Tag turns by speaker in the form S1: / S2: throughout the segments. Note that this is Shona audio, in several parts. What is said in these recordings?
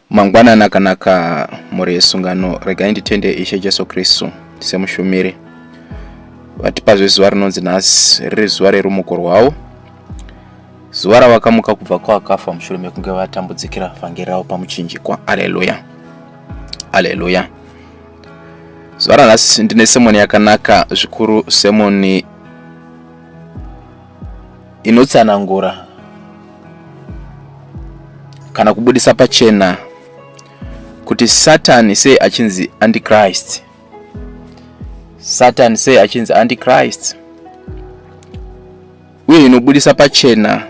S1: Mangwanani akanaka muri esungano regai nditende Ishe Jesu Kristu semushumiri vatipa zuva rinonzi nhasi riri zuva rerumuko rwavo, zuva ravakamuka kubva kwavakafa mushure mekunge vatambudzikira vhangeri ravo pamuchinjikwa. Aleluya, aleluya. Zuva ranhasi ndine semoni yakanaka zvikuru, semoni inotsanangura kana kubudisa pachena kuti Satani sei achinzi Antichrist. Satani sei achinzi Antichrist, uye inobudisa pachena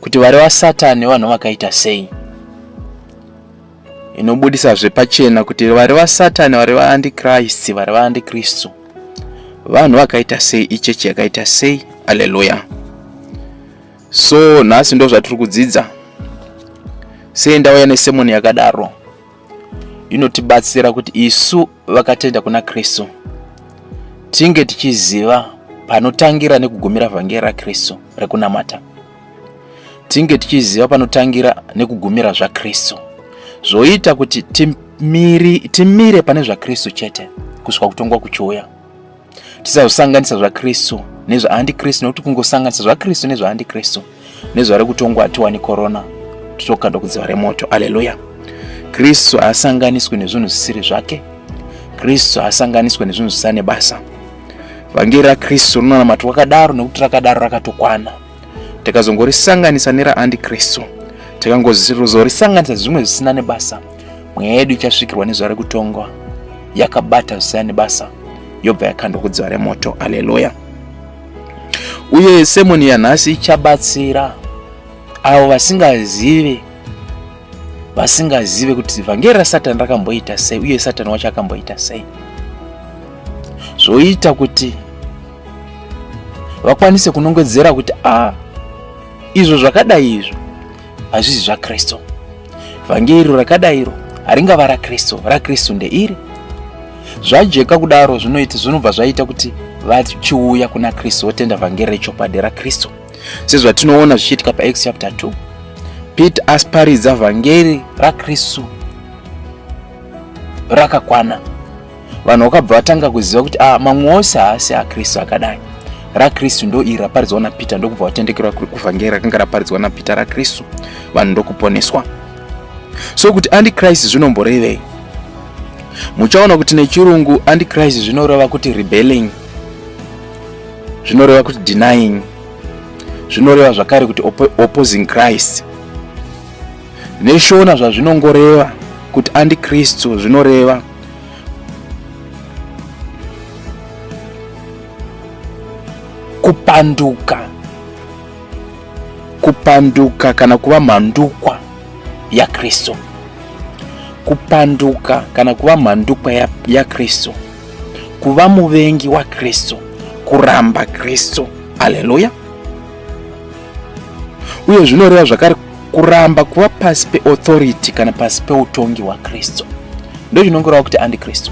S1: kuti vari vaSatani vanhu vakaita sei. Inobudisa zvepachena kuti vari vaSatani, vari vaAntichrist, vari vaAntikristu vanhu vakaita sei, ichechi yakaita sei. Aleluya. So nhasi ndo zvatiri kudzidza. Sei ndauya nesemoni yakadaro? Inotibatsira kuti isu vakatenda kuna Kristu tinge tichiziva panotangira nekugumira vhangeri raKristu rekunamata. Tinge tichiziva panotangira nekugumira zvaKristu, zvoita kuti timire pane zvaKristu chete kusvika kutongwa kuchiuya. Tisazosanganisa zvaKristu nezvaAntikristu, nekuti kungosanganisa zvaKristu nezvaAntikristu nezvari kutongwa atiwani korona totokanda kudziva remoto. Aleluya. Kristu haasanganiswi nezvinhu zvisiri zvake. Kristu haasanganiswi nezvinhu zvisina nebasa. Vhangeri raKristu rinonamatwa kadaro nekuti rakadaro rakatokwana. Tikazongorisanganisa neraAntikristu, tikangozorisanganisa zvimwe zvisina nebasa, mweya yedu ichasvikirwa nezuva rekutongwa yakabata zvisina nebasa, yobva yakanda kudziva remoto. Aleluya. Uye semoni yanhasi ichabatsira avo vasingazive kuti vhangeri raSatani rakamboita sei, uye Satani wacho akamboita sei, zvoita kuti vakwanise kunongedzera kuti izvo zvakadai izvo hazvisi zvaKristu. Vhangeri rakadai iro haringava raKristu, raKristu ndeiri. Zvajeka kudaro zvinobva zvaita kuti vachiuya kuna Kristu votenda vhangeri rechokwadi raKristu. Sezvatinoona zvichiitika paActs chapter 2, Peter asparidza vhangeri raKristu rakakwana. Vanhu vakabva vatanga kuziva kuti mamwe ose haasi aKristu akadai. RaKristu ndo iri raparidzwa naPeter, ndokubva vatendekera kuvhangeri rakanga raparidzwa naPeter raKristu, vanhu ndokuponeswa. So kuti Antichrist zvinomborevei? Muchaona kuti nechirungu Antichrist zvinoreva kuti rebelling, zvinoreva kuti denying, zvinoreva zvakare kuti opposing Christ. Neshona zvazvinongoreva kuti Antikristu zvinoreva kupanduka kana kuva mhandukwa yaKristu, kupanduka kana kuva mhandukwa yaKristu, kuva muvengi waKristu, kuramba Kristu. Aleluya. Uye zvinoreva zvakare kuramba kuva pasi peauthority kana pasi peutongi hwaKristu, ndo chinongoreva kuti Antikristu.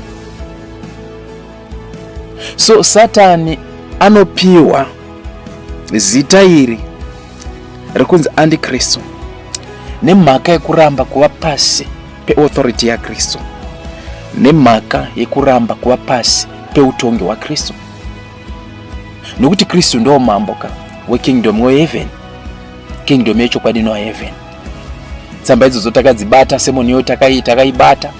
S1: So Satani anopiwa zita iri rekunzi Antikristu nemhaka yekuramba kuva pasi peauthority yaKristu, nemhaka yekuramba kuva pasi peutongi hwaKristu. Nokuti Kristu ndo mamboka wekingdom weheaven, kingdom yechokwadi no heaven. Tsamba idzodzo takadzibata, semoniyo takaibata,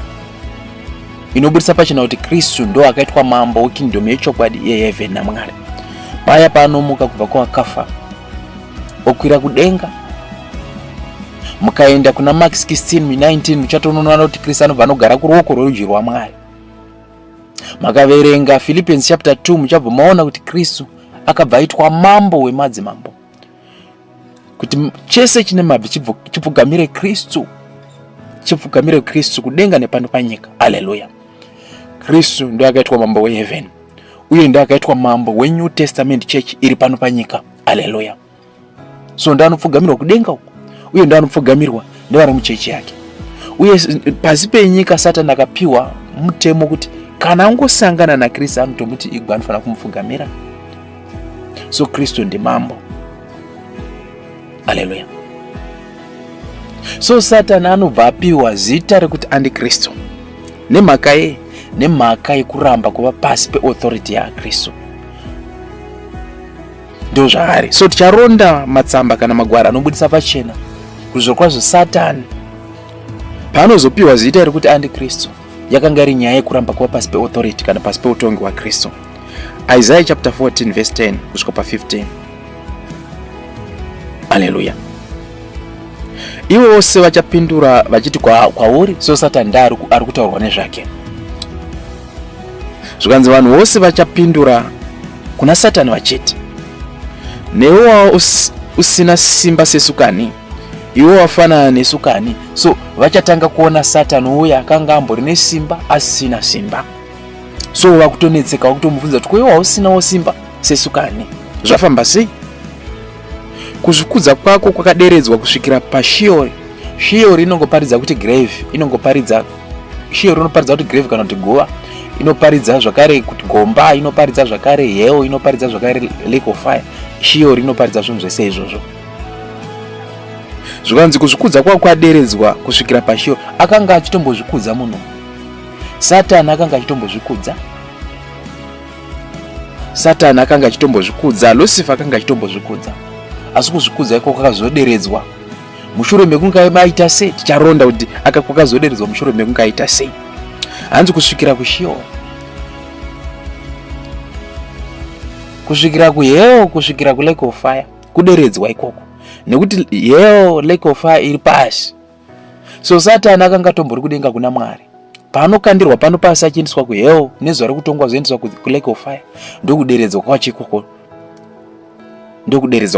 S1: inobudisa pachena kuti Kristu ndo akaitwa mambo wekingdom yechokwadi yeheaven naMwari. Paya paanomuka kubva kwavakafa okwira kudenga, mukaenda kuna Mark 16:19 muchatonoona kuti Kristu anobva anogara kuruoko rworudyi rwaMwari. Makaverenga Philippians chapter 2 muchabva maona kuti Kristu akabva aitwa mambo wemadzimambo, kuti chese chine mabvi chipfugamire Kristu kudenga nepano panyika. Aleluya. Kristu ndo akaitwa mambo weheaven, uye ndo akaitwa mambo weNew Testament church iri pano panyika. Aleluya. So ndo anopfugamirwa kudenga uko, uye ndo anopfugamirwa nevari muchechi yake. Uye pasi penyika Satani akapiwa mutemo kuti kana angosangana naKristu anotomuti igwa anofanira kumupfugamira. So Kristu ndi mambo. Aleluya. So Satani anobva apiwa zita rekuti Antikristu nemhaka yekuramba kuva pasi peauthority yaKristu. Ndo zvaari. So ticharonda matsamba kana magwaro anobudisa pachena kuzvokwazvo Satani paanozopiwa zita rekuti Antikristu yakanga iri nyaya yekuramba kuva pasi peauthority kana pasi peutongi hwaKristu. Isaiah chapter 14 verse 10 kusvika pa15. Haleluya. Ivo vose vachapindura vachiti kwauri, so Satani ndiye ari kutaurwa nezvake. Zvikanzi vanhu vose vachapindura kuna Satani vachiti, newe usina simba sesukani, iwe wafanana nesukani. So vachatanga kuona Satani uya akanga ambori nesimba asina simba. So vakutonetseka vakutomubvunza kuti iwe hausinawo simba sesukani. Zvafamba sei? Kuzvikudza kwako kwakaderedzwa kusvikira paSheol. Sheol inongoparidza kuti grave, Sheol inoparidza kuti grave kana kuti guva, inoparidza zvakare kuti gomba, inoparidza zvakare hell, inoparidza zvakare lake of fire. Sheol inoparidza zvinhu zvese izvozvo. Zvikanzi kuzvikudza kwako kwaderedzwa kusvikira paSheol. Akanga achitombozvikudza munhu. Satani akanga achitombozvikudza. Lucifer akanga achitombozvikudza. Asi kuzvikudza ikoko kwakazoderedzwa mushure mekunge aita sei? Ticharonda kuti kwakazoderedzwa mushure mekunge aita sei. Hanzi kusvikira kuSheol, kusvikira kuhell, kusvikira kulake of fire kuderedzwa ikoko, nekuti hell, lake of fire iri pasi. So Satani akanga tombori kudenga kuna Mwari. Paanokandirwa pano pasi achiendeswa kuhell, nezuva rekutongwa zoendeswa kulake of fire, ndokuderedzwa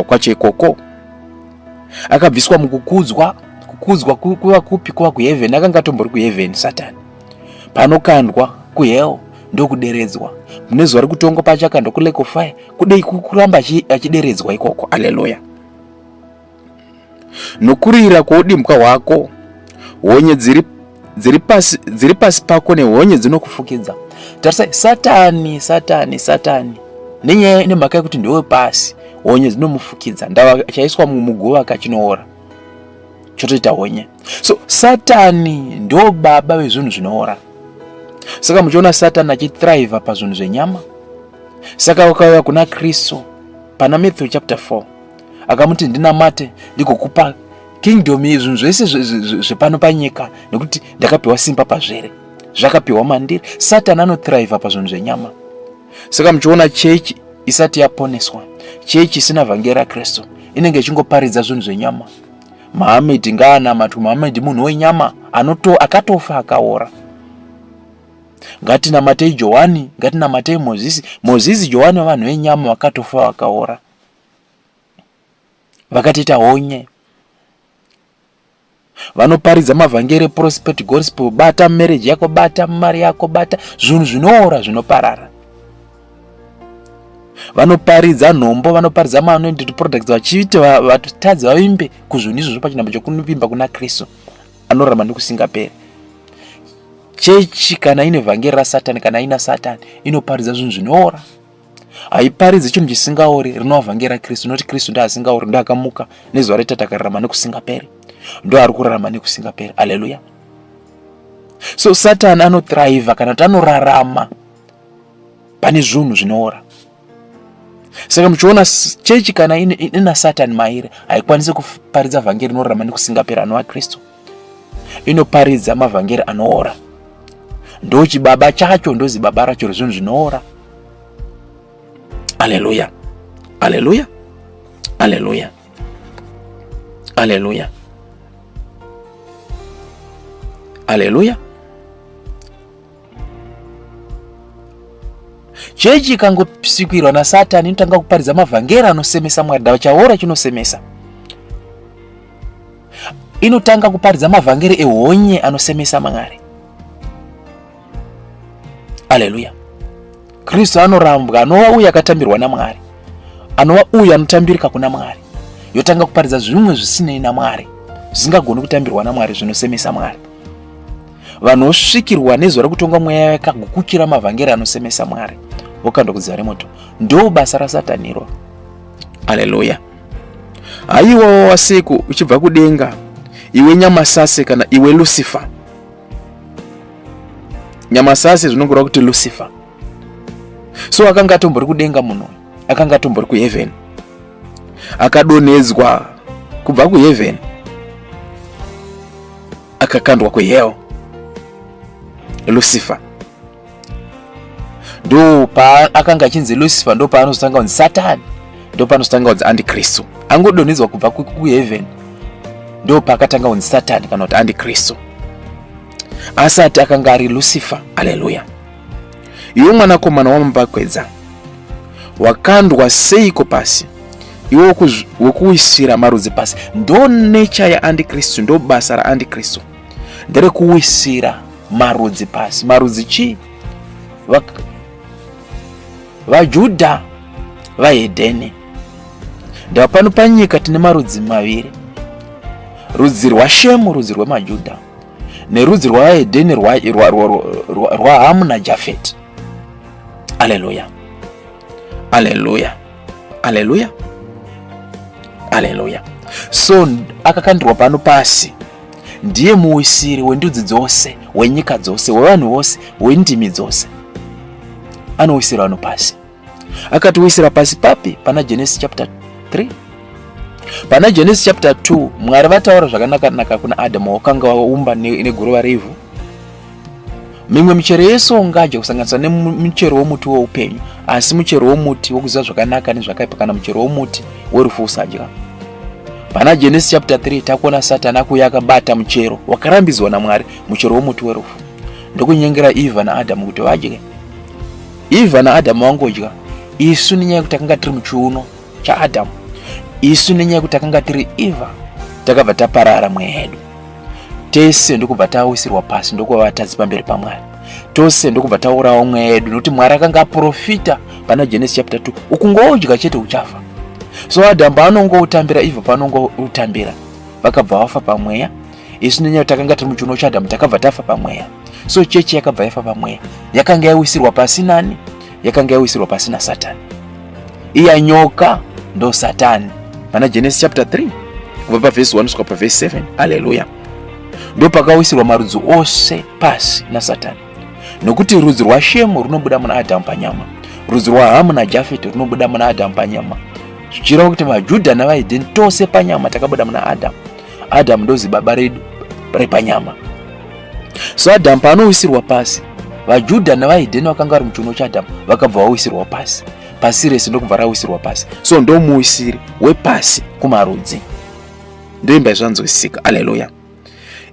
S1: kwacho ikoko. Akabviswa mukukudzwa kuva kupi? Kuva kuheaven. Akanga tombori kuheaven Satani. Panokandwa kuhell ndokuderedzwa. Mune zuva rekutongwa pachakandwa kulake of fire, kudai kuramba achideredzwa ikoko. Haleluya. Nokurira kwoudimbwa hwako, honye dziri pasi pako nehonye dzinokufukidza. Tarisa Satani nemhaka yekuti ndiwe pasi, honye dzinomufukidza. Ndava chaiswa mumuguva kachinoora chotoita honye. So Satani ndo baba vezvinhu zvinoora. Saka muchiona Satani achithrive pazvinhu zvenyama. Saka wakauya kuna Kristu pana Matthew chapter 4 akamuti ndinamate ndikukupa kingdom zvinhu zvese zvepano panyika, nekuti ndakapiwa simba pazvere, zvakapiwa mandiri. Satani anothrive pazvinhu zvenyama. Saka muchiona chechi isati yaponeswa, chechi isina vhangeri raKristu, inenge ichingoparidza zvinhu zvenyama. Muhammad ngaanamatwe. Muhammad munhu wenyama akatofa akaora. Ngatinamatei Johani, ngatinamatei Mozisi. Johani vanhu venyama vakatofa vakaora, vakatoita honye. Vanoparidza mavhangeri prosperity gospel, bata marriage yako, bata mari yako, bata zvinhu zvinoora zvinoparara. Vanoparidza nhombo, vanoparidza ma-anointed products vachiti vatadzi vavimbe kuzvinhu izvozvo pachinhambo chokunovimba kuna Kristu anorarama nekusingaperi. Chechi kana ine vhangeri raSatani, kana ina Satani, inoparidza zvinhu zvinoora. Haiparidzi chinhu chisingaori, rinova vhangeri raKristu, noti Kristu ndiye asingaori, ndiye akamuka nezuva retatu akararama nekusingaperi, ndo ari kurarama nekusingaperi. Haleluya. So Satani anothrive kana kuti anorarama pane zvinhu zvinoora. Saka muchiona chechi kana ina Satani mairi, haikwanisi kuparidza vhangeri rinorarama nekusingaperi anova Kristu. Inoparidza mavhangeri anoora. Ndo chibaba chacho, ndo zibaba racho rezvinhu zvinoora. Haleluya. Haleluya. Haleluya. Haleluya. Haleluya. Chechi ikangosikirwa naSatani inotanga kuparidza mavhangeri anosemesa Mwari. Ndava chaora chinosemesa. Inotanga kuparidza mavhangeri ehonye anosemesa Mwari. Haleluya. Kristu anorambwa, anova uya akatambirwa naMwari, anova uya anotambirika kuna Mwari. Yotanga kuparidza zvimwe zvisinei naMwari, zvisingagoni kutambirwa naMwari, zvinosemesa Mwari. Vanhu vosvikirwa nezuva rekutongwa mweya yakagukira mavhangeri anosemesa Mwari, vokandwa kudziva remoto. Ndo basa raSatani iro. Haleluya. Haiwa wasiku uchibva kudenga, iwe nyamasase kana iwe Lucifer. Nyamasase zvinongorwa kuti Lucifer. So akanga atombori kudenga muno, akanga atombori kuheaven, akadonedzwa kubva kuheaven akakandwa kuhell. Lucifer ndo pa akanga achinzi Lucifer, ndo paanozotanga kunzi Satan, ndo paanozotanga kunzi Antichrist. Angodonedzwa kubva kuheaven ndo paakatanga kunzi Satan kana kuti Antichrist, asati akanga ari Lucifer. Haleluya. Iwe mwanakomana wamabakwedza, wakandwa seiko pasi? Iwe wekuwisira marudzi pasi. Ndo nature ya Antichrist, ndo basa ra Antichrist, ndere kuwisira marudzi pasi. Marudzi chi? VaJudha, vaHedheni. Ndava pano panyika tine marudzi maviri, rudzi rwaShemu, rudzi rwemaJudha, nerudzi rwaHedheni rwaHamu naJafeti. Haleluya, haleluya, haleluya, haleluya. So akakandirwa pano pasi, ndiye muwisiri wendudzi dzose, wenyika dzose, wevanhu vose, wendimi dzose. Anowisira vanhu pasi. Akatiwisira pasi papi? Pana Genesis chapter 3. Pana Genesis chapter 2 Mwari vataura zvakanaka kuna Adamu wakanga waumba neguruva revhu. Mimwe michero yese ungadya kusanganisa nemuchero womuti woupenyu, asi muchero womuti wokuziva zvakanaka nezvakaipa kana muchero womuti werufu usadya. Pana Genesis chapter 3 takuona Satani akuya akabata muchero wakarambidzwa naMwari, muchero womuti werufu, ndokunyengera Eva naAdamu kuti vadye. Eva naAdamu vangodya. Isu nenyaya yekuti takanga tiri muchiuno chaAdamu, isu nenyaya yekuti takanga tiri Eva, takabva taparara mweya yedu. Tese ndokubva tawisirwa pasi, ndokuva vatadzi pamberi paMwari. Tose ndokubva taurawo mweya yedu, nokuti Mwari akanga aprofita pana Genesis chapter 2 ukungodya chete uchafa. So Adamu paanongoutambira, Eva paanongoutambira, vakabva vafa pamweya. Isu nenyaya yekuti takanga tiri muchiuno chaAdamu, takabva tafa pamweya. So chechi yakabva yafa pamweya. Yakanga yawisirwa pasi nani? Yakanga yawisirwa pasi na Satani. Iya nyoka ndo Satani. Pana Genesis chapter 3 kubva paverse 1 kusvika paverse 7. Haleluya. Ndo pakawisirwa marudzi ose pasi na Satani. Nokuti rudzi rwaShemu runobuda muna Adamu panyama, rudzi rwaHamu naJafeti runobuda muna Adamu panyama. Zvichireva kuti vaJudha navaHedheni tose panyama takabuda muna Adamu. Adamu ndozi baba redu repanyama. So Adamu paanowisirwa pasi, vaJudha navaHedheni vakanga vari muchiuno chaAdamu vakabva vawisirwa pasi. Pasi rese ndokubva rawisirwa pasi. So ndo muwisiri wepasi kumarudzi. Ndoimba zvanzwisika. Haleluya.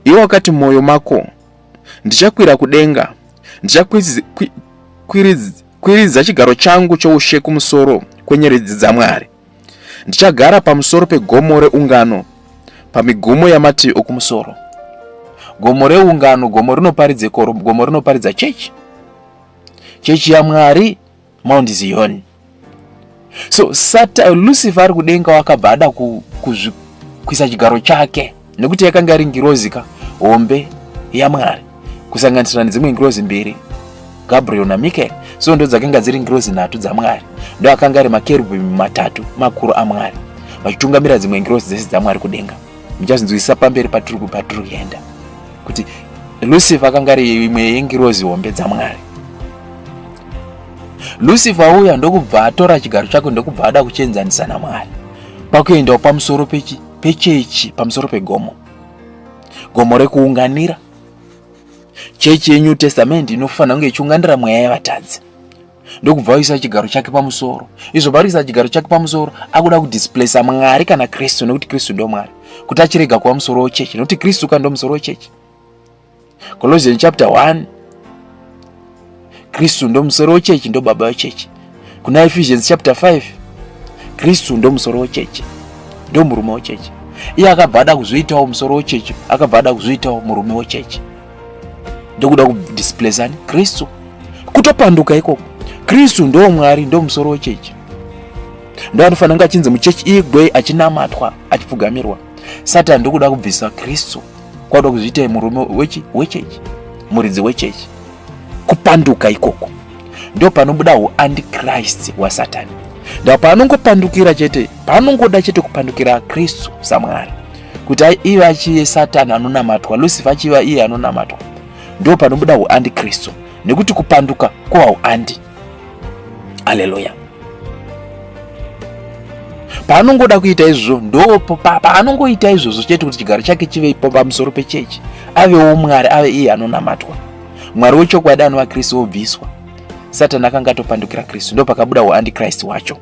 S1: Iwe wakati mwoyo mako, ndichakwira kudenga, ndichakwiridza chigaro changu choushe kumusoro kwenyeredzi dzaMwari. Ndichagara pamusoro pegomo reungano, pamigumo yamativi okumusoro. Gomo reungano, gomo rinoparidza koro, gomo rinoparidza chechi. Chechi yaMwari, Mount Zion. So Lucifer ari kudenga wakabva ada kuisa chigaro chake, nekuti yakanga ari ngirozika hombe yaMwari, kusanganisira nedzimwe ngirozi mbiri, Gabriel naMikael. So ndo dzakanga dziri ngirozi 3 dzaMwari. Ndo akanga ari makerubhimi 3 makuru aMwari, vachitungamira dzimwe ngirozi dzese dzaMwari kudenga. Muchazvinzwisisa pamberi patiri kuenda kuti Lucifer akanga ari imwe yengirozi hombe dzaMwari. Lucifer uya ndokubva atora chigaro chake, ndokubva ada kuchenzanisa naMwari pakuendawo pamusoro pechechi, pamusoro pegomo, gomo rekuunganira. Chechi yeNew Testament inofanira kunge ichiunganira mweya yevatadzi, ndokubva aisa chigaro chake pamusoro. Izvo parisa chigaro chake pamusoro akuda kudisplace Mwari kana Kristu, nekuti Kristu ndo Mwari, kuti achirega kuva musoro wechechi, nekuti Kristu kando musoro wechechi. Colossians chapter 1 Kristu ndo musoro wechechi, ndo baba wechechi. Kuna Ephesians chapter 5 Kristu ndo musoro wechechi, ndo murume wechechi. Iye akabva ada kuzoitawo musoro wechechi, akabva ada kuzoitawo murume wechechi. Ndokuda kudisplace ani? Kristu. Kutopanduka ikoko. Kristu ndo Mwari, ndo musoro wechechi. Ndo anofanira kunge achinzi muchechi igwe achinamatwa, achipfugamirwa. Satani ndokuda kubvisa Kristu, kwada kuzviita murume wechechi, muridzi wechechi. Kupanduka ikoko ndo panobuda uAntichrist waSatani. Ndo paanongopandukira chete, paanongoda chete kupandukira Kristu saMwari, kuti iye achive Satani anonamatwa, Lucifer achiva iye anonamatwa, ndo panobuda uandikristu, nekuti kupanduka kwa uandi. Haleluya. Paanongoda kuita izvo, ndo paanongoita izvozvo chete kuti chigaro chake chive pamusoro pechechi, avewo Mwari, ave iye anonamatwa. Mwari wechokwadi anova Kristu obviswa. Satani akanga atopandukira Kristu, ndo pakabuda uandikristu wacho,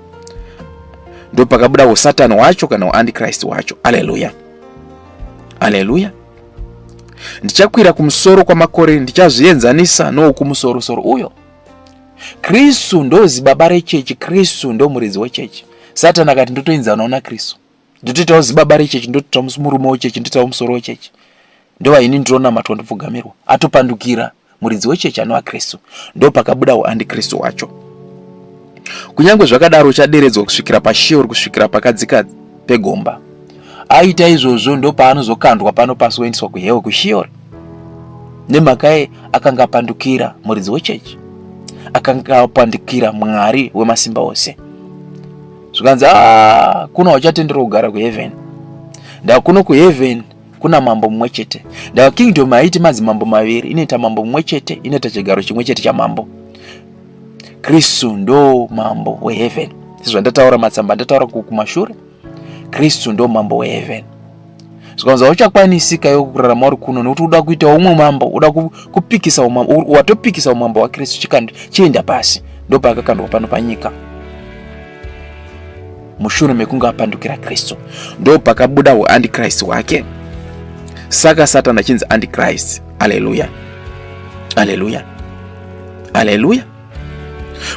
S1: ndo pakabuda usatani wacho kana uandikristu wacho. Haleluya, haleluya. Ndichakwira kumusoro kwa makore, ndichazvienzanisa nokumusoro-soro uyo. Kristu ndo zibaba rechechi, Kristu ndo muridzi wechechi. Satani akati ndotoenzanawo naKristu, ndotoitawo zibaba rechechi, ndotoitawo murume wechechi, ndotoitawo musoro wechechi, ndova ini ndinonamatwa ndopfugamirwa. Atopandukira muridzi wechechi anova Kristu, ndo pakabuda uandikristu wacho. Kunyange zvakadaro uchaderedzwa kusvikira paSheol, kusvikira pakadzika pegomba. Aita izvozvo ndo paanozokandwa pano pasi oendeswa kuHell, kuSheol. Nemhaka akanga apandukira muridzi wechechi, akanga apandukira Mwari wemasimba ose. Zvikanzi kuna uchatenderwa kugara kuheaven. Ndakuno kuheaven kuna mambo mumwe chete. Ndawa kingdom haiti madzimambo maviri, inoita mambo mumwe chete, inoita chigaro chimwe chete chamambo. Kristu ndo mambo weheaven. Izvo ndataura matsamba, ndataura kumashure. Kristu ndo mambo weheaven. Zvikanzi uchakwanisika yo kurarama uri kuno, nekuti uda kuita umwe mambo, uda kupikisa umambo, watopikisa umambo wa Kristu chikandi chienda pasi, ndo pakakandwa pano panyika. Mushure mekunga apandukira Kristu, ndo pakabuda uandikristu wake. Saka Satani achinzi antichrist. Haleluya, haleluya, haleluya.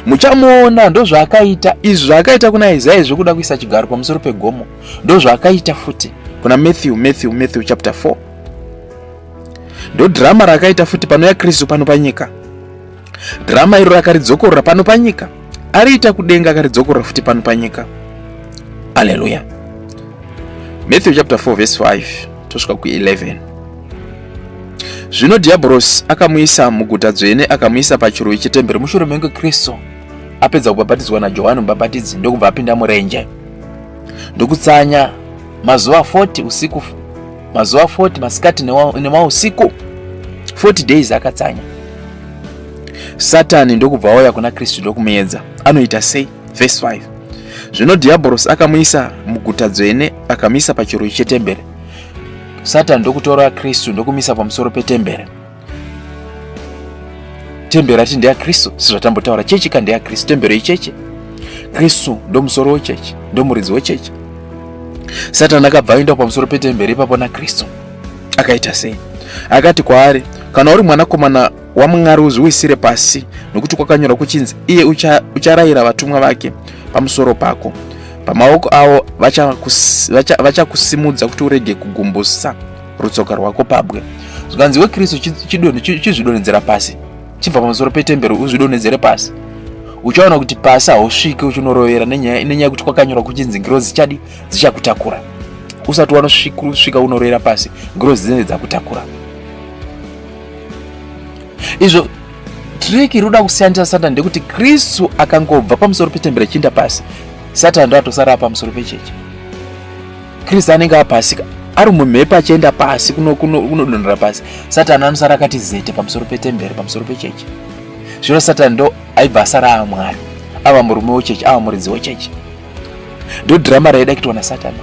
S1: Muchamuona ndo zvakaita izvi zvakaita kuna Isaiah zvokuda kuisa chigaro pamusoro pegomo, ndo zvakaita futi kuna Matthew chapter 4. Ndo drama rakaita futi pano yaKristu pano panyika. Drama iro rakaridzokorera pano panyika, ariita kudenga akaridzokorera futi pano panyika. Haleluya. Matthew chapter 4 verse 5 tosvika ku11. Zvino Diabolos akamuisa muguta dzvene, akamuisa pachiruwi chitemberi mushure menge Kristu apedza kubhabhatidzwa naJohani Mubhabhatidzi, ndokubva apinda murenje ndokutsanya mazuva 40 usiku, mazuva 40 masikati nemausiku, 40 days akatsanya. Satani ndokubva auya kuna Kristu ndokumuedza. Anoita sei? Verse 5. Zvino Diabolos akamuisa muguta dzvene, akamuisa pachiruwi chetemberi. Satani ndokutora Kristu ndokumisa pamusoro petemberi. Temberi ati ndeya Kristu, sizvatambotaura. Chechi ka ndeya Kristu, temberi ichechi. Kristu ndo musoro wechechi, ndo muridzi wechechi. Satani akabva aenda pamusoro petemberi ipapo naKristu. Akaita sei? Akati kwaari, kana uri mwanakomana waMwari uzviwisire pasi, nokuti kwakanyorwa kuchinzi iye ucharayira vatumwa vake pamusoro pako. Pamaoko avo vachakusimudza kuti urege kugumbusa rutsoka rwako pabwe. Zvikanzi weKristu chizvidonhedzera pasi, chibva pamusoro petemberi uzvidonhedzere pasi. Uchaona kuti pasi hausviki uchinorovera, nenyaya yekuti kwakanyorwa kuchinzi ngirozi dzichakutakura. Usati wanosvika unorovera pasi, ngirozi dzinenge dzakutakura. Izvo triki ruda kusiyanisa Satani ndekuti Kristu akangobva pamusoro petemberi achienda pasi, Satani ndo atosara pamusoro pechechi. Kristu anenge apasi, ari mumhepo achienda pasi kunodonhera pasi, Satani anosara akati zete pamusoro petemberi, pamusoro pechechi. Zvino Satani ndo aibva asara aMwari, ava murume wechechi, ava muridzi wechechi. Ndo drama raida kuitwa naSatani.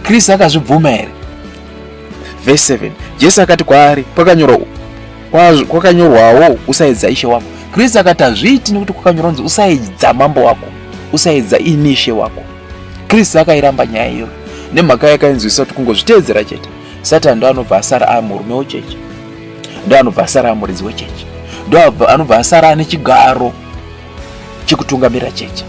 S1: Kristu akazvibvuma here? Verse 7. Jesu akati kwaari, kwakanyorwawo usaedza Ishe wako. Kristu akati hazviiti nekuti kwakanyorwa kunzi usaedza mambo wako, usaedza ini Ishe wako. Kristu akairamba nyaya iyo, nemhaka yakainzwisa kuti kungozviteedzera chete. Satani ndo anobva asara ari murume wechechi, ndo anobva asara ari muridzi wechechi, ndo anobva asara ane chigaro chekutungamira chechi.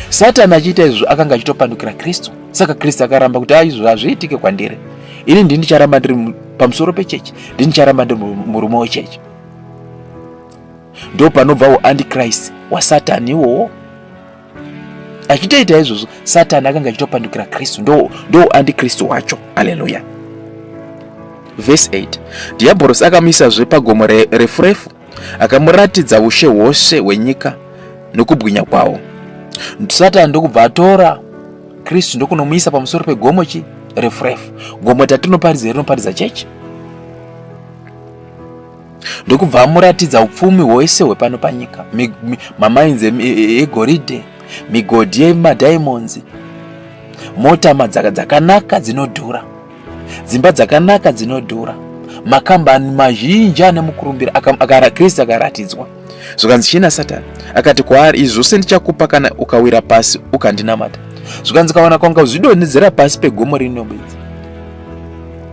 S1: Satani achiita izvo akanga achitopandukira Kristu. Saka Kristu akaramba kuti izvo hazviitike kwandiri, ini ndini ndicharamba ndiri pamusoro pechechi, ndini ndicharamba ndiri murume wechechi. Ndo panobva uandikristu waSatani iwowo. Achitoita izvozvo Satani akanga achitopandukira Kristu, ndo uandikristu wacho. Haleluya. Verse 8. Diabolos akamisazve pagomo refu, akamuratidza ushe hwose hwenyika nokubwinya kwawo. Satani ndokubva atora Kristu ndokunomuisa pamusoro pegomo refu. Gomo tatinoparidza rinoparidza chechi. Ndokubva amuratidza upfumi hwese hwepano panyika, mamainzi egoridhe, migodhi yemadiamonds, mota dzakanaka dzinodhura, dzimba dzakanaka dzinodhura, makambani mazhinji ane mukurumbira. Kristu akaratidzwa zvikanzi china Satani akati kwaari, izvi zvose ndichakupa kana ukawira pasi ukandinamata. Zvikanzi kawana kwanga uzvidonhedzera pasi pegomo rino bedzi,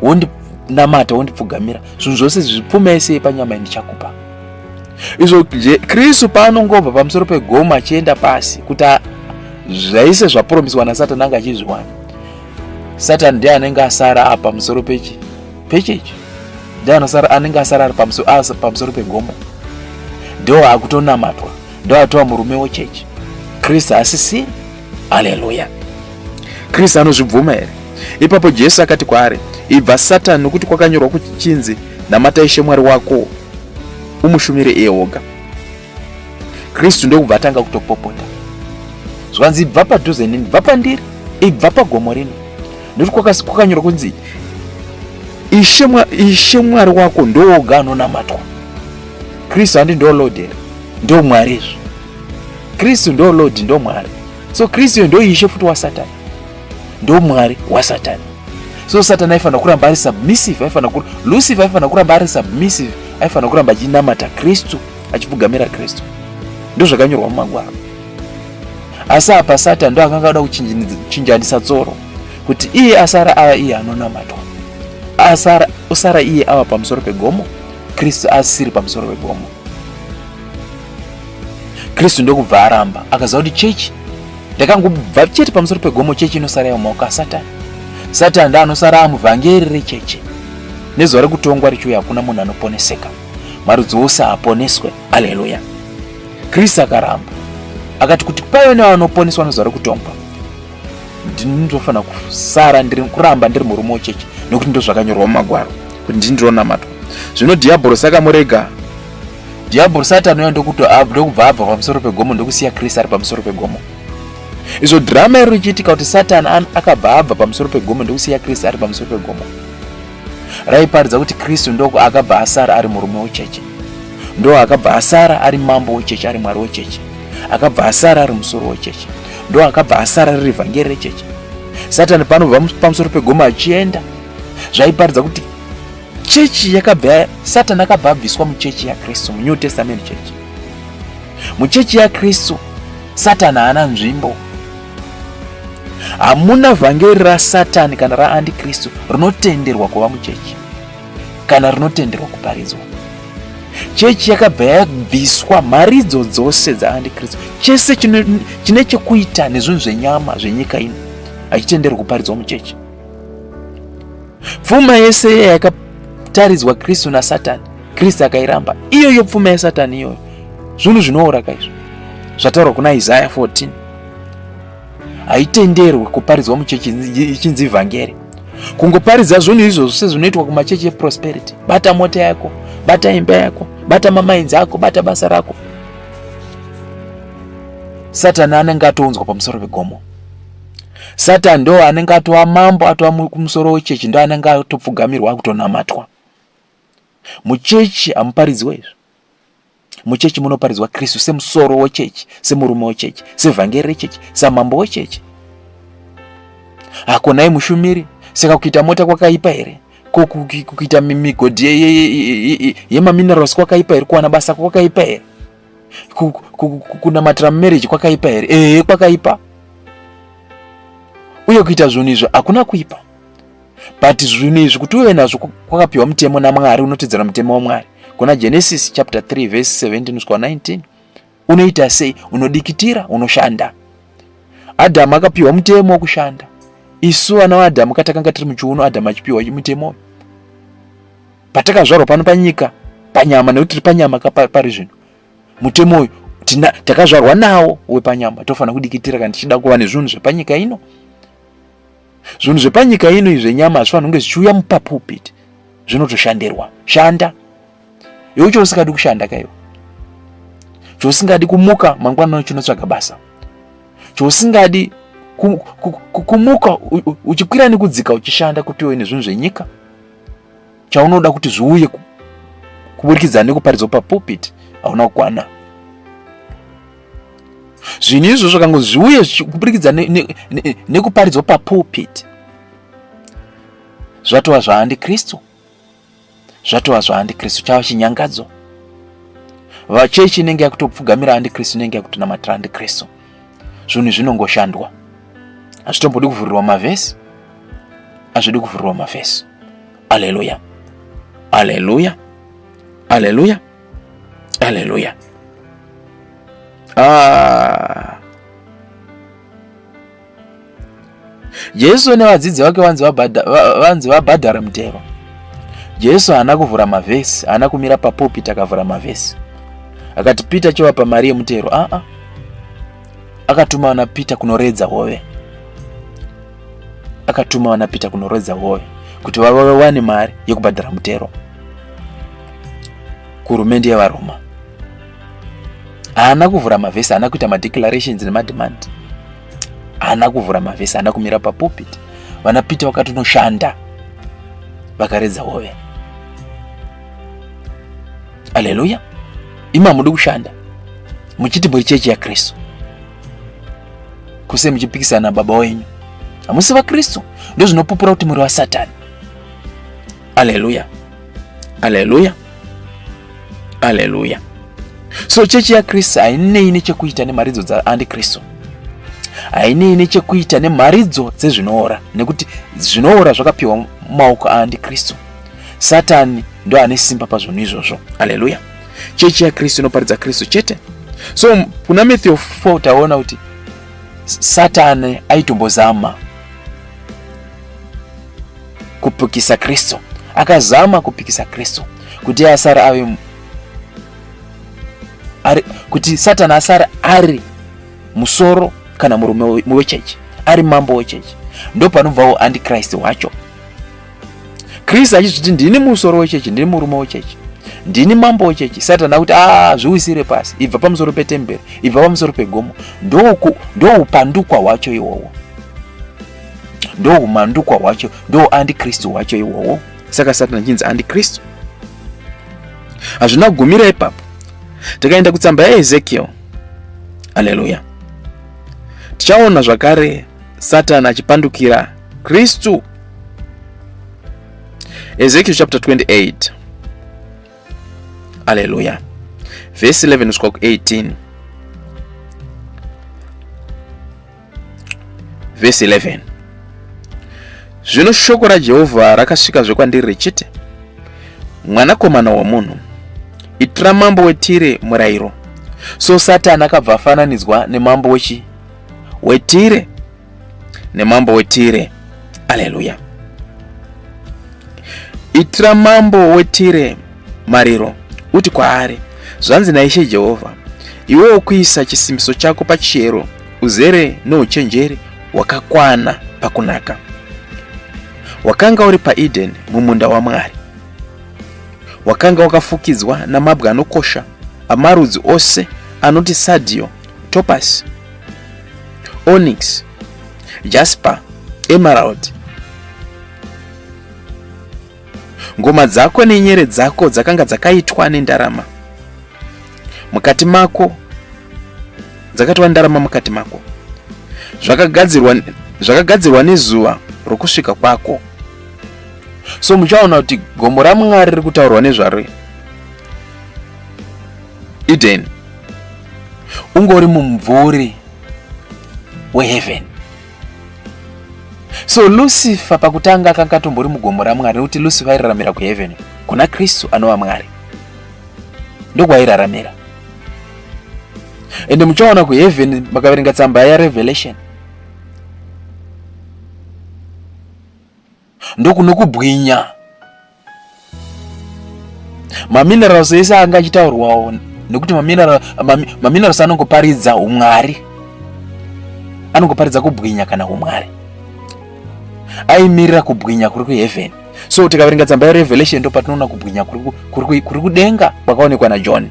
S1: wondinamata, wondipfugamira, zvinhu zvose zvipfuma esei panyama ndichakupa. Izvo Kristu paanongobva pamusoro pegomo achienda pasi kuti zvaise zvapromiswa naSatani anga achizviwana, Satani ndiye anenge asara apa pamusoro pechechi, ndiye anenge asara ari pamusoro pegomo, ndo akutonamatwa, ndo atova murume wechechi. Kristu asisiri. Haleluya. Kristu anozvibvuma here? Ipapo Jesu akati kwaari, ibva Satani, nokuti kwakanyorwa kuchinzi, namata Ishe Mwari wako umushumire iye oga. Kristu ndokubva atanga kutopopota. Zvanzi ibva padhuze nini, ibva pandiri, ibva pagomo rino. Nokuti kwakanyorwa kunzi Ishe Mwari wako ndooga anonamatwa. Kristu handi ndo Lord here, ndo Mwari izvo. Kristu ndo Lord, ndo Mwari. So Kristu ndo Ishe futi waSatani, ndo Mwari waSatani. So Satani aifana kuramba ari submissive, Lucifer aifana kuramba ari submissive, aifana kuramba achinamata Kristu, achipfugamira Kristu. Ndo zvakanyorwa mumagwaro. Asi apa Satani ndo akanga ada kuchinjanisa tsoro kuti iye asara ava iye anonamatwa, osara iye ava pamusoro pegomo, Kristu asiri pamusoro pegomo. Kristu ndokubva aramba akaziva kuti chechi ndakangobva chete pamusoro pegomo, chechi inosara mumaoko aSatani. Satani ndiye anosara amuvhangeri rechechi. Nezuva rekutongwa richiuya hakuna munhu anoponeseka, marudzi ose aponeswe. Haleluya. Kristu akaramba akati kuti paive nevanoponeswa nezuva rekutongwa, ndinofanira kuramba ndiri murume wechechi, nokuti ndo zvakanyorwa mumagwaro kuti ndindironamatwa. Zvino dhiabhorosi akamurega. Dhiabhorosi Satani uya ndokubva abva pamusoro pegomo ndokusiya Kristu ari pamusoro pegomo. Izvo drama iri richiitika kuti Satani akabva abva pamusoro pegomo ndokusiya Kristu ari pamusoro pegomo, raiparidza kuti Kristu ndo akabva asara ari murume wechechi, ndo akabva asara ari mambo wechechi, ari Mwari wechechi, akabva asara ari musoro wechechi, ndo akabva asara riri vhangeri rechechi. Satani panobva pamusoro pegomo achienda, zvaiparidza kuti chechi Satani akabva abviswa muchechi yaKristu, muNew Testament Church. Muchechi yaKristu Satani haana nzvimbo. Hamuna vhangeri raSatani kana raAntikristu rinotenderwa kuva muchechi kana rinotenderwa kuparidzwa. Chechi yakabva yabviswa mharidzo dzose dzaAntikristu, chese chine chekuita nezvinhu zvenyama zvenyika ino hachitenderwi kuparidzwa muchechi. Pfuma yese yakataridzwa Kristu naSatani, Kristu akairamba. Iyoyo pfuma yaSatani iyoyo, zvinhu zvinooraka izvo zvataurwa kuna Isaiah 14, haitenderwi kuparidzwa muchechi ichinzi vhangeri. Kungoparidza zvinhu izvozvo sezvinoitwa kumachechi eprosperity, bata mota yako, bata imba yako, bata mamainzi ako, bata basa rako, Satani anenge atounzwa pamusoro pegomo. Satani ndo anenge atova mambo, atova kumusoro wechechi, ndo anenge atopfugamirwa kutonamatwa. Muchechi hamuparidzwe izvo. Muchechi munoparidzwa Kristu semusoro wechechi, semurume wechechi, sevhangeri rechechi, samambo wechechi. Hakonai mushumiri, saka kuita mota kwakaipa here? Kuita migodhi yemaminerals kwakaipa here? Kuwana basa kwakaipa here? Kunamatira mumarriage kwakaipa here? Kwakaipa. Uye kuita zvinhu izvo hakuna kuipa. But zvinhu izvi kuti uve nazvo kwakapiwa mutemo naMwari, unotedzera mutemo waMwari. Kuna Genesis chapter 3 verse 17 kusvika 19, unoita sei? Unodikitira, unoshanda. Adhamu akapiwa mutemo wokushanda. Isu vana vaAdhamu katakanga tiri muchiuno, Adhamu achipiwa mutemo. Patakazvarwa pano panyika, panyama, nekuti tiri panyama pari zvinhu, mutemo uyu takazvarwa nawo wepanyama, tofanira kudikitira kana tichida kuva nezvinhu zvepanyika ino. Zvinhu zvepanyika ino zvenyama hazvifanira kunge zvichiuya mupapulpit, zvinotoshandirwa. Shanda. Iwe chousingadi kushanda kaiwo, chousingadi kumuka mangwana chinotsvaga basa, chousingadi kumuka uchikwira nekudzika uchishanda kuti uine zvinhu zvenyika chaunoda kuti zviuye kuburikidza nekuparidzwa papulpit hauna kukwana. Zvinhu izvozvo kange zviuye kuburikidza nekuparidzwa papulpit zvatova zvaandikristu, chava chinyangadzo. Vachechi inenge yakutopfugamira andikristu inenge yakutonamatira andikristu. Zvinhu zvinongoshandwa, hazvitombodi kuvhurirwa mavhesi, hazvidi kuvhurirwa mavhesi. Aleluya, aleluya, aleluya, aleluya. Jesu nevadzidzi vake vanzi vabhadhara mutero. Jesu haana kuvhura mavhesi, haana kumira papulpit akavhura mavhesi akati Pita chovapa mari yemutero. Akatuma wana Pita kunoredza hove, kuti vawane mari yekubhadhara mutero kuhurumende yevaroma. Haana kuvhura mavhesi, haana kuita madeclarations nemademand, haana kuvhura mavhesi, haana kumira papulpit. Vana Pita vakatonoshanda vakaredza hove. Aleluya. Ima muri kushanda muchiti muri chechi ya Kristu, kuse muchipikisana na baba wenyu, hamusi va Kristu, ndio zvinopupura kuti muri wa Satani. Aleluya, aleluya, aleluya. So chechi ya Kristu hainei nechekuita nemaridzo dza andikristu, hainei nechekuita nemaridzo dzezvinoora, nekuti zvinoora zvakapiwa maoko aandikristu. Satani ndo ane simba pazvinhu izvozvo. Aleluya. Chechi ya Kristu inoparidza Kristu chete. So kuna Matthew 4 taona kuti Satani aitombozama kupikisa Kristu, akazama kupikisa Kristu kuti asara ave kuti Satani asara ari musoro kana murume wechechi, ari mambo wechechi. Ndo panobvawo antichrist wacho. Kristu achiti ndini musoro wechechi, ndini murume wechechi, ndini mambo wechechi. Satani akuti zviwisire pasi, ibva pamusoro petemberi, ibva pamusoro pegomo. Ndo upandukwa wacho iwowo, ndo umandukwa wacho, ndo andikristu wacho iwowo. Saka Satani achinzi andikristu. Hazvina kugumira ipapo. Tikaenda kutsamba yaEzekiel, aleluya, tichaona zvakare Satani achipandukira Kristu. Ezekiel chapter 28, aleluya, verse 11 kusvika ku18. Verse 11. Zvino shoko raJehovha rakasvikazve kwandiri richiti, mwanakomana womunhu, itira mambo weTire murayiro. So Satani akabva afananidzwa nemambo weTire, nemambo weTire. Aleluya. Itira mambo weTire mariro, uti kwaari, zvanzi naIshe Jehovha, iwe wokuisa chisimbiso chako pachiyero, uzere nouchenjeri wakakwana pakunaka. Wakanga uri paEden, mumunda waMwari. Wakanga wakafukidzwa namabwe anokosha amarudzi ose anoti sadio, topasi, onyx, jasper, emerald. Ngoma dzako nenyere dzako dzakanga dzakaitwa nendarama mukati mako, dzakatwa ndarama mukati mako. Zvakagadzirwa nezuva rokusvika kwako. So muchaona kuti gomo raMwari riri kutaurwa nezvaro. Eden ungori mumvuri weheaven. So Lucifer pakutanga akanga tombori mugomo raMwari, nekuti Lucifer airaramira kuheaven kuna Kristu anova Mwari, ndokwaairaramira. Ende muchaona kuheaven makaverenga tsamba yaRevelation, ndokuno kubwinya. Maminerals ese anga achitaurwawo, nekuti maminerals anongoparidza umwari, anongoparidza kubwinya kana umwari, aimirira kubwinya kuri kuheaven. So tikaverenga tsamba yaRevelation ndo patinoona kubwinya kuri kudenga kwakaonekwa naJohn.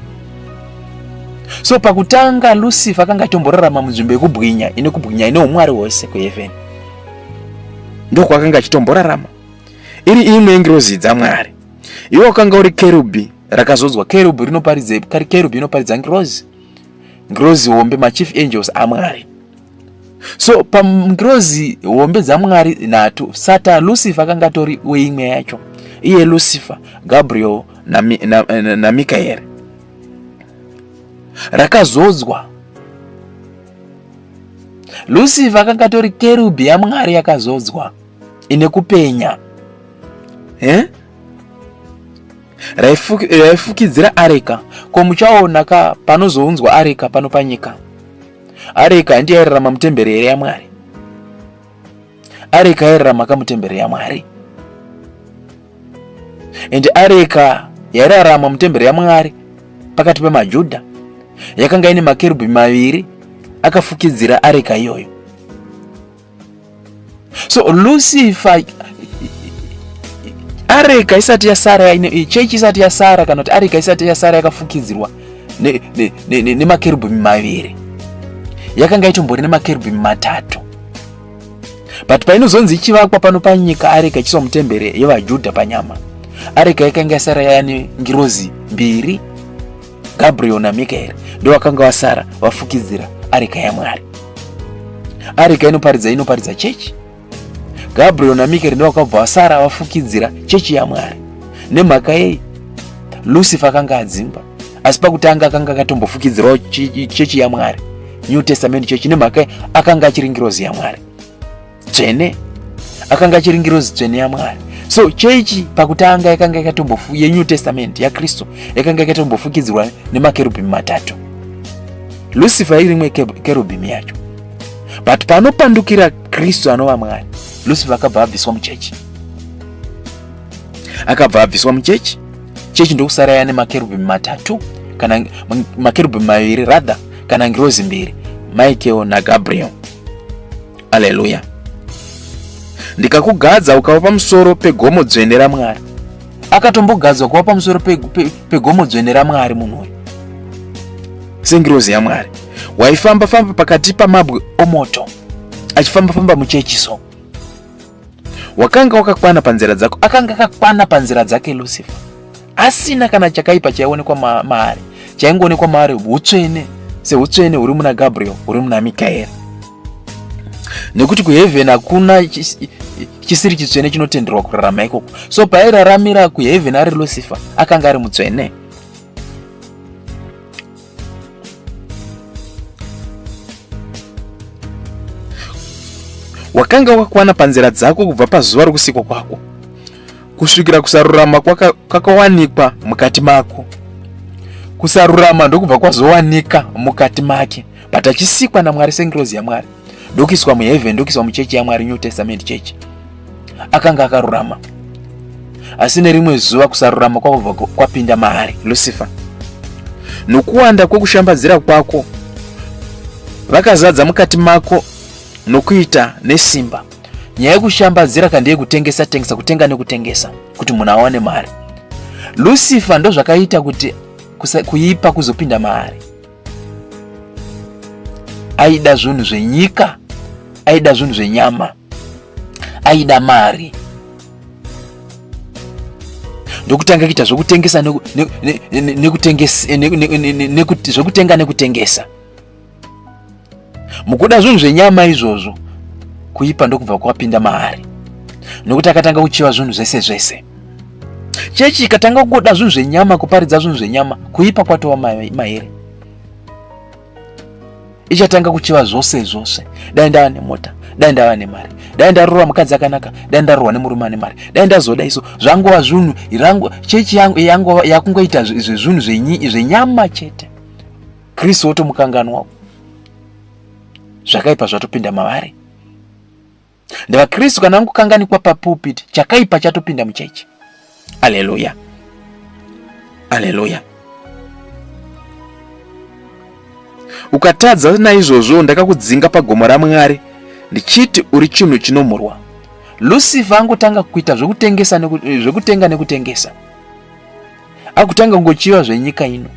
S1: So pakutanga Lucifer akanga atomborarama munzvimbo yekubwinya ine umwari wose kuheaven. Ndoko akanga achitomborarama iri imwe yengirozi dzaMwari. Iwo akanga uri kerubi rakazodzwa. Kerubi inoparidza ngirozi hombe, machief angels aMwari. So pangirozi hombe dzaMwari nhatu, Lucifer akanga atori weimwe yacho, iye Lucifer, Gabriel na Michael. Rakazodzwa. Lucifer akanga atori kerubi yaMwari yakazodzwa ine kupenya, raifukidzira areka. Ko muchaona panozounzwa areka pano panyika, areka ndiye yairarama mutemberi yaMwari. Areka yairarama kamutemberi yaMwari, ende areka yairarama mutemberi yaMwari pakati pemaJudha. Yakanga ine makerubhi maviri akafukidzira areka iyoyo. So Lucifer, areka isati yasara, chechi isati yasara, kana kuti areka isati yasara yakafukidzirwa nemakerubhi maviri, yakanga itombori nemakerubhi matatu. But painozonzi ichivakwa pano panyika areka ichiswa mutemberi yevaJudha panyama, areka yakanga yasara yani ngirozi mbiri, Gabriel na Michael, ndo wakanga wasara wafukidzira areka yaMwari. Areka inoparidza chechi. Gabriel na Michael ndo wakabva wasara wafukidzira chechi yaMwari. Nemhaka yei Lucifer akanga adzimba, asi pakutanga akanga akatombofukidzirawo chechi yaMwari, New Testament chechi. Nemhaka akanga achiri ngirozi yaMwari tsvene, akanga achiri ngirozi tsvene yaMwari. So chechi pakutanga yakanga ye New Testament ya Kristo yakanga yakatombofukidzirwa nemakerubhi matatu. Lucifer iri imwe kerubhi yacho. But panopandukira Kristo anova Mwari, Lucifer akabva abviswa muchechi. Chechi ndokusara yane makerubhi matatu, kana makerubhi maviri rather, kana ngirozi mbiri, Michael na Gabriel. Haleluya. Ndikakugadza ukava pamusoro pegomo dzvene raMwari. Akatombogadzwa kuva pamusoro pegomo dzvene raMwari munhu uyu, sengirozi yaMwari. Waifamba pakati pamabwe omoto, achifamba muchechiso. Wakanga wakakwana panzira dzako, akanga akakwana panzira dzake Lucifer. Asina kana chakaipa chaionekwa maari, chaingoonekwa maari utsvene, seutsvene huri muna Gabriel, huri muna Michael. Nekuti kuheaven hakuna chisiri chitsvene chinotenderwa kurarama ikoko. So pairaramira kuheaven ari Lucifer, akanga ari mutsvene. Wakanga wakakwana panzira dzako kubva pazuva rokusikwa kwako kusvikira kusarurama kwakawanikwa mukati mako. Kusarurama ndokubva kwazowanika mukati make. But achisikwa naMwari sengirozi yaMwari, ndokuiswa muheaven, ndokuiswa muchechi yaMwari, New Testament chechi, akanga akarurama. Asi nerimwe zuva kusarurama kwakubva kwapinda maari Lucifer. Nokuwanda kwekushambadzira kwako vakazadza mukati mako nokuita nesimba. Nyaya yekushambadzira kandi yekutengesa kutenga nekutengesa kuti munhu awane mari. Lucifer ndo zvakaita kuti kuipa kuzopinda maari. Aida zvinhu zvenyika, aida zvinhu zvenyama, aida mari. Ndokutanga kuita zvokutengesa zvokutenga nekutengesa. Mukuda zvinhu zvenyama izvozvo, kuipa ndokubva kwapinda maari. Nokuti akatanga kuchiva zvinhu zvese. Chechi ikatanga kugoda zvinhu zvenyama, kuparidza zvinhu zvenyama, kuipa kwatova mairi. Ichatanga kuchiva zvose. Dai ndava nemota, dai ndava nemari, dai ndarorwa mukadzi akanaka, dai ndarorwa nemurume ane mari, dai ndazoda iso, zvangova zvinhu chechi yangu yakungoita zvinhu zvenyama chete. Kristu otomukanganwa, zvakaipa zvatopinda mavari. Ndava Kristu kana angokanganikwa papulpit, chakaipa chatopinda muchechi. Haleluya. Ukatadza naizvozvo ndakakudzinga pagomo raMwari, ndichiti uri chinhu chinomurwa. Lucifer angotanga kuita zvekutenga nekutengesa. Akutanga kungochiva zvenyika ino.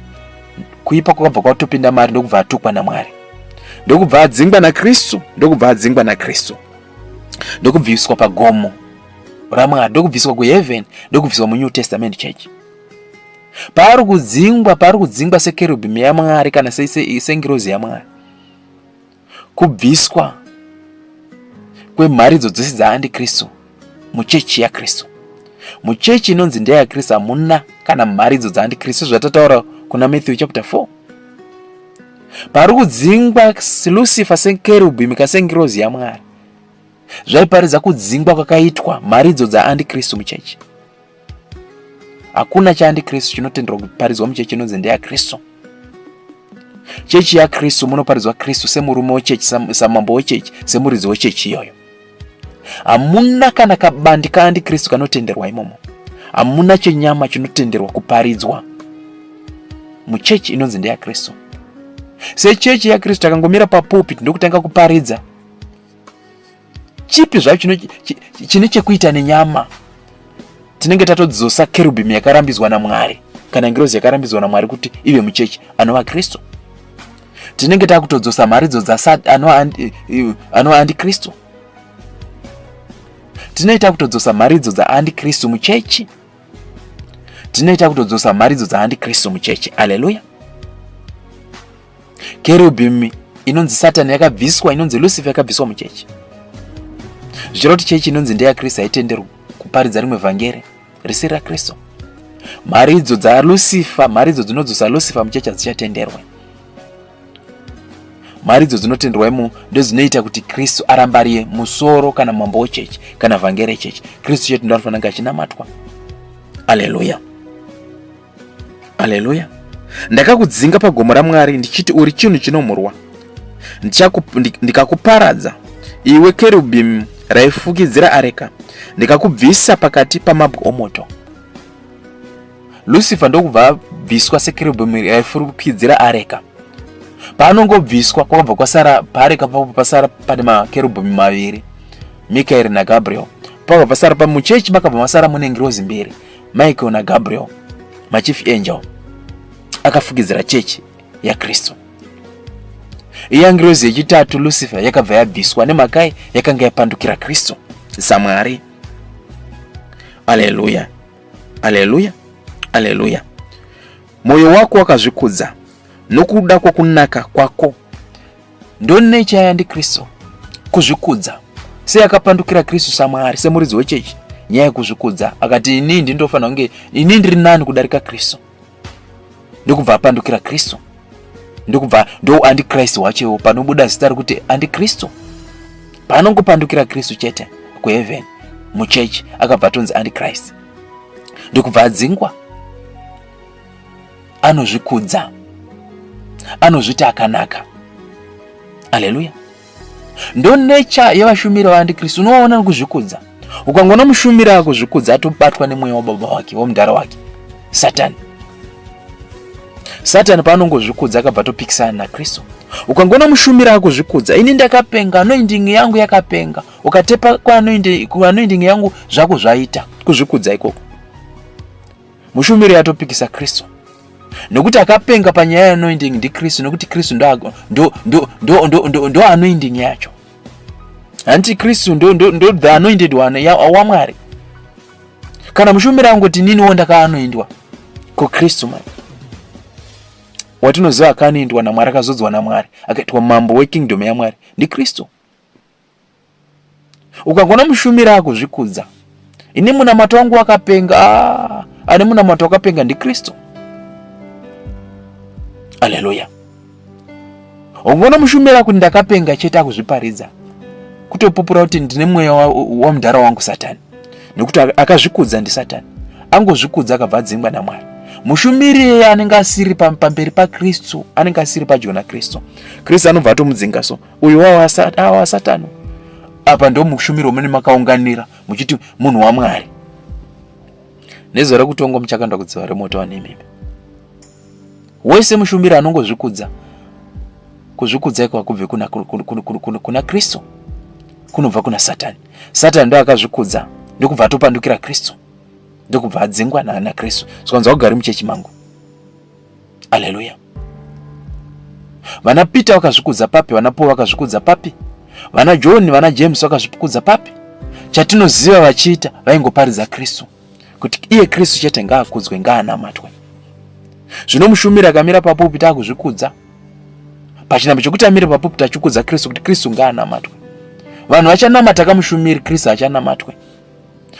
S1: kuipa kwakabva kwatopinda mari ndokubva atukwa naMwari, ndokubva adzingwa naKristu, ndokubva adzingwa naKristu, ndokubviswa pagomo raMwari, ndokubviswa kuheaven, ndokubviswa muNew Testament Church. Paari kudzingwa sekerubhimi yaMwari kana sengirozi yaMwari, kubviswa kwemharidzo dzose dzaandikristu muchechi yaKristu. Muchechi inonzi ndeyaKristu hamuna kana mharidzo dzaandikristu, zvatataura kuna Matthew chapter 4. Paari kudzingwa Lucifer sekerubhimi kasengirozi yaMwari, zvaiparidza kudzingwa kwakaitwa mharidzo dzaandikristu muchechi. Hakuna chaandikristu chinotenderwa kuparidzwa muchechi inonzi ndeyaKristu. Chechi yaKristu munoparidzwa Kristu semurume wechechi, samambo wechechi, semuridzi wechechi iyoyo. Hamuna kana kabandi kaandikristu kanotenderwa imomo. Hamuna chenyama chinotenderwa kuparidzwa muchechi inonzi ndeyaKristu. Sechechi yaKristu takangomira papulpit ndokutanga kuparidza, chipi zvacho chine chekuita nenyama, tinenge tatodzosa kerubhimi yakarambidzwa naMwari kana ngirozi yakarambidzwa naMwari kuti ive muchechi anova Kristu. Tinenge takutodzosa mharidzo anova andikristu. Tinoita kutodzosa mharidzo dzaandikristu muchechi. Tinoita kutodzosa mharidzo dzaandikristu muchechi. Haleluya. Kerubhimi inonzi Satani yakabviswa, inonzi Lucifer yakabviswa muchechi. Zviroti chechi inonzi ndeyaKristu haitenderwi kuparidza rimwe vhangeri risiri raKristu. Mharidzo dzaLucifer, mharidzo dzinodzosa Lucifer muchechi hadzichatenderwa. Mharidzo dzinotenderwa imo ndozvinoita kuti Kristu aramba ari musoro kana mambo wechechi kana vhangeri rechechi. Kristu chetu ndo anofanira achinamatwa. Haleluya. Haleluya. Ndakakudzinga pagomo raMwari ndichiti uri chinhu chinomurwa. Ndikakuparadza iwe kerubhimi raifukidzira areka, ndikakubvisa pakati pamabwe omoto. Lucifer ndokubva abviswa sekerubhimi raifukidzira areka. Paanongobviswa kwakabva kwasara pareka papo pasara pane makerubhimi maviri, Michael naGabriel. Pabva pasara pamuchechi makabva masara mune ngirozi mbiri, Michael naGabriel, machief angel akafukidzira chechi yaKristu. Iya ngirozi yechitatu Lucifer yakabva yabviswa nemakai yakanga yapandukira Kristu saMwari. Haleluya. Haleluya. Haleluya. Moyo wako wakazvikudza nokuda kwokunaka kwako ndo nature yaandikristu, kuzvikudza. Akapandukira Kristu saMwari semuridzi wechechi, nyaya yekuzvikudza akati ini ndindofanira kunge ini ndiri nani kudarika Kristu. Ndokubva apandukira Kristu, ndokubva ndo antikristu wachewo panobuda zita rekuti antikristu. Paanongopandukira Kristu chete kuheaven muchechi akabva atonzi antikristu, ndokubva adzingwa. Anozvikudza, anozviti akanaka. Haleluya. Ndo nature yavashumiri vaandikristu. Unoona nekuzvikudza. Ukangona mushumira kuzvikudza atobatwa nemweya wababa wake womudhara wake Satani. Satani paanongozvikudza akabva atopikisana naKristu. Ukangona mushumira kuzvikudza, ini ndakapenga, anointing yangu yakapenga, ukatepa kwa anointing yangu zvako zvaita, kuzvikudza ikoko. Mushumiri atopikisa Kristu. Nokuti akapenga panyaya anointing ndiKristu, nokuti Kristu ndo anointing yacho. Antikristu ndo the anointed one waMwari. Kana mushumira angoti nini ndakaanoindwa ko Kristu man. Watinoziva akanoindwa naMwari, akazodzwa naMwari, akaitwa mambo wekingdom yaMwari ndi Kristu. Ukangona mushumira kuzvikudza, ini munamato wangu wakapenga, ane munamato wakapenga ndi Kristu. Haleluya. Ungona mushumira kuti ndakapenga chete akuzviparidza, kutopupura kuti ndine mweya wamudhara wangu Satani, nekuti akazvikudza ndi Satani. Angozvikudza akabva adzingwa naMwari. Mushumiri anenge asiri pamberi paKristu, anenge asiri padyo naKristu, Kristu anobva atomudzinga. So uyu wa Satani apa ndo mushumiri womune makaunganira muchiti munhu waMwari. Nezuva rekutongo muchakanda kudziva remoto wanemimi. Wese mushumiri anongozvikudza, kuzvikudza iko kubve kuna Kristu, kunobva kuna Satani. Satani ndo akazvikudza, ndokubva atopandukira Kristu, ndokubva adzingwa naKristu. Saka nzwa kugara muchechi mangu. Haleluya. Vana Peter vakazvikudza papi? Vana Paul vakazvikudza papi? Vana John, vana James vakazvikudza papi? Chatinoziva vachiita vaingoparidza Kristu, kuti iye Kristu chete ngaakudzwe, ngaanamatwe. Zvino mushumiri akamira papulpiti akuzvikudza, pachinhambo chokuti amire papulpiti achikudza Kristu, kuti Kristu ngaanamatwe. Vanhu vachanamata kamushumiri, Kristu achanamatwe.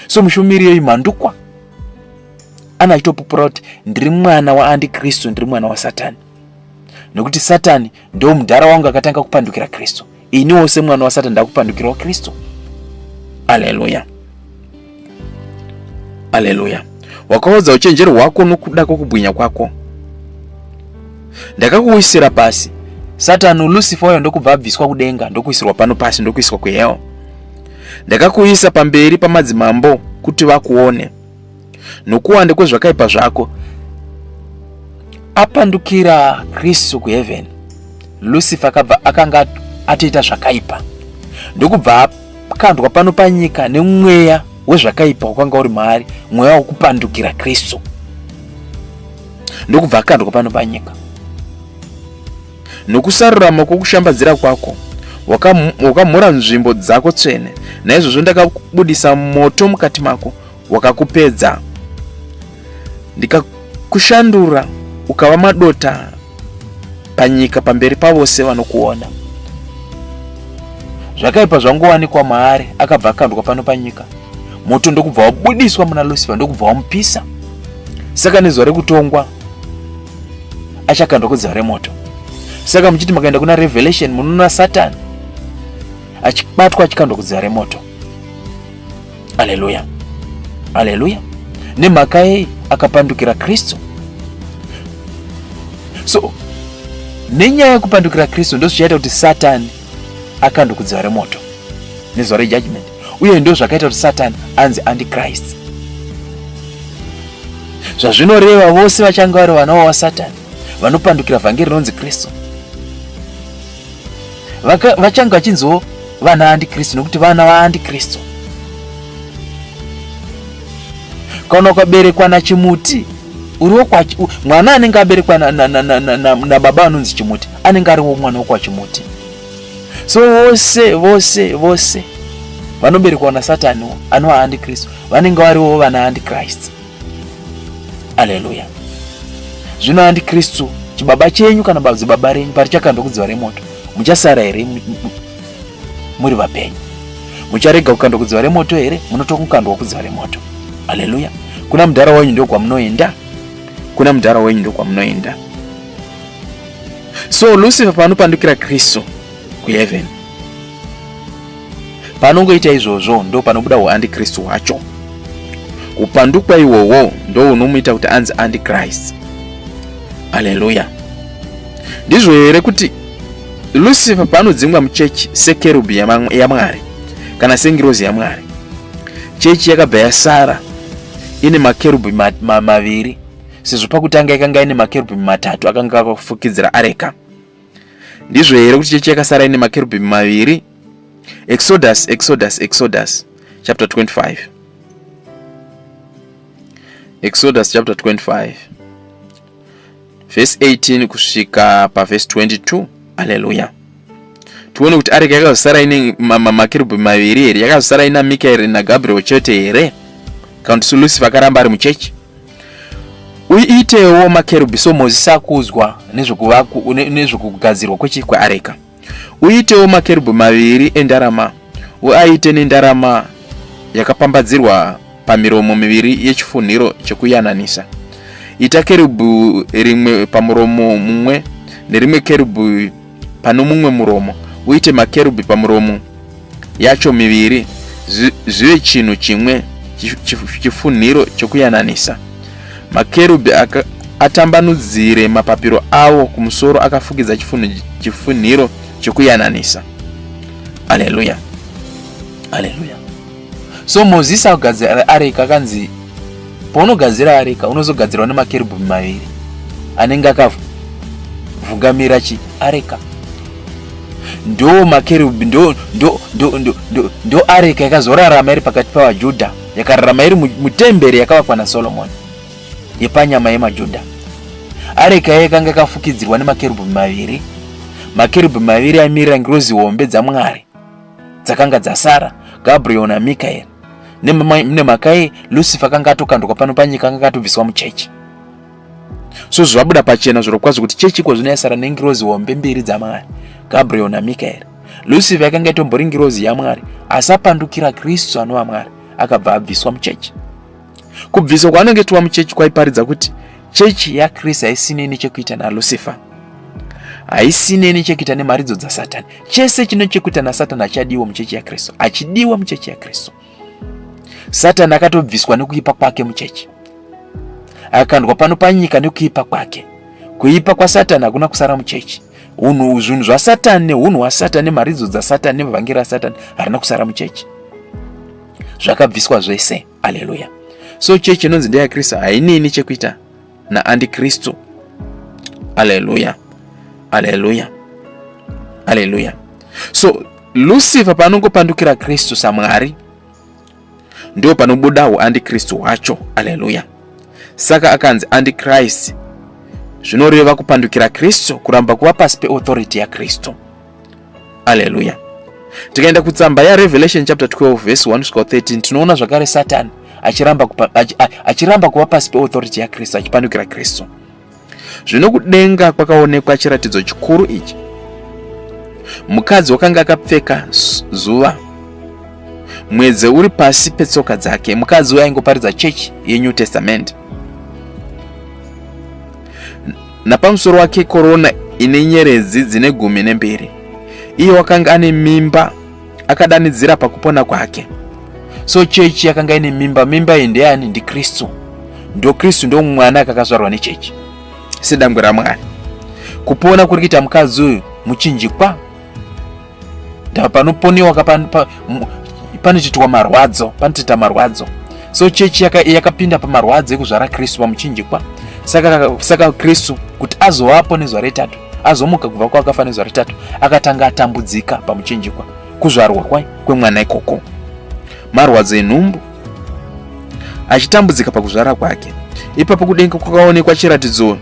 S1: So mushumiri yoyi mandukwa ana achitopupura kuti ndiri mwana waandikristu, ndiri mwana waSatani, nekuti Satani ndo mudhara wangu akatanga kupandukira Kristu. Iniwo semwana waSatani ndakupandukirawo Kristu. Haleluya, haleluya. Wakaodza uchenjeri hwako nokuda kwokubwinya kwako. Ndakakuwisira pasi. Satani, Lucifer uyo ndokubva abviswa kudenga, ndokuisirwa pano pasi, ndokuiswa kuhell. Ndakakuisa pamberi pamadzimambo kuti vakuone. Nokuwanda kwezvakaipa zvako apandukira Kristu kuheaven. Lucifer akanga atoita zvakaipa, ndokubva akandwa pano panyika nemweya wezvakaipa wakanga uri maari, mweya wokupandukira Kristu, ndokubva akandwa pano panyika. Nokusarurama kwokushambadzira kwako wakamhura nzvimbo dzako tsvene, naizvozvo ndakabudisa moto mukati mako wakakupedza. Ndikakushandura ukava madota panyika pamberi pavose vanokuona. Zvakaipa zvangowanikwa maari akabva akandwa pano panyika, moto ndokubva wabudiswa muna Lucifer, ndokubva wamupisa. Saka nezuva rekutongwa achakandwa kudziva remoto. Saka muchiti makaenda kuna Revelation munoona Satani achibatwa achikandwa kudziva remoto. Haleluya, haleluya. Nemhaka yei akapandukira Kristu. So nenyaya yekupandukira Kristu ndo zvichaita kuti Satani akandwa kudziva remoto nezuva rejudgment, uye ndo zvakaita kuti Satani anzi Antichrist. Zvazvinoreva vose vachanga vari vana vaSatani vanopandukira vhangeri rinonzi Kristu vachanga vachinzo vana Antichrist, nokuti vana vaAntichrist. Kana ukaberekwa nachimuti, uriwo mwana anenge aberekwa nababa anonzi chimuti anenge ariwo mwana wokwachimuti. So vose vanoberekwa naSatani anova Antichrist vanenge variwo vana Antichrist. Haleluya. Zvino Antichrist chibaba chenyu kana baba renyu parichakandwa kudziva remoto, muchasara here muri vapenyu? Mucharega kukandwa kudziva remoto here? Munotokukandwa kudziva remoto. Haleluya. Kuna mudhara wenyu ndo kwamunoenda, kuna mudhara wenyu ndo kwamunoenda. So Lucifer panopandukira Kristu kuheaven, panongoita izvozvo ndo panobuda uAntichrist wacho. Kupandukwa iwowo ndo unomuita kuti anzi Antichrist. Haleluya. Ndizvo here kuti Lucifer panodzingwa muchechi sekerubhi yaMwari kana sengirozi yaMwari, chechi yakabva yasara ine makerubhi maviri, sezvo pakutanga ikanga ine makerubhi matatu akanga akafukidzira areka. Ndizvo here kuti chechi yakasara ine makerubhi maviri. Exodus chapter 25. Exodus chapter 25 verse 18 kusvika paverse 22. Haleluya. Tuone kuti areka yakazosara ine makerubhi maviri here, yakazosara ina Mikaeri naGabriel chete here, kana kuti Lucifer akaramba ari muchechi. Uitewo makerubhi so Mozisi akuzwa nezvokugadzirwa kweareka. Uitewo makerubhi maviri endarama, uaite nendarama yakapambadzirwa pamiromo miviri yechifunhiro chokuyananisa. Ita kerubhi rimwe pamuromo mumwe nerimwe kerubhi pano mumwe muromo. Uite makerubhi pamuromo yacho miviri zvive chinhu chimwe, chifunhiro chokuyananisa. Makerubhi atambanudzire mapapiro awo kumusoro akafukidza chifunhiro chokuyananisa. Haleluya, haleluya. So Mozisi akugadzira areka akanzi paunogadzira areka unozogadzirwa nemakerubhi maviri anenge akavhungamira areka. Ndo makerubhi ndo areka yakazorarama iri pakati pavaJudha, yakararama iri mutemberi yakavakwa naSolomoni yepanyama yemaJudha. Areka yakanga yakafukidzirwa nemakerubhi maviri makerubhi maviri amirira ngirozi hombe dzaMwari dzakanga dzasara, Gabriel naMikaeri. Nemakaye Lucifer akanga atokanduka pano panyika, akanga atobviswa muchechi. So zvabuda pachena zviro kwazvo kuti chechi iko zvino yasara nengirozi hombe mbiri dzaMwari, Gabriel naMikaeri. Lucifer akanga itombori ngirozi yaMwari, asapandukira Kristu anova Mwari, akabva abviswa muchechi. Kubviswa kwaanenge tuwa muchechi kwaiparidza kuti chechi yaKristu haisine nechekuita naLucifer, haisine nechekuita nemharidzo dzaSatani. Chese chino chekuita naSatani achadiwa muchechi yaKristu, achidiwa muchechi yaKristu. Satani akatobviswa nekuipa kwake muchechi, akandwa pano panyika nekuipa kwake. Kuipa kwa Satani hakuna kusara muchechi. Zvinhu zvaSatani neunhu hwaSatani nemharidzo dzaSatani nevhangeri raSatani harina kusara muchechi, zvakabviswa zvese. Haleluya. So chechi inonzi ndeyaKristu hainini chekuita naAntikristu. Haleluya, haleluya, haleluya. So Lucifer panongopandukira Kristu saMwari, ndio panobudawo Antikristu wacho. Haleluya. Saka akanzi Antichrist zvinoreva kupandukira Kristu, kuramba kuva pasi peauthority yaKristu. Haleluya. Tikaenda kutsamba yaRevelation chapter 12 verse 1-13 tinoona zvakare Satani achiramba kuva pasi peauthority yaKristu, achipandukira Kristu. Zvino kudenga kwakaonekwa chiratidzo chikuru ichi. Mukadzi wakanga akapfeka zuva, mwedzi uri pasi petsoka dzake. Mukadzi uyu aingoparidza chechi yeNew Testament. Napamusoro wake korona ine nyeredzi dzine 12. Iye wakanga ane mimba, akadanidzira pakupona kwake. So chechi yakanga ine mimba. Mimba iyi ndeyani? Ndi Kristu. Ndo Kristu ndo mwana akazvarwa nechechi sedangwe raMwari. Kupona kuri kuita mukadzi uyu muchinjikwa, ndapanoponiwa panochitwa marwadzo, panoita marwadzo. So chechi yakapinda pamarwadzo ekuzvara Kristu pamuchinjikwa. Saka Kristu kuti azovapo nezuva retatu, azomuka kubva kwakafa nezuva retatu, akatanga atambudzika pamuchinjikwa, kuzvarwa kwemwana ikoko, marwadzo enhumbu, achitambudzika pakuzvara kwake. Ipapo kudenga kwakaonekwa chiratidzo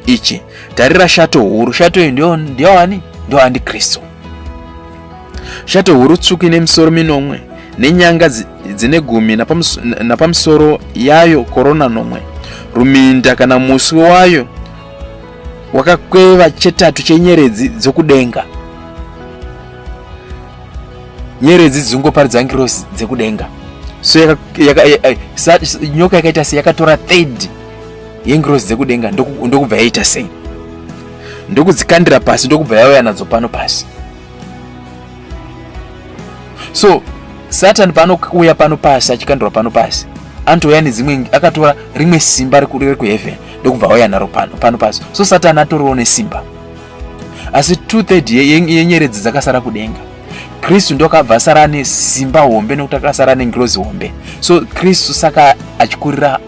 S1: ichi. Tarira shato huru. Shato iyi ndiyowani? Ndio Antikristu. Shato huru tsvuku ine misoro 9 nenyanga dzine 10, napamusoro yayo korona 1. Ruminda kana muswe wayo wakakweva chetatu chenyeredzi dzokudenga. Nyeredzi dzingoparidza ngirozi dzekudenga. So nyoka yakaita sei? Yakatora third yengirozi dzekudenga ndokubva yaita sei? Ndokudzikandira pasi, ndokubva yauya nadzo pano pasi. So Satani panouya pano pasi, achikandira pano pasi, anotouya nedzimwe, akatora rimwe simba riri kuheaven ndokubva auya naro pano pasi. So Satani atoriwo nesimba, asi 2/3 yenyeredzi dzakasara kudenga. Kristu ndokabva asara nesimba hombe nekuti akasara nengirozi hombe. So Kristu saka achikurira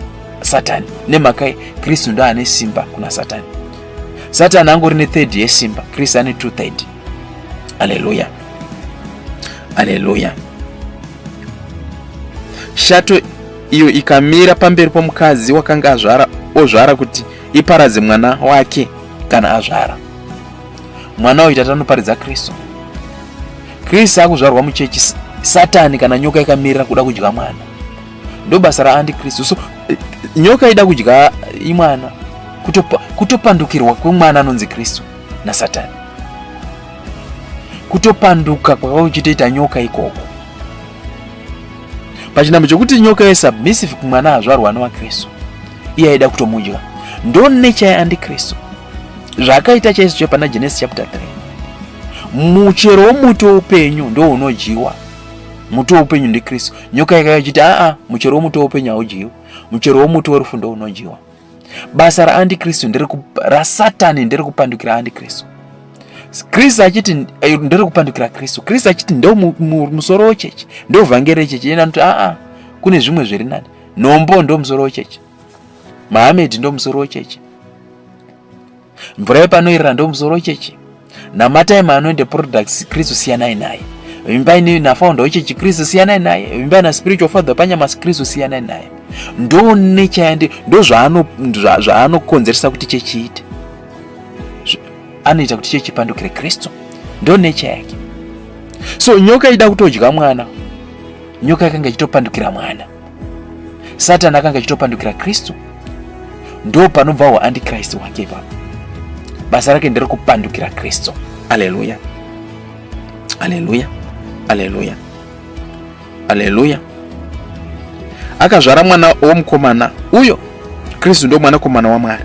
S1: Satani, nemhaka Kristu ndo ane simba kuna Satani. Satani angori ne3 yesimba, Kristu ane 2/3. Haleluya, haleluya. Shato iyo ikamira pamberi pomukadzi wakanga ozvara kuti iparadze mwana wake kana azvara. Mwana uyu tatanoparidza Kristu. Kristu akuzvarwa muchechi. Satani kana nyoka ikamirira kuda kudya mwana, ndo basa raAntikristu. So nyoka ida kudya imwana, kutopandukirwa kwemwana anonzi Kristu naSatani, kutopanduka kwakauchitoita nyoka ikoko. Pachinambo chokuti nyoka yesubmissive kumwana azvarwa naKristu, iye aida kutomudya. Ndo nature yaAntikristu zvakaita chaizvo pana Genesis chapter 3. Muchero womuti woupenyu ndo unodyiwa. Muti woupenyu ndi Kristu. Nyoka ikachiti muchero womuti woupenyu haudyiwi, muchero womuti werufu ndo unodyiwa. Basa raAntikristu raSatani ndere kupandukira Antikristu. Kristu achiti ndere kupandukira Kristu. Kristu achiti ndo musoro wechechi, ndo vhangeri rechechi. Yena anoti kune zvimwe zviri nani. Nombo ndo musoro wechechi, Muhammad ndo musoro wechechi, mvura yepanoirira ndo musoro wechechi, namataimi anoende products Kristu siyanai naye. Imba ine nafounder wechechi Kristu siyanai naye. Imba na spiritual father panyama Kristu siyanai naye. Ndo nature ndo zvaanokonzeresa kuti chechi ite. anoita kuti chechi ipandukire Kristu. Ndo nature yake. So nyoka ida kutodya mwana, nyoka yakanga ichitopandukira mwana. Satani akanga ichitopandukira Kristu. Ndo panobvawo antichrist wake ipapo. Basa rake ndere kupandukira Kristu. Haleluya, haleluya, haleluya, haleluya. Akazvara mwana womukomana, uyo Kristu ndo mwanakomana waMwari,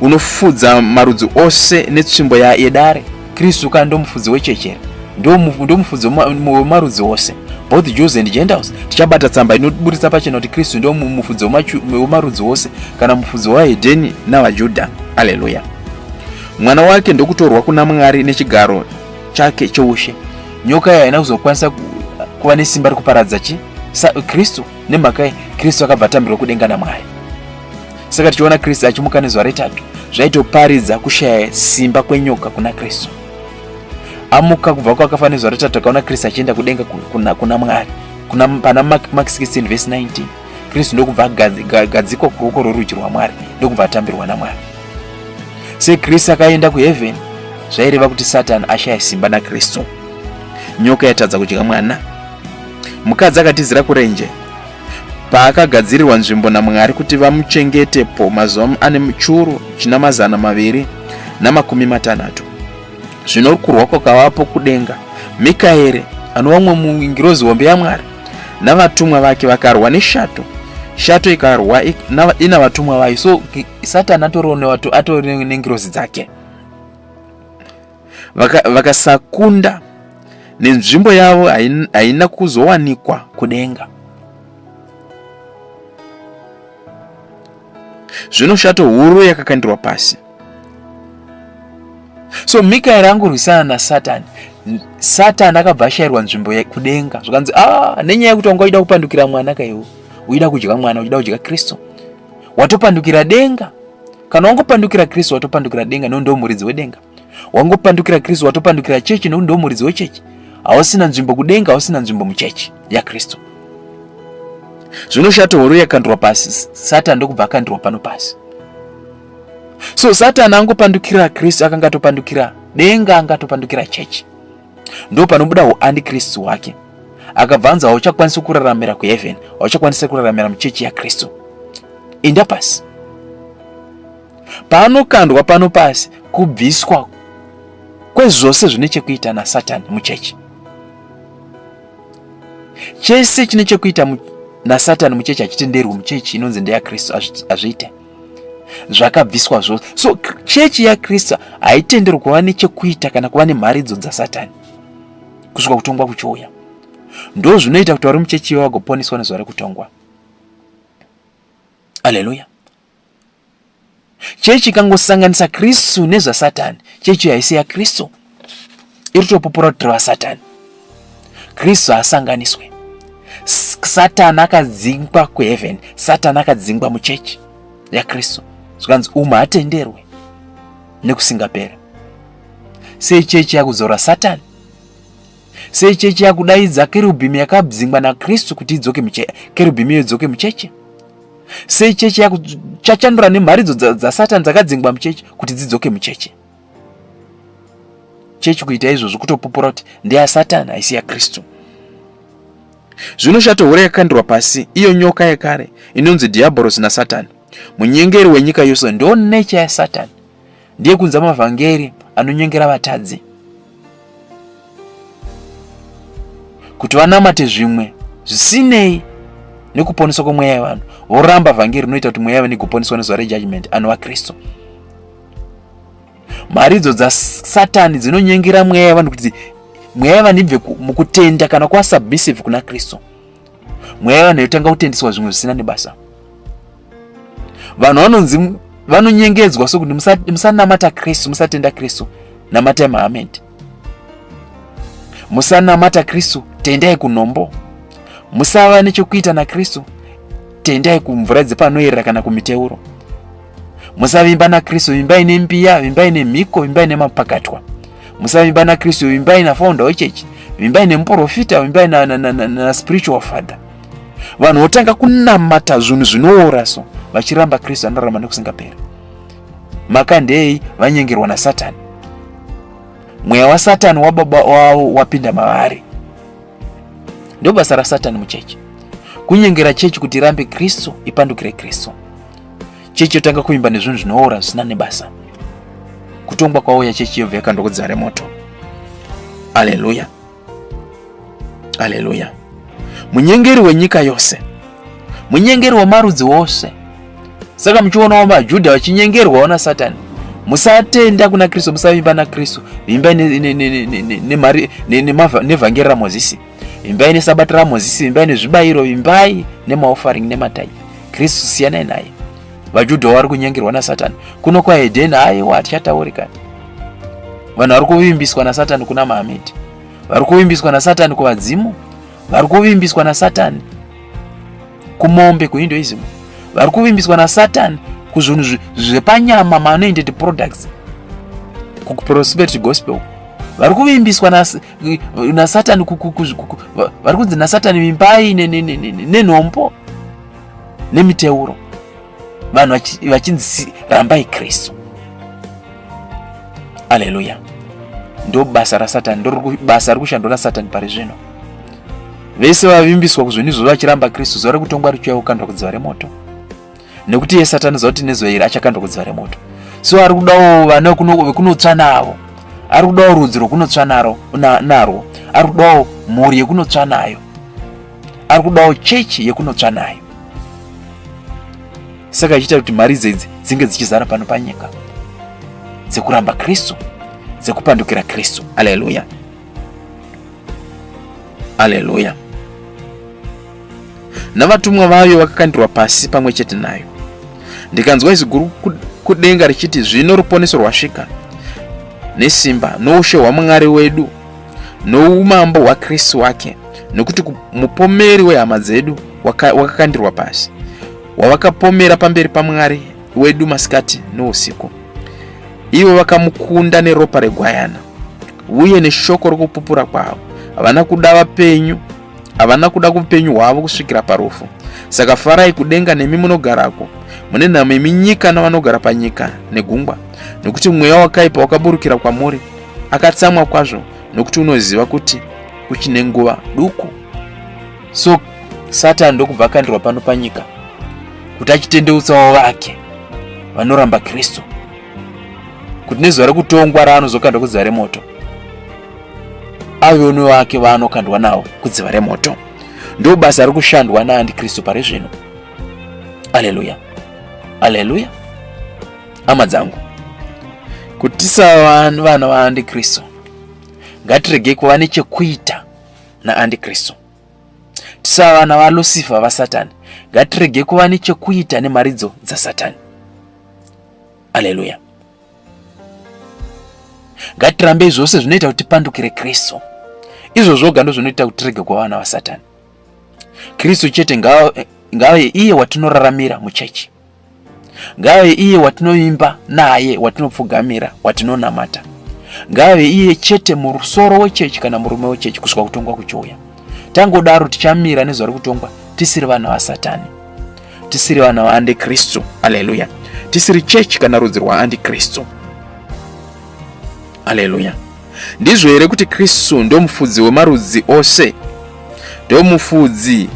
S1: unofudza marudzi ose netsvimbo yedare. Kristu kandi ndo mufudzi wechechera, ndo mufudzi wemarudzi ose, both Jews and Gentiles. Tichabata tsamba inoburitsa pachena kuti Kristu ndo mufudzi wemarudzi ose, kana mufudzi waHedheni navaJudha. Haleluya. Mwana wake ndokutorwa kuna Mwari nechigaro chake choushe. Nyoka yaina kuzokwanisa kuva nesimba rekuparadza Kristu. Nemhaka Kristu akabva atambirwa kudenga naMwari. Saka tichiona Kristu achimuka nezuva retatu, zvaitoparidza kushaya simba kwenyoka kuna Kristu. Amuka kubva kwakafa nezuva retatu, akaona Kristu achienda kudenga kuna Mwari. Pana Mark 16 verse 19. Kristu ndokubva agadzikwa kuruoko rworudyi rwaMwari, ndokubva atambirwa naMwari. Se Kristu akaenda kuheaven, zvaireva kuti Satani ashaya simba naKristu. Nyoka yatadza kudya mwana. Mukadzi akatizira kurenje paakagadzirirwa nzvimbo naMwari kuti vamuchengetepo mazuva ane churu china 260. Zvino kurwa kwakavapo kudenga. Mikaeri anova mumwe muingirozi hombe yaMwari navatumwa vake vakarwa neshato. Shato ikarwa ina vatumwa vayo. So Satani atori nengirozi dzake. Vakasakunda nenzvimbo yavo haina kuzowanikwa kudenga. Zvino shato huru yakakandirwa pasi. So Mikaeri angorwisana naSatani. Satani akabva ashayirwa nzvimbo kudenga. Zvakanzi nenyaya yekuti wanga uchida kupandukira mwana kaiwo, uchida kudya mwana, uchida kudya Kristu, watopandukira denga. Kana wangopandukira Kristu watopandukira denga, ndo muridzi wedenga. Wangopandukira Kristu watopandukira chechi, ndo muridzi wechechi. Hausina nzvimbo kudenga, hausina nzvimbo muchechi ya Kristu. Zvino shato huru yakandurwa pasi. Satani ndokubva akandurwa pano pasi. So Satani angopandukira Kristu, akanga atopandukira denga, anga atopandukira chechi. Ndo panobuda antichrist wake. Akabvanza hauchakwanisa kuraramira kuheaven, hauchakwanisa kuraramira muchechi ya Kristu. Enda pasi. Paanokandwa pano pasi, kubviswa kwezvose zvine chekuita naSatani muchechi. Chese chine chekuita naSatani muchechi achitenderwi muchechi inonzi ndeya Kristu azviite. Zvakabviswa zvose. So chechi ya Kristu haitenderwi kuva nechekuita kana kuva nemharidzo dzaSatani kusvika kutongwa kuchiuya. Ndo zvinoita kuti vari muchechi iwo vagoponeswa nezuva rekutongwa. Haleluya. Chechi ikangosanganisa Kristu nezvaSatani, chechi haisi yaKristu, iri kutopopora kuti vaSatani. Kristu haasanganiswe. Satani akadzingwa kuheaven, Satani akadzingwa muchechi yaKristu. Zvakanzi haatenderwe nekusingapera. Sei chechi yakuzora Satani? Sei chechi yakudaidza kerubhimi yakadzingwa naKristu kuti idzoke kerubhimi idzoke muchechi? Sei chechi yakuchachandura nemharidzo dzaSatani dzakadzingwa muchechi kuti dzidzoke muchechi? Chechi kuita izvozvo kutopopora kuti ndeyaSatani haisi yaKristu. Zvino shato huru yakandurwa pasi, iyo nyoka yekare inonzi Diabolos naSatani, munyengeri wenyika yose. Ndo nature yaSatani. Ndiye kunza mavhangeri anonyengera vatadzi kuti vanamate zvimwe zvisinei nekuponeswa kwemweya yevanhu. Voramba vhangeri rinoita kuti mweya yevanhu igoponeswa nezuva rejudgment, anova Kristu. Mharidzo dzaSatani dzinonyengera mweya yevanhu kuti mweya yevanhu ibve mukutenda kana kuva submissive kuna Kristu. Mweya yevanhu yotanga kutendeswa zvimwe zvisina nebasa. Vanhu vanonyengedzwa sokuti musanamata Kristu, musatenda Kristu, namatai Muhammad. Musanamata Kristu, tendai kunombo. Musava nechekuita naKristu, tendai kumvura dzepanoerera kana kumiteuro. Musavimba naKristu, vimbai nembiya, vimbai nemhiko, vimbai nemapakatwa. Musavimba naKristu, vimbai nafounder wechechi, vimbai nemuprofita, vimbai na spiritual father. Vanhu votanga kunamata zvinhu zvinoora so vachiramba Kristu anorarama nekusingapera. Maka ndei vanyengerwa naSatani. mweya wa Satani wa baba wavo wapinda mavari. Ndio basa ra Satani muchechi, kunyengera chechi kuti irambe Kristu, ipandukire Kristu. Chechi yotanga kuimba nezvinhu zvinoora zvisina nebasa. Kutongwa kwauya chechi yobva yakandokudzare moto. Haleluya, haleluya. Munyengeri wenyika yose, munyengeri wamarudzi wose. Saka muchionawo vaJudha vachinyengerwawo naSatani. Musatenda kuna Kristu, musavimba naKristu. Vimbai nevhangeri raMozisi, vimbai neSabata raMozisi, vimbai nezvibayiro, vimbai nemaofaringi nematai. Kristu siyanai naye. VaJudha vari kunyengerwa naSatani. Kuno kwaEdheni aiwa tichataurika. Vanhu vari kuvimbiswa naSatani kuna Mahamedhi, vari kuvimbiswa naSatani kuvadzimu, vari kuvimbiswa naSatani kumombe, kuhinduism, vari kuvimbiswa naSatani kuzvinhu zvepanyama, ma-anointed products, kuprosperity gospel. Vari kuvimbiswa naSatani, vari kunzi naSatani vimbai nenhombo nemiteuro, vanhu vachinzi rambai Kristu. Haleluya. Ndo basa raSatani, ndo basa riri kushandwa naSatani pari zvino. Vese vavimbiswa kuzvinhu izvo vachiramba Kristu, zuva rekutongwa richiuya kukandwa kudziva remoto. Nekuti iye Satani zauti nezuva iri achakandwa kudziva remoto. So ari kudawo vana vekunotsva navo, ari kudawo rudzi rwekunotsva narwo, ari kudawo mhuri yekunotsva nayo, ari kudawo chechi yekunotsva nayo. Saka ichiita kuti mari idzi dzinge dzichizara pano panyika, dzekuramba Kristu, dzekupandukira Kristu. Haleluya, haleluya. Navatumwa vayo vakakandirwa pasi pamwe chete nayo. Ndikanzwa izwi guru kudenga richiti, zvino ruponeso rwasvika, nesimba noushe hwaMwari wedu noumambo hwaKristu wake, nokuti mupomeri wehama dzedu wakakandirwa pasi, wavakapomera pamberi paMwari wedu masikati nousiku. Ivo vakamukunda neropa regwayana uye neshoko rokupupura kwavo. Havana kuda vapenyu, havana kuda kupenyu hwavo kusvikira parufu. Saka farai kudenga nemi munogarako, mune nhamo yeminyika navanogara panyika negungwa, nokuti mweya wakaipa wakaburukira kwamuri, akatsamwa kwazvo, nokuti unoziva kuti uchine nguva duku. So Satani ndokubva akandirwa pano panyika kuti achitendeutsawo vake vanoramba Kristu, kuti nezuva rekutongwa raanozokandwa kudziva remoto, avewo nevake vaanokandwa nawo kudziva remoto. Ndo basa riri kushandwa naandikristu pari zvino. Haleluya, haleluya. Hama dzangu, kuti tisava vana vaandikristu, ngatirege kuva nechekuita naandikristu. Tisava vana vaLucifer vaSatani, ngatirege kuva nechekuita nemaridzo dzaSatani. Haleluya. Ngatirambe zvose zvinoita kuti tipandukire Kristu. Izvo zvoga ndo zvinoita kuti tirege kuva vana vaSatani. Kristu chete ngave iye watinoraramira muchechi, ngave iye watinoimba naye, watinopfugamira, watinonamata, ngave iye chete musoro wechechi kana murume wechechi kusvika kutongwa kuchiuya. Tangodaro tichamira nezuva rekutongwa tisiri vana vaSatani, tisiri vana vaandikristu. Haleluya. Tisiri chechi kana rudzi rwaandikristu. Haleluya. Ndizvo here kuti Kristu ndo mufudzi wemarudzi ose, ndo mufudzi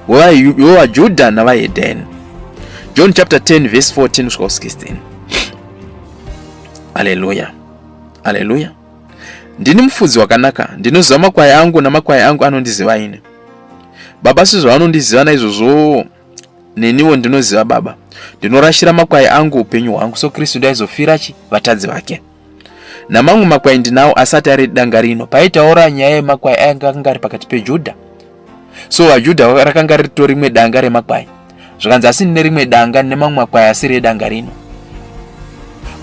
S1: wevaJudha navaEdheni. John chapter 10 verse 14 kusvika 16. Haleluya, haleluya. Ndini mufudzi wakanaka, ndinoziva makwai angu namakwai angu anondiziva ine. Baba sizvo vanondiziva naizvozvo neniwo ndinoziva Baba. Ndinorashira makwai angu upenyu hwangu. So Kristu ndaizofira vatadzi vake. Namamwe makwai ndinawo asati ari danga rino. Paitaura nyaya yemakwai anga ari pakati peJudha. So vaJudha rakanga ritori rimwe danga remakwai. Zvakanzi asi ndine rimwe danga nemamwe makwai asiri edanga rino.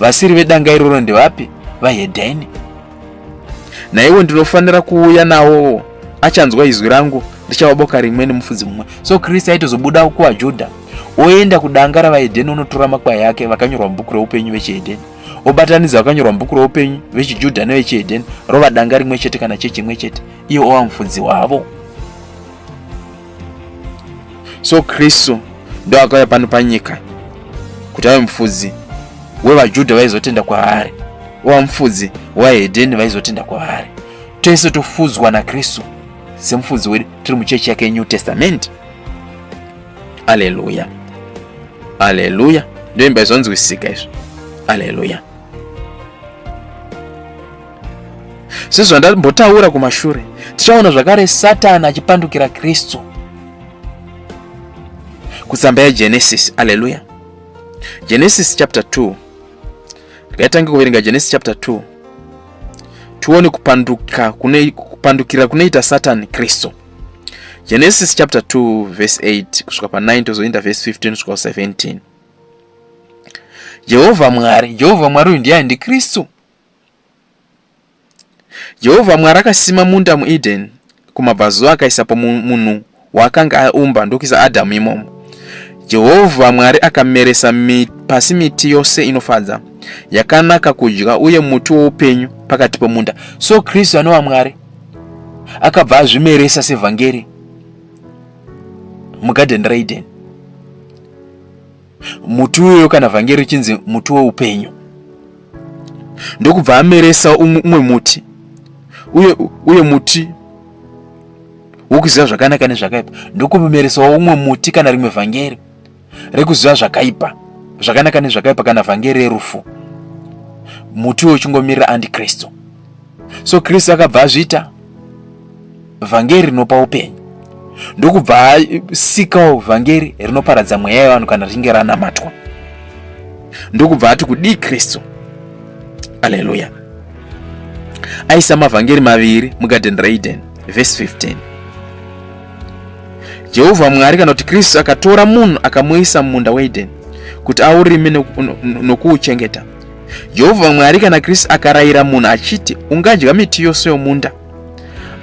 S1: Vasiri vedanga iroro ndevapi? VaEdheni. Naiwo ndinofanira kuuya nawo, achanzwa izwi rangu ndichava boka rimwe nemufudzi mumwe. So Kristu aitozobuda kuvaJudha oenda kudanga ravaEdheni, unotora makwai ake vakanyorwa mubhuku reupenyu vechiEdheni, obatanidza vakanyorwa mubhuku reupenyu vechiJudha nevechiEdheni, rova danga rimwe chete kana chechi imwe chete, iye ova mufudzi wavo. So Kristu ndo akauya pano panyika kuti ave mufudzi wevaJudha vaizotenda kwaari, wamfudzi waEdeni vaizotenda kwavari. Tese tofudzwa naKristu semufudzi wedu tiri muchechi yake New Testament. Haleluya, haleluya. Ndio imba zonzwisika izvo. Haleluya. Sezvo ndambotaura kumashure, tichaona zvakare Satani achipandukira Kristu kutsamba yaGenesis. Haleluya. Genesis chapter 2. Tikatanga kuverenga Genesis chapter 2. Tuone kupandukira kunoita Satani Kristu. Genesis chapter 2 verse 8 kusvika pa 9 tozoenda verse 15 kusvika 17. Jehovha Mwari ndiye ndi Kristu. Jehovha Mwari akasima munda muEden kumabvazuva akaisapo munhu waakanga aumba ndokuisa Adamu imomo. Jehovha Mwari akameresa pasi miti yose inofadza yakanaka kudya uye muti woupenyu pakati pomunda. So Kristu anova Mwari akabva azvimeresa sevhangeri mugarden raEden. Muti uyo kana vhangeri chinzi muti woupenyu, ndokubva ameresa umwe muti uye muti wokuziva zvakanaka nezvakaipa, ndokumeresawo umwe muti kana rimwe vhangeri rekuziva zvakaipa, zvakanaka nezvakaipa, kana vhangeri rerufu. Muti uyo uchingomirira Antikristu. So Kristu akabva azviita vhangeri rinopa upenyu, ndokubva asikawo vhangeri rinoparadza mweya yevanhu kana richinge ranamatwa, ndokubva ati kudii Kristu. Haleluya. Aisa mavhangeri maviri mugarden raEden verse 15. Jehovha Mwari kana kuti Kristu akatora munhu akamuisa mumunda waEden kuti aurime nokuuchengeta. Jehovha Mwari kana Kristu akarayira munhu achiti, ungadya miti yose yomunda,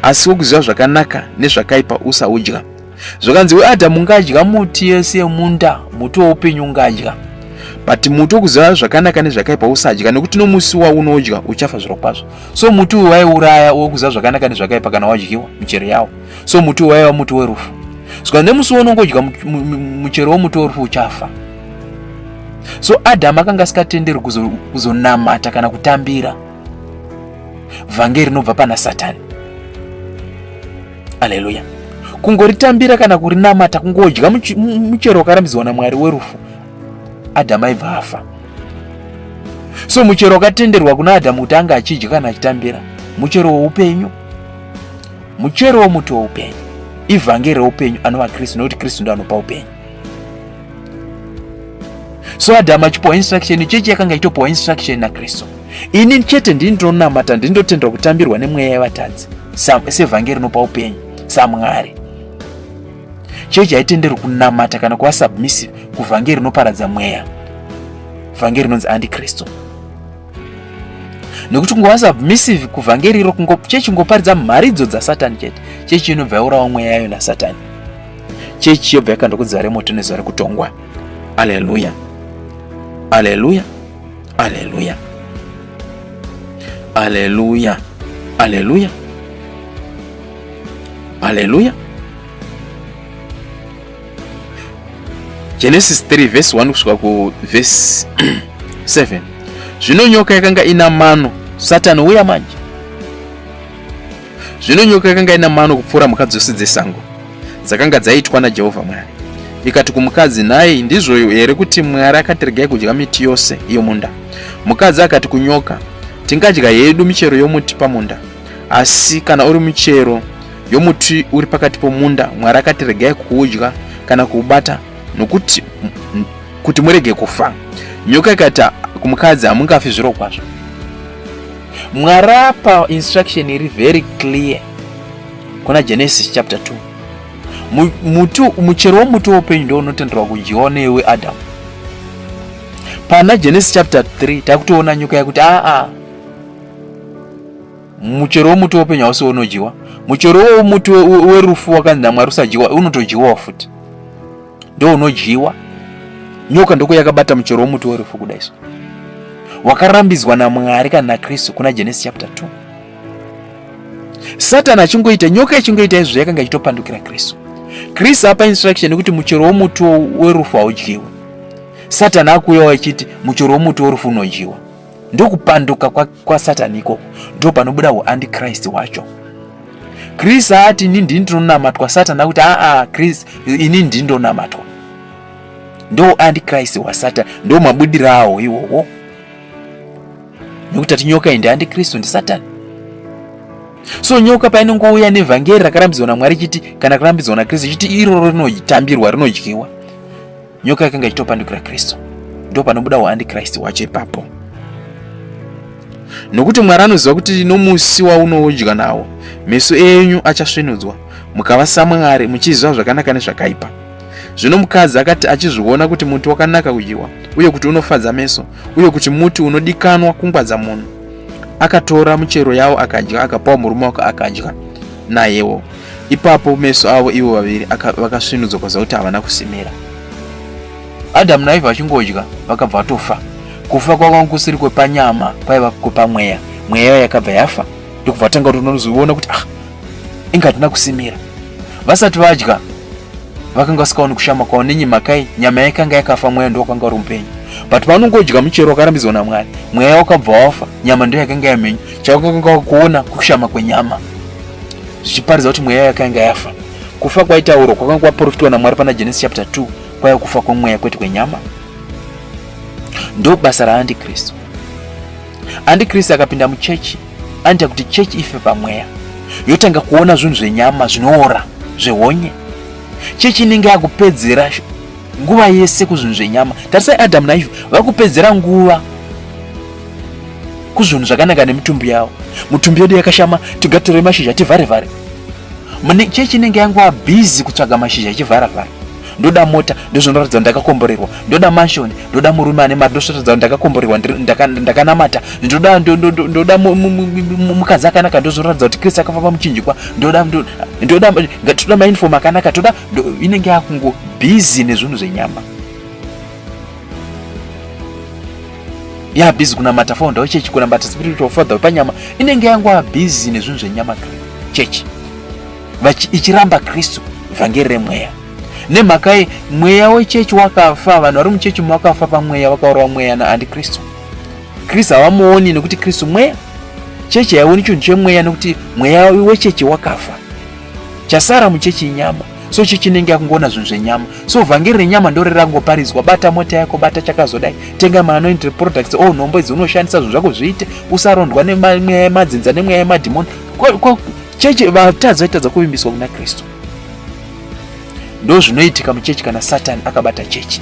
S1: asi wokuziva zvakanaka nezvakaipa usaudya. Zvakanzi weAdamu ungadya muti yose yomunda, muti woupenyu ungadya, but muti wokuziva zvakanaka nezvakaipa usadya, nekuti nomusi waunodya uchafa zvirokwazvo. So muti uyu waiuraya wokuziva zvakanaka nezvakaipa kana wadyiwa michero yawo. So muti uyu waiva muti werufu. Saka nemusi waunongodya muchero womuti werufu uchafa. So Adamu akanga asingatenderi kuzonamata kana kutambira vhangeri rinobva pana Satani. Haleluya. Kungoritambira kana kurinamata, kungodya muchero wakarambidzwa naMwari werufu, Adamu aibva afa. So muchero wakatenderwa kuna Adamu kuti anga achidya kana achitambira muchero woupenyu, muchero womuti woupenyu, ivhangeri reupenyu anova Kristu, nokuti Kristu ndo anopa upenyu. So Adamu achipiwa instruction, chechi yakanga ichitopiwa instruction naKristu. Ini chete ndinonamata, ndinotendwa kutambirwa nemweya yevatadzi sevhangeri rinopa upenyu saMwari. Chechi haitenderwi kunamata kana kuva submissive kuvhangeri rinoparadza mweya, vhangeri rinonzi Antikristu. Nekuti kungova submissive kuvhangeri iro, chechi ngoparidza mharidzo dzaSatani chete, chechi inobva yaurawa mweya yayo naSatani. Chechi yobva yakandokudza remoto nezuva rekutongwa. Haleluya, haleluya, haleluya, haleluya, haleluya, haleluya. Genesis 3 verse 1 kusvika ku verse 7. Zvino nyoka yakanga ina mano, Satani uya manje. Zvino nyoka yakanga ina mano kupfuura mhuka dzose dzesango dzakanga dzaitwa naJehovha Mwari. Ikati kumukadzi, naye ndizvo here kuti Mwari akati regai kudya miti yose yomunda? Mukadzi akati kunyoka, tingadya hedu michero yomuti pamunda, asi kana uri michero yomuti uri pakati pomunda, Mwari akati regai kuudya kana kuubata, nokuti kuti murege kufa. Nyoka ikati kumukadzi, hamungafi zvirokwazvo. Mwari apa instruction iri very clear kuna Genesis chapter 2. Muchero womuti woupenyu ndio unotenderwa kudyiwa newe Adamu. Pana Genesis chapter 3 takutoona nyoka yakuti muchero womuti woupenyu hausi unodyiwa. Muchero womuti werufu wakanzi naMwari usadyiwa unotodyiwa futi, ndio unodyiwa. Nyoka ndoko yakabata muchero womuti werufu kudaiso, wakarambidzwa naMwari kana naKristu kuna Genesis chapter 2. Satani achingoita, nyoka ichingoita izvo yakanga ichitopandukira Kristu. Kristu apa instruction kuti muchero womuti werufu haudyiwi. Satani akuuyawo achiti muchero womuti werufu unodyiwa. ndokupanduka kwa Satani ikoko ndo panobuda uantichrist wacho. Kristu ati ini ndinonamatwa, Satani akuti Kristu ini ndinonamatwa. Ndo antichrist wa Satani, ndo mabudira awo iwowo. Nekuti ati nyoka ndi antichrist ndi Satani. So nyoka painongouya nevhangeri rakarambidzwa naMwari chiti kana kurambidzwa naKristu chiti iro rinotambirwa, rinodyiwa, nyoka yakanga ichitopandukira Kristu. Ndo panobuda uantichrist wacho ipapo. Nokuti Mwari anoziva kuti nomusi waunodya nawo meso enyu achasvinudzwa, mukava saMwari muchiziva zvakanaka nezvakaipa. Zvino mukadzi akati achizviona kuti muti wakanaka kudyiwa uye kuti unofadza meso uye kuti muti unodikanwa kungwadza munhu, akatora michero yawo akadya, akapawo murume wake akadya nayewo. Ipapo meso avo ivo vaviri vakasvinudzwa kwaziva kuti havana kusimira. Adamu naEvha vachingodya vakabva vatofa. Kufa kwakanga kusiri kwepanyama, kwaiva kwepamweya. Mweya yakabva yafa, ndokubva vatanga kuti unoziona kuti inga hatina kusimira. Vasati vadya vakanga vasikaoni kushama kwavo nenyama kai, nyama yakanga yakafa, mweya ndo wakanga uri mupenyu. But pavanongodya muchero wakarambidzwa naMwari, mweya wakabva wafa, nyama ndo yakanga yamenyu. Chakanga kuona kushama kwenyama, zvichiparidza kuti mweya yakanga yafa. Kufa kwaitaurwa kwakanga kwaprofitwa naMwari pana Genesis chapter 2, kwaiva kufa kwemweya kwete kwenyama. Ndo basa raantichrist. Antichrist akapinda muchechi anoita kuti chechi ife pamweya, yotanga kuona zvinhu zvenyama zvinoora zvehonye. Chechi inenge yakupedzera nguva yese kuzvinhu zvenyama. Tarisai Adamu naEvha vakupedzera nguva kuzvinhu zvakanaka nemitumbi yavo. Mitumbi yedu yakashama, tigatore mashizha tivhare vhare. Chechi inenge yanguva busy kutsvaga mashizha ichivhara vhare. Ndoda mota, ndozvinoratidza ndakakomborerwa. Ndoda mansion, ndoda murume ane mari, ndozvinoratidza ndakakomborerwa, ndakanamata. Ndoda mukadzi akanaka, ndozvinoratidza kuti Kristu akafa pamuchinjikwa. Ndoda mainform akanaka, inenge yakungo busy nezvinhu zvenyama. Ya busy kunamata founder wechechi, kunamata spiritual father wepanyama, inenge yanguva busy nezvinhu zvenyama chechi. Ichiramba Kristu, vhangeri remweya. Nemakai mweya wechechi wakafa, vanhu vari muchechi wakafa pamweya, vakaurawa mweya naantichrist. Kristu havamuoni nekuti Kristu mweya. Chechi haioni chinhu chemweya nekuti mweya wechechi wakafa. Chasara muchechi inyama. So chechi inenge yakungoona zvinhu zvenyama. So vhangeri renyama ndo rirangoparidzwa. Bata mota yako, bata chakazodai, tenga maanointed products, nhombo idzi unoshandisa zvinhu zvako zviite, usarondwa nemweya yemadzinza nemweya yemadhimoni. Chechi vatadza kuvimbiswa kuna Kristu. Ndo zvinoitika muchechi kana Satani akabata chechi.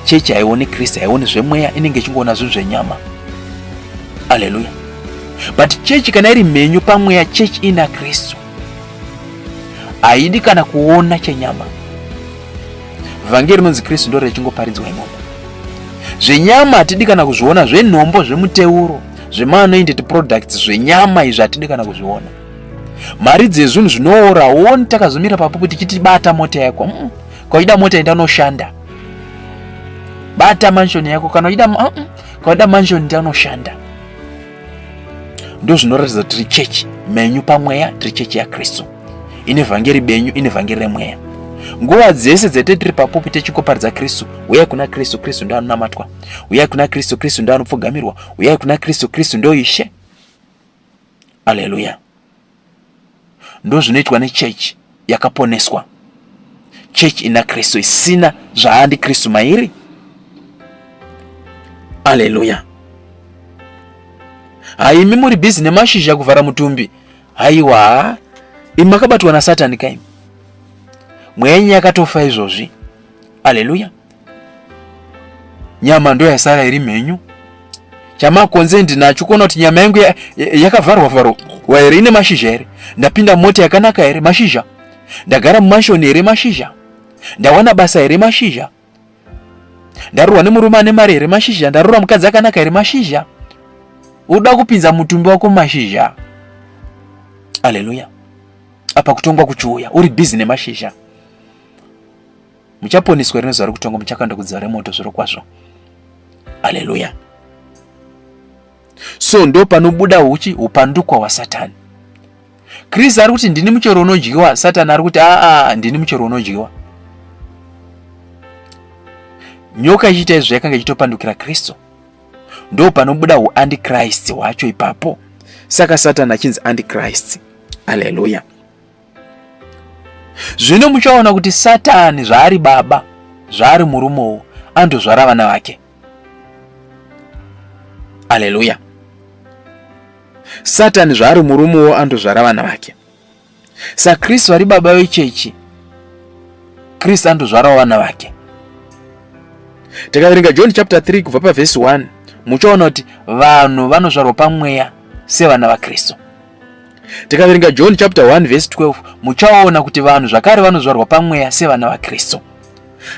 S1: Chechi haioni Kristu, haioni zvemweya, inenge ichingoona zvinhu zvenyama. Haleluya. But chechi kana iri mhenyu pamweya, chechi ina Kristu, haidi kana kuona chenyama. Vhangeri rinonzi Kristu ndo richingoparidzwa imomo. Zvenyama hatidi kana kuzviona, zvenhombo, zvemuteuro, zvemaanointed products, zvenyama izvi hatidi kana kuzviona. Mari dzezvinhu zvinoora, woni takazomira papo tichiti bata mota yako. Kwaida mota enda noshanda. Bata mansion yako kana kwaida mansion enda noshanda. Ndo zvinoratidza tiri chechi menyu pamweya, tiri chechi ya Kristu. Ine vhangeri benyu, ine vhangeri remweya. Nguva dzese dzete tiri papo tichikoparidza Kristu, uyai kuna Kristu, Kristu ndo anonamatwa. Uyai kuna Kristu, Kristu ndo anopfugamirwa. Uyai kuna Kristu, Kristu ndo Ishe. Haleluya. Ndo zvinoitwa nechechi yakaponeswa. Chechi ina Kristu, isina zvaantichrist mairi. Haleluya. Haimi muri busy nemashizha kuvhara mutumbi. Haiwa, makabatwa na Satani kaimi. Mwenye yakatofa izvozvi. Haleluya. Nyama ndo yasara iri mhenyu. Chamakonze ndinacho kuona kuti nyama yangu yakavharwa wairi ine mashizha here. Ndapinda mota yakanaka here, mashizha. Ndagara mumashoni here, mashizha. Ndawana basa here, mashizha. Ndarurwa nemurume ane mari here, mashizha. Ndarurwa mukadzi akanaka here, mashizha. Uda kupinza mutumbi wako mashizha. Haleluya. Apa kutongwa kuchiuya, uri busy nemashizha. Muchaponiswa rino zari kutongwa, muchakanda kudzara moto zviro kwazvo. Haleluya. So ndo panobuda upandukwa wa Satani. Kristu ari kuti ndini muchero unodyiwa, Satani ari kuti ndini muchero unodyiwa. Nyoka ichita izvo yakanga ichitopandukira Kristu. ndo panobuda uantichrist wacho ipapo. Saka Satani achinzi antichrist. Haleluya. Zvino muchaona kuti Satani zvaari baba, zvaari murumewo, andozvara vana vake. Haleluya. Satani zvaari murumewo andozvara vana vake. Saka Kristu ari baba wechechi, Kristu andozvarawo vana vake. Tikaverenga John chapter 3 kubva paverse 1, muchaona kuti vanhu vanozvarwa pamweya sevana vaKristu. Tikaverenga John chapter 1 verse 12, muchaona kuti vanhu zvakare vanozvarwa pamweya sevana vaKristu.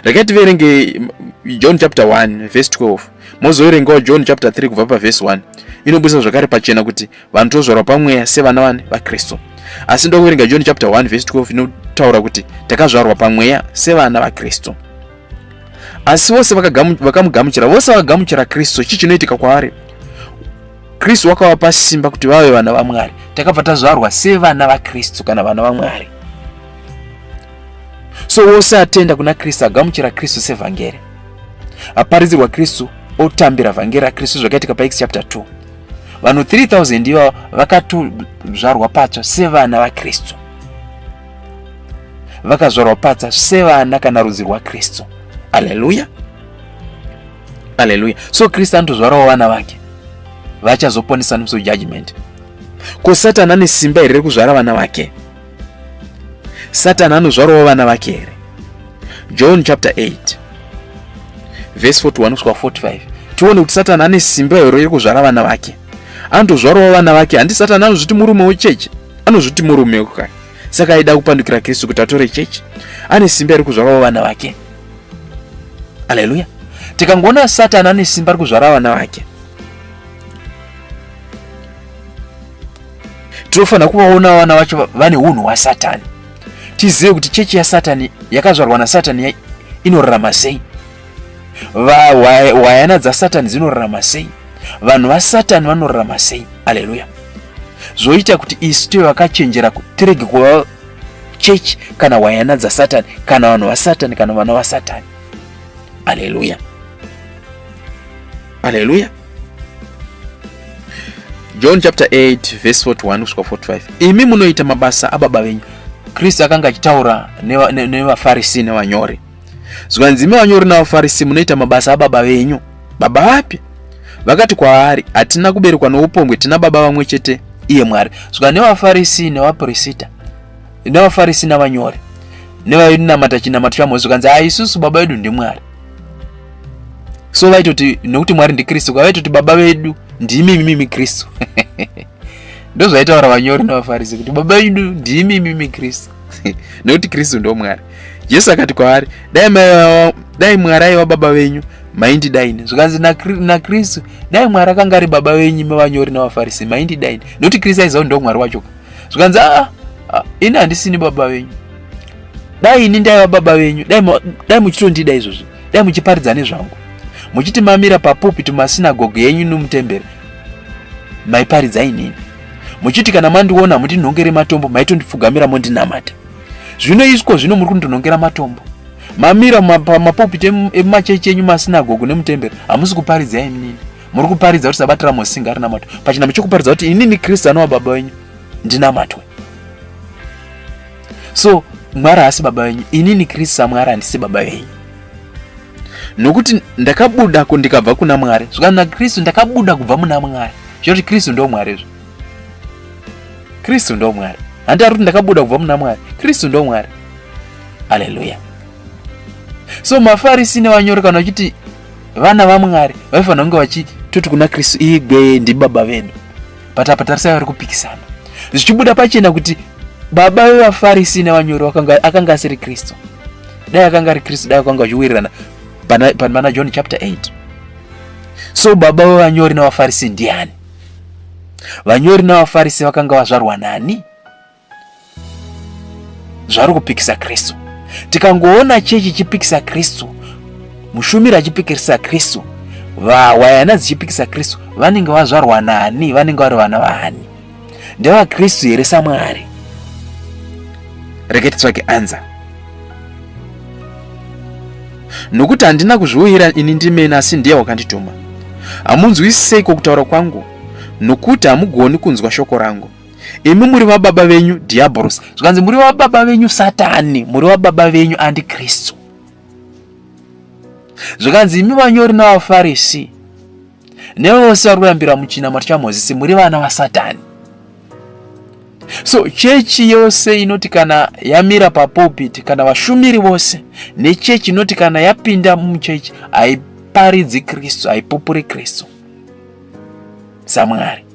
S1: Regai tiverenge John chapter 1 verse 12. Mozoverengawo John chapter 3 kubva paverse 1. Inobudisa zvakare pachena kuti vanhu tozvarwa pamweya sevana vaKristu. Asi ndokuverenga John chapter 1 verse 12 inotaura kuti takazvarwa pamweya sevana vaKristu. Asi vose vakamugamuchira, vose vakagamuchira Kristu, ichi chinoitika kwaari. Kristu wakavapa simba kuti vave vana vaMwari. Takabva tazvarwa sevana vaKristu kana vana vaMwari. So vose atenda kuna Kristu, agamuchira Kristu sevhangeri, aparidzirwa Kristu, otambira vhangeri raKristu, zvakaitika paActs chapter 2. Vanhu 3000 ivo vakatozvarwa patsva sevana vaKristu, vakazvarwa patsva sevana kana rudzi rwaKristu. Haleluya. Haleluya. So Kristu andozvarawo vana vake vachazoponesa nemusi wejudgment. Ko Satani ane simba here rekuzvara vana vake? Satani anozvarawo vana vake here? John chapter 8 verse 41 kusvika 45. Tione kuti Satani ane simba here rekuzvara vana vake. Andozvarawo vana vake. Handi Satani anozviti murume wechechi, anozviti murume wekare. Saka aida kupandukira Kristu kuti atore chechi. Ane simba rekuzvarawo vana vake. Haleluya. Tikangoona Satani ane simba rekuzvara vana vake, tinofanira kuvaona vana vacho vane unhu hwaSatani. Tizive kuti chechi yaSatani yakazvarwa naSatani inorarama sei, wayana dzaSatani dzinorarama sei, vanhu vaSatani vanorarama sei. Haleluya. Zvoita kuti isu tive vakachenjera tirege kuva chechi kana wayana dzaSatani kana vanhu vaSatani kana vana vaSatani. Haleluya. Haleluya. John chapter 8 verse 41 kusvika 45. Imi munoita mabasa ababa venyu. Kristu akanga achitaura nevaFarisi nevanyori. Zvanzi imi vanyori navaFarisi munoita mabasa ababa venyu. Baba vapi? Vakati kwaari, hatina kuberekwa noupombwe, tina baba vamwe chete, iye Mwari. Zvika nevaFarisi nevaprofita, nevaFarisi navanyori, nevainamata chinamato chaMozisi, zvikanzi isusu baba vedu ndiMwari. So vaitoti nokuti Mwari ndiKristu, vaitoti baba vedu ndimi Kristu. Ndo zvaitaura vanyori navaFarisi kuti baba vedu ndimi Kristu. Nokuti Kristu ndo Mwari. Jesu akati kwaari, dai Mwari aiva baba venyu, maindidaini. Zvikanzi naKristu, dai Mwari akanga ari baba venyu mevanyori navaFarisi, maindidaini. Nokuti Kristu aiziva ndo Mwari wacho. Zvikanzi ini handisini baba venyu. Dai ini ndaiva baba venyu, dai muchitondida izvozvo, dai muchiparidza nezvangu, muchiti mamira papupiti masinagoge yenyu nomutemberi, maiparidza inini. Muchiti kana mandiona mutinhongere matombo, maitondipfugamira mondinamata. Zvino iswo zvino muri kundinhongera matombo, mamira pamapupiti emachechi enyu masinagoge nemutemberi, hamusi kuparidza inini. Muri kuparidza kuti Sabata raMosinga ari namatwe. Pachinhu chokuparidza kuti inini Kristu anova baba wenyu ndinamatwe. So Mwari haasi baba wenyu, inini Kristu saMwari handisi baba wenyu. Nokuti ndakabuda ndikabva kuna Mwari. Zvakana Kristu ndakabuda kubva muna Mwari. Zvoti Kristu ndo Mwari. Kristu ndo Mwari. Handari kuti ndakabuda kubva muna Mwari. Kristu ndo Mwari. Haleluya. So maFarisi nevanyori kana vachiti vana vaMwari vaifanira kunge vachitoti kuna Kristu, igwe ndibaba vedu. Patapa tarisai vari kupikisana. Zvichibuda pachena kuti baba vevaFarisi nevanyori akanga asiri Kristu. Dai akanga ari Kristu, dai akanga achiwirirana pana John chapter 8. So baba vevanyori navaFarisi ndiani? Vanyori navaFarisi vakanga vazvarwa nani? Zvari kupikisa Kristu. Tikangoona chechi chipikisa Kristu, mushumiri achipikisa Kristu, wayana dzichipikisa Kristu, vanenge vazvarwa nani? Vanenge vari vana vani? Ndeva Kristu here saMwari? Reketi tsvake anza. Nokuti handina kuzviuyira ini ndimene, asi ndiye wakandituma. Hamunzwisisi seiko kutaura kwangu? Nokuti hamugoni kunzwa shoko rangu. Imi muri vababa venyu Diabolos. Zvikanzi muri vababa venyu Satani, muri vababa venyu Antikristu. Zvikanzi imi vanyori navaFarisi nevose vari kurambira muchinamata chaMozisi muri vana vaSatani. So chechi yose inoti kana yamira papulpit, kana vashumiri vose, nechechi inoti kana yapinda muchechi haiparidzi Kristu, haipupuri Kristu saMwari,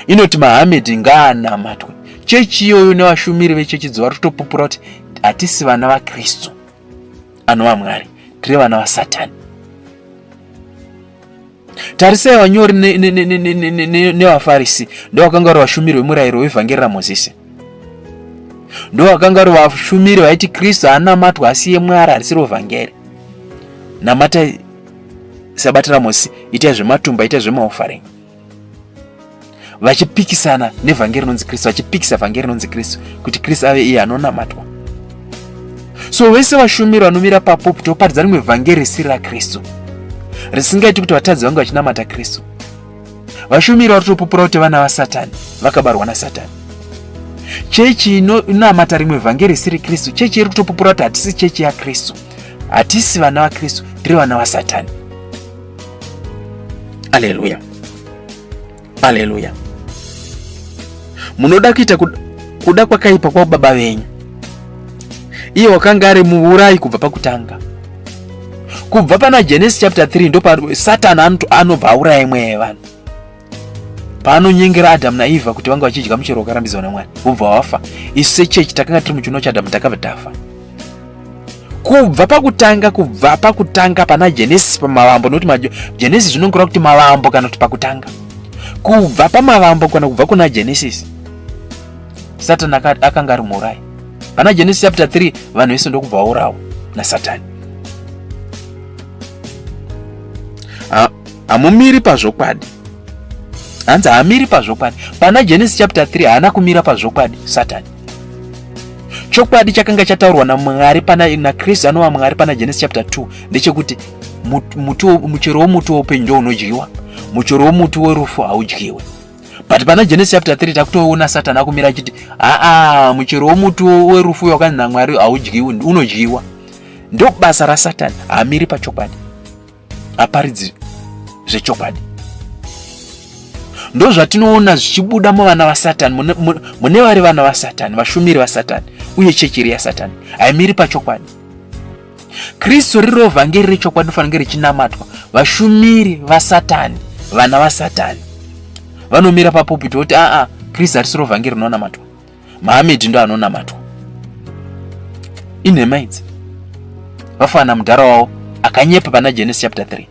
S1: inoti Mahamedhi ngaanamatwe. Chechi iyoyo nevashumiri vechechi vari kutopupura kuti hatisi vana vaKristu anova Mwari, tiri vana vaSatani. Tarisai vanyori nevaFarisi ndovakanga vari vashumiri vemurayiro wevhangeri raMozisi. Ndovakanga vari vashumiri vaiti Kristu anamatwa asiye Mwari harisiro vhangeri. Namata sabata raMozisi, itai zvematumba, itai zvemaofaring. Vachipikisana nevhangeri nonzi Kristu, vachipikisa vhangeri nonzi Kristu kuti Kristu ave iye anonamatwa. So vese vashumiri vanomira papulpit voparidza rimwe vhangeri risiri raKristu, risingaiti kuti vatadzi vange vachinamata Kristu. Vashumiri vari kutopupura kuti vana vaSatani, vakabarwa naSatani. Chechi inamata rimwe vhangeri risiri Kristu, chechi iri kutopupura kuti hatisi chechi yaKristu, hatisi vana vaKristu, tiri vana vaSatani. Haleluya, haleluya. Munoda kuita kuda kwakaipa kwa baba venyu. Iye wakanga ari muurayi kubva pakutanga. Kubva pana Genesis chapter 3 ndo Satani anobva auraya imwe yevanhu. Paanonyengera Adamu naEva kuti vanga vachidya muchero wakarambidzwa naMwari, vobva vafa. Isu sechechi takanga tiri muchiuno chaAdamu takabva tafa. Kubva pakutanga pana Genesis pamavambo, nokuti Genesis zvinongora kuti mavambo kana kuti pakutanga. Kubva pamavambo kana kubva kuna Genesis, Satani akanga ari muurayi. Pana Genesis chapter 3 vanhu vese ndokubva vaurawa naSatani. Hamumiri pazvokwadi. Hanzi haamiri pazvokwadi. Pana Genesis chapter 3 haana kumira pazvokwadi Satani. Chokwadi chakanga chataurwa naMwari naKristu anova Mwari pana Genesis chapter 2 ndechekuti muchero womuti woupenyu ndo unodyiwa, muchero womuti werufu haudyiwe. But pana Genesis chapter 3 takutoona Satani akumira achiti muchero womuti werufu wakanzi naMwari haudyiwi, unodyiwa. Ndo basa raSatani, haamiri pachokwadi, aparidzi zvechokwadi. Ndo zvatinoona zvichibuda muvana vaSatani, mune vari vana vaSatani, vashumiri vaSatani, uye chechi yaSatani haimiri pachokwadi. Kristu riro vhangeri rechokwadi rinofanira richinamatwa. Vashumiri vaSatani, vana vaSatani, vanomira papulpit voti Kristu harisiro vhangeri rinonamatwa, Mahamedhi ndo anonamatwa. Inhema idzi vafana mudhara wavo akanyepa pana Genesis chapter 3.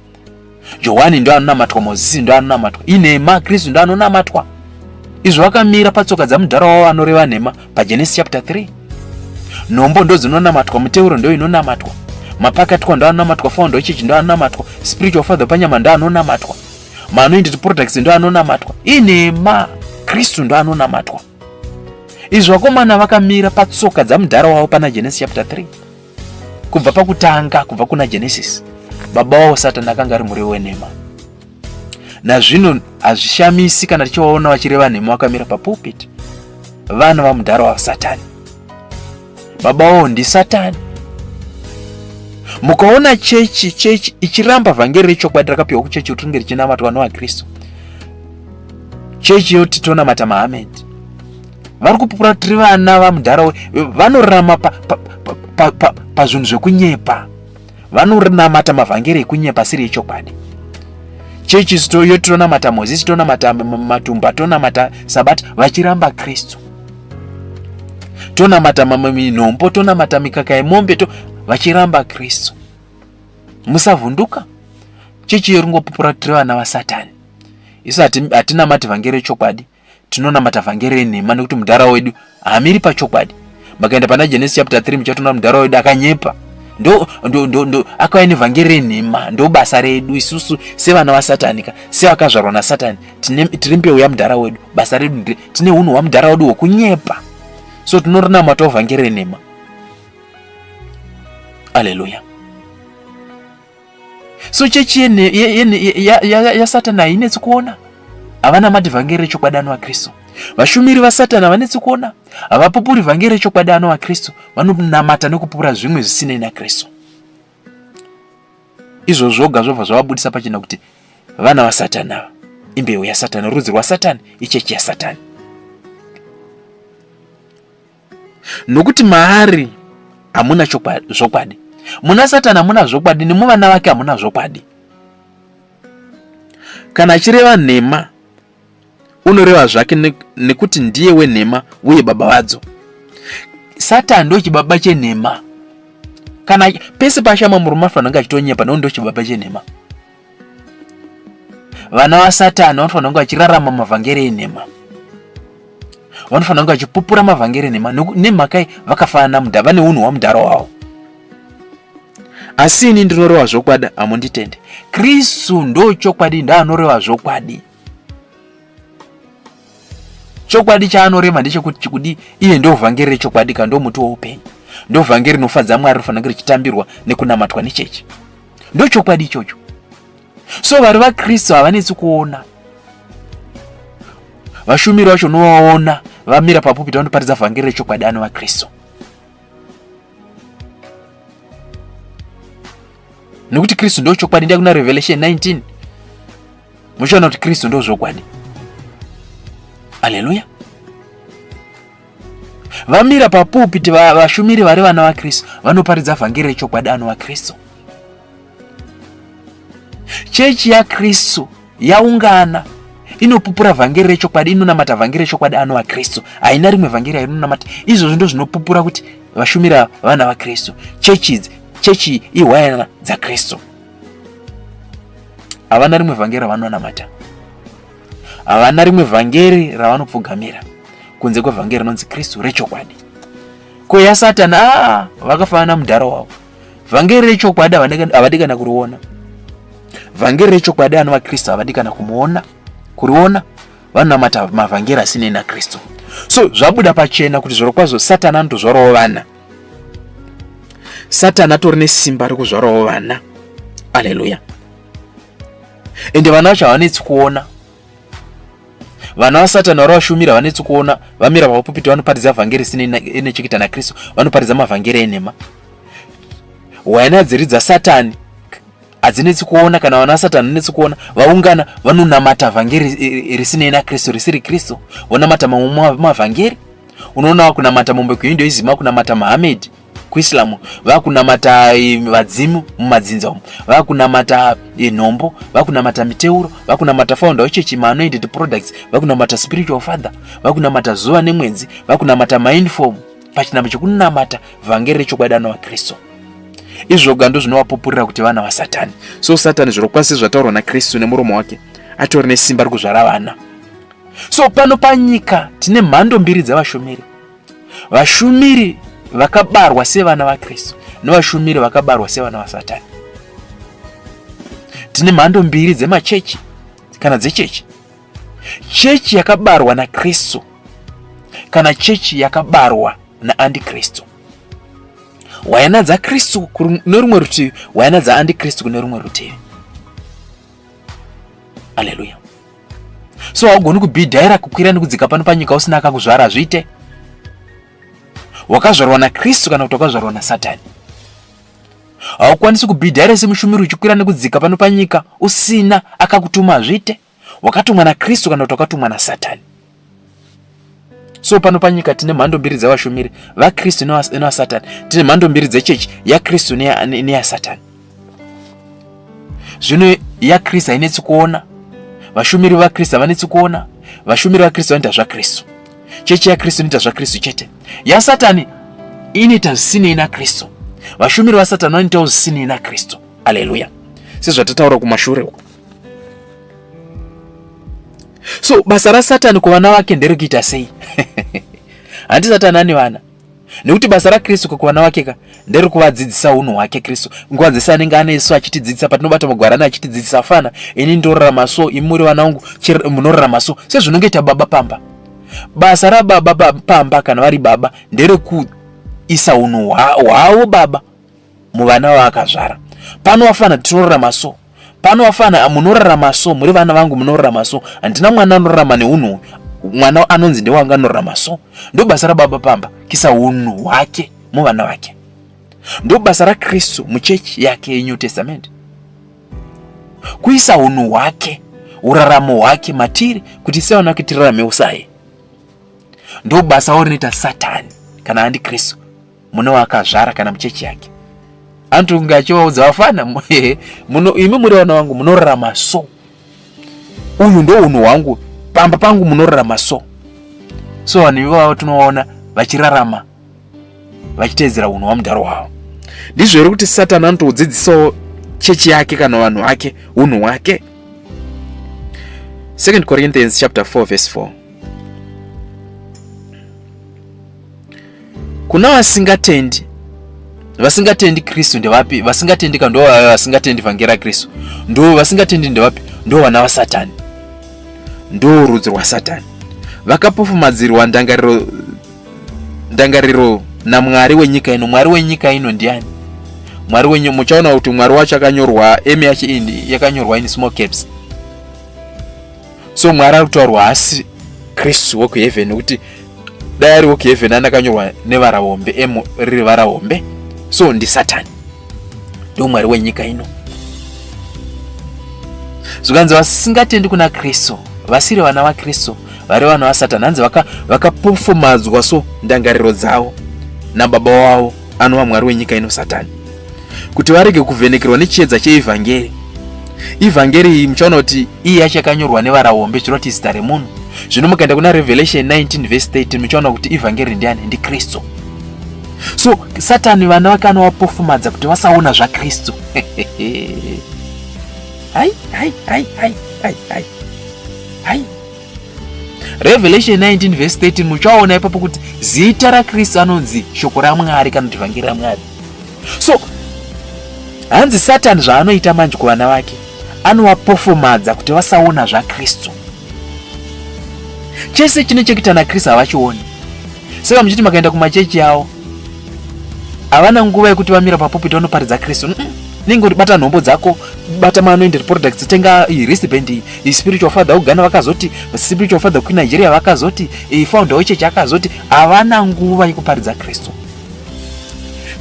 S1: Johani ndo anonamatwa, Mozisi ndo anonamatwa, inhema Kristu ndo anonamatwa. Izvo vakamira patsoka dzamudhara wavo anoreva nhema paGenesis chapter 3. Nhombo ndo dzinonamatwa, muteuro ndo inonamatwa, mapakatwa ndo anonamatwa, founder wechechi ndo anonamatwa, spiritual father panyama ndo anonamatwa, anointed products ndo anonamatwa, inhema Kristu ndo anonamatwa. Izvo vakomana vakamira patsoka dzamudhara wavo pana Genesis chapter 3. Kubva pakutanga, kubva kuna Genesis, baba wavo Satani akanga ari muriwo wenhema. Nazvino hazvishamisi kana tichivaona vachireva nhema vakamira papulpit, vana vamudhara waSatani, baba wavo ndiSatani. Mukaona chechi ichiramba vhangeri rechokwadi rakapiwa kuchechi kuti ringe richinamatwa navaKristu, chechi yoti tonamata Mahamedhi, vari kupupura tiri vana vamudhara, vanorama pazvinhu zvekunyepa, vanorinamata mavhangeri ekunyepa asiri echokwadi. Chechi yoti tonamata Mozisi, tonamata matumba, tonamata sabata, vachiramba Kristu. Tonamata minhombo, tonamata mikaka yemombe, vachiramba Kristu. Musavhunduka. Chechi yoringopupura tiri vana vaSatani. Isu hatinamati vhangeri rechokwadi, tinonamata vhangeri renhema, nekuti mudhara wedu haamiri pachokwadi. Makaenda pana Genesis chapter 3 muchatoona mudhara wedu akanyepa. Ndo akauya nevhangeri renhema, ndo basa redu isusu sevana vaSatani, sevakazvarwa naSatani, tiri mbeu yamudhara wedu, basa redu tine unhu hwamudhara wedu hwokunyepa. So tinorinamatawo vhangeri renhema. Haleluya. So chechi ya Satani hainetsi kuona, havana madhivhangeri echokwadi ano vaKristu. Vashumiri vaSatani havanetsi kuona, havapupuri vhangeri echokwadi ano vaKristu, vanonamata nekupupura zvimwe zvisinei naKristu. Izvo zvoga zvobva zvavabudisa pachena kuti vana vaSatani ava imbeu yaSatani, rudzi rwaSatani, ichechi yaSatani. Nokuti maari hamuna zvokwadi, muna Satani hamuna zvokwadi, nemuvana vake hamuna zvokwadi. Kana achireva nhema, unoreva zvake nekuti ndiye wenhema uye baba vadzo. Satani ndo chibaba chenhema. Kana pese pashama murume afanira achitonyepa, ndo chibaba chenhema. Vana vaSatani vanofanira kunge vachirarama mavhangeri enhema, vanofanira kunge vachipupura mavhangeri enhema, nemhaka vakafanana mudha, vane unhu hwamudhara wavo. Asi ini ndinoreva zvokwadi, hamunditende. Kristu ndo chokwadi, ndaanoreva zvokwadi. Chokwadi chaanoreva ndechekuti kudi iye ndo vhangeri rechokwadi, ndo muti woupenyu, ndo vhangeri rinofadza Mwari, rifanira richitambirwa nekunamatwa nechechi. Ndo chokwadi ichocho. So vari vaKristu havanetsi kuona. Vashumiri vacho novaona vamira papupiti vanoparidza vhangeri rechokwadi ano vaKristu. Nekuti Kristu ndo chokwadi. Ndiye kuna Revelation 19 muchiona kuti Kristu ndo zvokwadi. Haleluya. Vamira papupiti vashumiri vari vana vaKristu vanoparidza vhangeri rechokwadi ano vaKristu. Chechi yaKristu yaungana, inopupura vhangeri rechokwadi, inonamata vhangeri rechokwadi ano vaKristu. Haina rimwe vhangeri rainonamata. Izvozvo ndo zvinopupura kuti vashumira vana vaKristu. Chechi ihwayana dzaKristu. Havana rimwe vhangeri ravanonamata, havana rimwe vhangeri ravanopfugamira kunze kwevhangeri rinonzi Kristu rechokwadi. Ko yaSatani vakafanana mudhara wavo. Vhangeri rechokwadi havadi kana kuriona. Vhangeri rechokwadi ano vaKristu havadi kana kuriona, vanonamata mavhangeri asinei naKristu. So zvabuda pachena kuti zvirokwazvo Satani anotozvarawo vana. Satani atori nesimba rekuzvarawo vana. Haleluya. Ende vana vacho havanetsi kuona. Vana vaSatani vari vashumira havanetsi kuona. Vamira papupiti vanoparidza vhangeri isinei nechekuita naKristu, vanoparidza mavhangeri enhema. Hwayana dziri dzaSatani hadzinetsi kuona, kana vana vaSatani vanetsi kuona. Vaungana vanonamata vhangeri risinei naKristu, risiri Kristu. Vonamata mamwe mavhangeri. Unoona vakunamata mombe kuHinduism, vakunamata Muhammad kuIslam, vakunamata vadzimu mumadzinza umo, vakunamata nhombo, vakunamata miteuro, vakunamata founder wechechi anointed products, vakunamata spiritual father, vakunamata zuva nemwedzi, vakunamata mindform, pachinambo chekunamata vhangeri rechokwadi ano vaKristu. Izvoga ndo zvinovapupurira kuti vana vaSatani. So Satani zvirokwazvo zvataurwa naKristu nemuromo wake atori nesimba rekuzvara vana. So pano panyika tine mhando mbiri dzavashumiri. Vashumiri vakabarwa sevana vaKristu nevashumiri vakabarwa sevana vaSatani. Tine mhando mbiri dzemachechi kana dzechechi. Chechi yakabarwa naKristu kana chechi yakabarwa naAndikristu. Hwayana dzaKristu kune rumwe rutivi, hwayana dzaAndikristu kune rumwe rutivi. Haleluya. So haugoni kubhidhaira kukwira nekudzika pano panyika usina akakuzvara zviite. Wakazvarwa naKristu kana kuti wakazvarwa naSatani. Haukwanisi kubhidhaira semushumiri uchikwira nekudzika pano panyika usina akakutuma zviite. Wakatumwa naKristu kana kuti wakatumwa naSatani. So pano panyika tine mhando mbiri dzavashumiri, vaKristu nevaSatani. Tine mhando mbiri dzechechi, yaKristu neyaSatani. Zvino yaKristu hainetsi kuona, vashumiri vaKristu havanetsi kuona, vashumiri vaKristu vanoita zvaKristu. Chechi yaKristu inoita zvaKristu chete. yaSatani inoita zvisinei naKristu. Vashumiri vaSatani vanoitawo zvisinei naKristu. Haleluya. Sezvatataura kumashure uko. So basa raSatani kuvana vake nderekuita sei? Handi Satani ane vana. Nekuti basa raKristu kuvana vake nderekuvadzidzisa unhu hwake Kristu. Nguva dzese anenge anesu achitidzidzisa, patinobata magwarana achitidzidzisa fana, ini ndorarama so, imi muri vana vangu munorarama so. Sezvinongoita baba pamba. Basa rababa pamba kana vari baba nderekuisa unhu hwavo baba muvana vaakazvara. Pano vafana tinorarama so, pano wafana munorarama so, muri vana vangu munorarama so, handina mwana anorarama neunhu, mwana anonzi ndewanga anorarama so. Ndo basa rababa pamba, kisa unhu hwake muvana vake. Ndo basa raKristu muchechi yake yeNew Testament, kuisa unhu hwake, uraramo hwake matiri, kuti sevana vake tirarame usaye. Ndo basa orinoita Satani kana Antikristu muno wakazvara kana muchechi yake. Antu ngachivaudza vafana, imi muri vana vangu munorarama so, uyu ndo unhu hwangu, pamba pangu munorarama so. So vanhu ivavo tunoona vachirarama vachiteedzera unhu hwamudharo wavo. Ndizvo here kuti Satani anotodzidzisawo chechi yake kana vanhu vake unhu hwake. 2 Corinthians chapter 4 verse 4. Kuna vasingatendi Kristu ndevapi? Vasingatendi ndo vasingatendi vhangeri raKristu. Ndo vasingatendi ndevapi? Ndo vana vaSatani, ndo rudzi rwaSatani. Vakapofumadzirwa ndangariro naMwari wenyika ino. Mwari wenyika ino ndiani? Mwari wenyu, muchaona kuti Mwari wacho akanyorwa, emi yacho yakanyorwa in small caps. So Mwari ari kutaurwa asi Kristu wokuheaven, nekuti dai ari wokuheaven anakanyorwa nevarahombe, emo riri varahombe. So ndi Satani, ndo mwari wenyika ino. Zvikanzi vasingatendi kuna Kristu, vasiri vana vaKristu, vari vana vaSatani, hanzi vakapofumadzwa so ndangariro dzavo nababa wavo anova mwari wenyika ino Satani, kuti varege kuvhenekerwa nechiedza cheivhangeri. Ivhangeri iyi muchaona kuti iyi yacho yakanyorwa nevarahombe, zvinoti zita remunhu. Zvino mukaenda kuna Revelation 19 verse 13 muchaona kuti ivhangeri ndiani? Ndi Kristu. So Satani vana vake anovapofumadza kuti vasaona zvaKristu. Hai. Revelation 19 verse 13 muchaona ipapo kuti zita raKristu anonzi shoko raMwari kana kuti vhangeri raMwari. So hanzi Satani zvaanoita manje kuvana vake, anovapofumadza kuti vasaona zvaKristu. Chese chine chekuita naKristu havachioni. Saka muchiti makaenda kumachechi yavo, havana nguva yekuti vamira papopiti vanoparidza Kristu. Ninge bata nhombo dzako, bata maanoended products, tenga wristband, spiritual father Uganda vakazoti, spiritual father kuNigeria vakazoti, founder wechechi akazoti, havana nguva yekuparidza Kristu.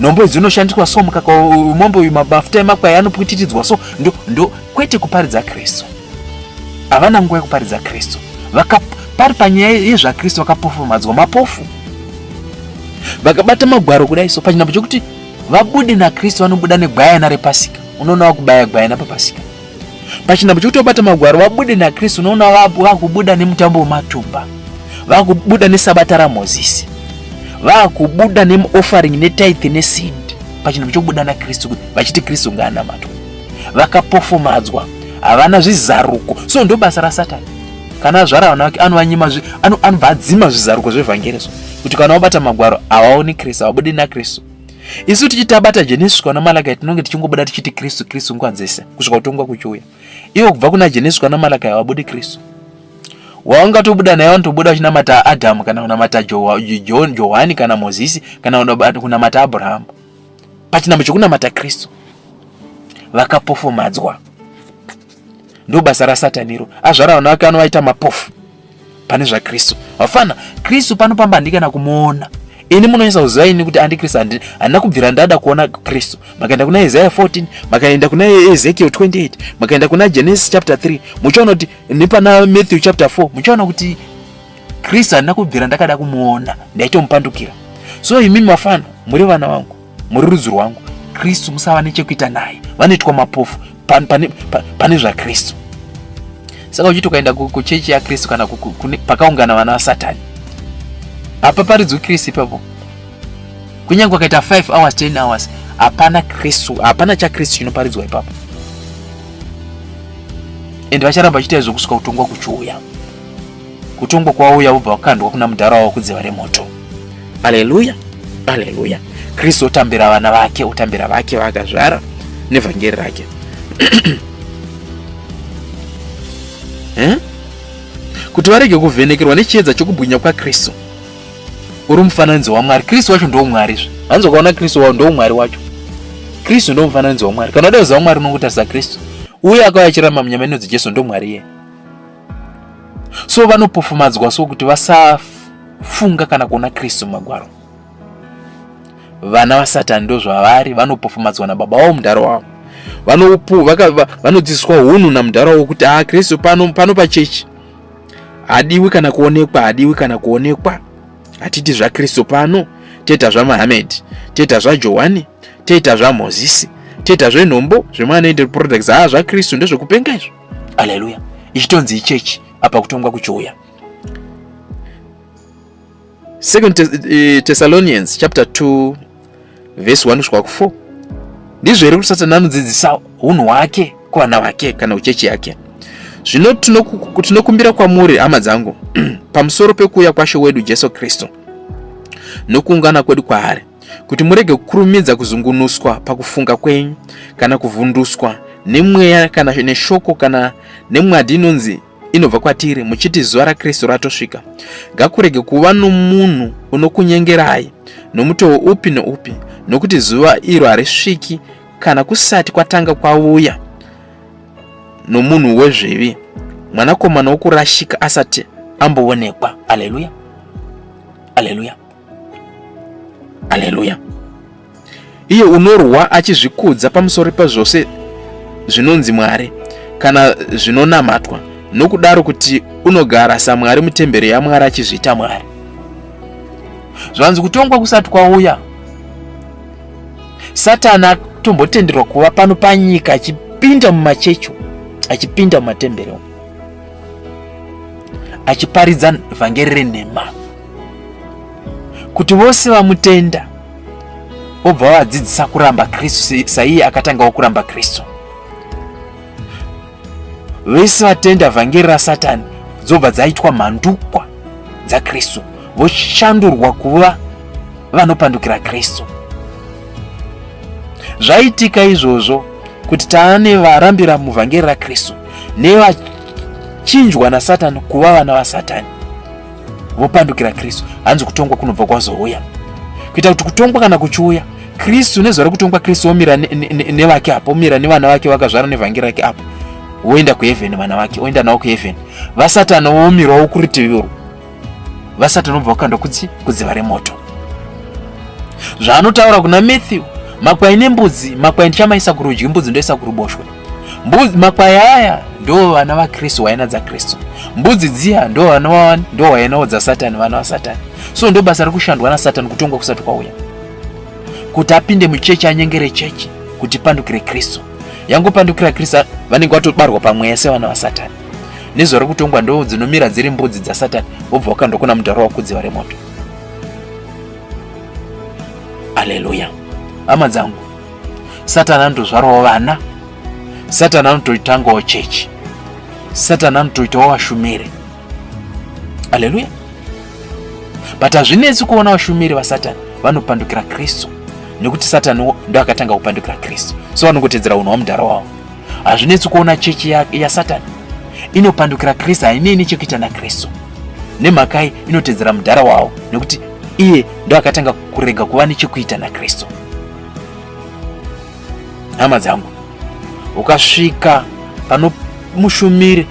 S1: Nhombo idzi dzinoshandiswa so, mukaka mombo mabafuta emakwai anoputitidzwa so, ndo kwete kuparidza Kristu. Havana nguva yekuparidza Kristu. Pari panyaya yezvaKristu vakapofumadzwa mapofu. Vakabata magwaro kudai so, pachinhambo chokuti vabude naKristu vanobuda negwayana rePasika. Unoona vakubaya gwayana paPasika. Pachinhambo chokuti vabata magwaro vabude naKristu, unoona vakubuda nemutambo wematumba, vakubuda nesabata raMozisi, vakubuda neoffering netithe neseed. Pachinhambo chokubuda naKristu, vachiti Kristu ngaanamatwa. Vakapofumadzwa, havana zvizaruko. So ndo basa raSatani. Kana zvara vana vake anovadzima zvizaruko zvevhangeri so, kuti kana vabata magwaro havaoni Kristu, havabudi naKristu. Isu tichitabata Genesis kana Malakai tinonge tichingobuda tichiti Kristu nguva dzese kusvika kutongwa kuchiuya. Ivo kubva kuna Genesis kana Malakai havabudi Kristu. Waungatobuda naye vanotobuda vachinamata Adhamu kana kunamata Johani kana Mozisi kana kunamata Abrahamu. Pachinhambo chokunamata Kristu vakapofumadzwa. Ndo basa raSataniro. Azvara vanhu vake anovaita mapofu pane zvaKristu. Vafana Kristu panopambandika nakumuona. Ini munoisa kuziva ini kuti Antikristu handina kubvira ndada kuona Kristu. Makaenda kuna Isaiah 14, makaenda kuna Ezekiel 28, makaenda kuna Genesis chapter 3, muchaona kuti nepana Matthew chapter 4, muchaona kuti Kristu handina kubvira ndakada kumuona, ndaitomupandukira. So imi mafana, muri vana vangu, muri rudzi rwangu, Kristu musava nechekuita naye. Vanoitwa mapofu pane zvaKristu. Saka uchiti ukaenda kuchechi yaKristu kana pakaungana vana vaSatani, apa paridzwi Kristu ipapo. Kunyange wakaita 5 hours 10 hours, hapana Kristu, hapana chaKristu chinoparidzwa ipapo. Ende vacharamba vachiita izvo kusvika kutongwa kuchiuya. Kutongwa kwauya ubva wakandwa kuna mudhara wavo kudziva remoto. Haleluya, haleluya. Kristu otambira vana vake, otambira vake vakazvara nevhangeri rake. Kuti varege kuvhenekerwa nechiedza chokubwinya kwaKristu. Uri mufananidzo waMwari. Kristu wacho ndo Mwari. Hanzo kaona Kristu wao ndo Mwari wacho. Kristu ndo mufananidzo waMwari. Kana uda kuziva Mwari unongotarisa Kristu. uye akauya chirama munyama inonzi Jesu ndo Mwari ye. So vanopofumadzwa so kuti vasafunga kana kuona Kristu mumagwaro. Vana vaSatani ndo zvavari, vanopofumadzwa nababa wavo mudaro wavo. Vanodzidziswa hunhu namudaro wavo kuti Kristu pano pachechi hadiwi kana kuonekwa, hatiti zvaKristu pano, toita zvaMuhammad, toita zvaJohani, toita zvaMozisi, toita zvenhombo, zvemanaended products. ZvaKristu ndezvekupenga izvo. Haleluya. Ichitonzi ichechi apa kutongwa kuchiuya. 2 Thessalonians chapter 2 verse 1 kusvika ku4. Ndizvo here kuti Satani anodzidzisa hunhu hwake kuvana vake kana uchechi yake. Zvino tinokumbira kwamuri hama dzangu pamusoro pekuuya kwaShe wedu Jesu Kristu nokuungana kwedu kwaari, kuti murege kukurumidza kuzungunuswa pakufunga kwenyu kana kuvhunduswa nemweya kana neshoko kana nemwadi inonzi inobva kwatiri, muchiti zuva raKristu ratosvika. Ngakurege kuva nomunhu unokunyengerai nomutoo upi noupi, nokuti zuva iro harisviki kana kusati kwatanga kwauya nomunhu wezvivi, mwanakomana wokurashika asati amboonekwa. Haleluya, haleluya, haleluya. Iye unorwa achizvikudza pamusoro pezvose zvinonzi Mwari kana zvinonamatwa, nokudaro kuti unogara saMwari mutemberi yaMwari achizviita Mwari. Zvanzi kutongwa kusati kwauya, Satani atombotenderwa kuva pano panyika achipinda mumachecho, achipinda mumatemberi, achiparidza vhangeri renhema kuti vose vamutenda obva vadzidzisa kuramba Kristu saiye akatangawo kuramba Kristu. Vese vatenda vhangeri raSatani dzobva dzaitwa mhandukwa dzaKristu, vochandurwa kuva vanopandukira Kristu. Zvaitika izvozvo kuti taane varambira muvhangeri raKristu nevachinjwa naSatani kuva vana vaSatani vopandukira Kristu. Hanzi kutongwa kunobva kwazouya, kuita kuti kutongwa kana kuchiuya, Kristu nezuva rekutongwa Kristu omira nevake apo, omira nevana vake vakazvara nevhangeri rake apo, woenda kuhevheni, vana vake oenda navo kuhevheni. VaSatani vomirawo kurutivi urwu, VaSatani vobva vakandwa kudziva remoto. Zvaanotaura kuna Matthew, makwai nembudzi, makwai ndichamaisa kurudyi, mbudzi ndoisa kuruboshwe. Makwai aya ndo vana vaKristu, hwaina dzaKristu. Mbudzi dziya ndo hwainawo dzaSatani, vana vaSatani. So ndo basa rekushandwa naSatani kutongwa kusati kwauya, kuti apinde muchechi, anyengere chechi kuti pandukire Kristu. Yangopandukira Kristu vanenge vatobarwa pamweya sevana vaSatani. Nezuva rekutongwa ndo dzinomira dziri mbudzi dzaSatani, vobva vakandwa kuna mudharo wakudziva remoto. Haleluya. Hama dzangu, Satani anotozvarawo vana, Satani anotoitangawo chechi, Satani anotoitawo vashumiri. Haleluya. But hazvinetsi kuona vashumiri vaSatani vanopandukira Kristu, nekuti Satani ndo akatanga kupandukira Kristu, so vanongotedzera unhu hwamudhara wavo. Hazvinetsi kuona chechi yaSatani inopandukira Kristu, hainei chekuita naKristu. Nemhakai inotedzera mudhara wavo, nekuti iye ndo akatanga kurega kuva nechekuita naKristu. Hama dzangu, ukasvika pano mushumiri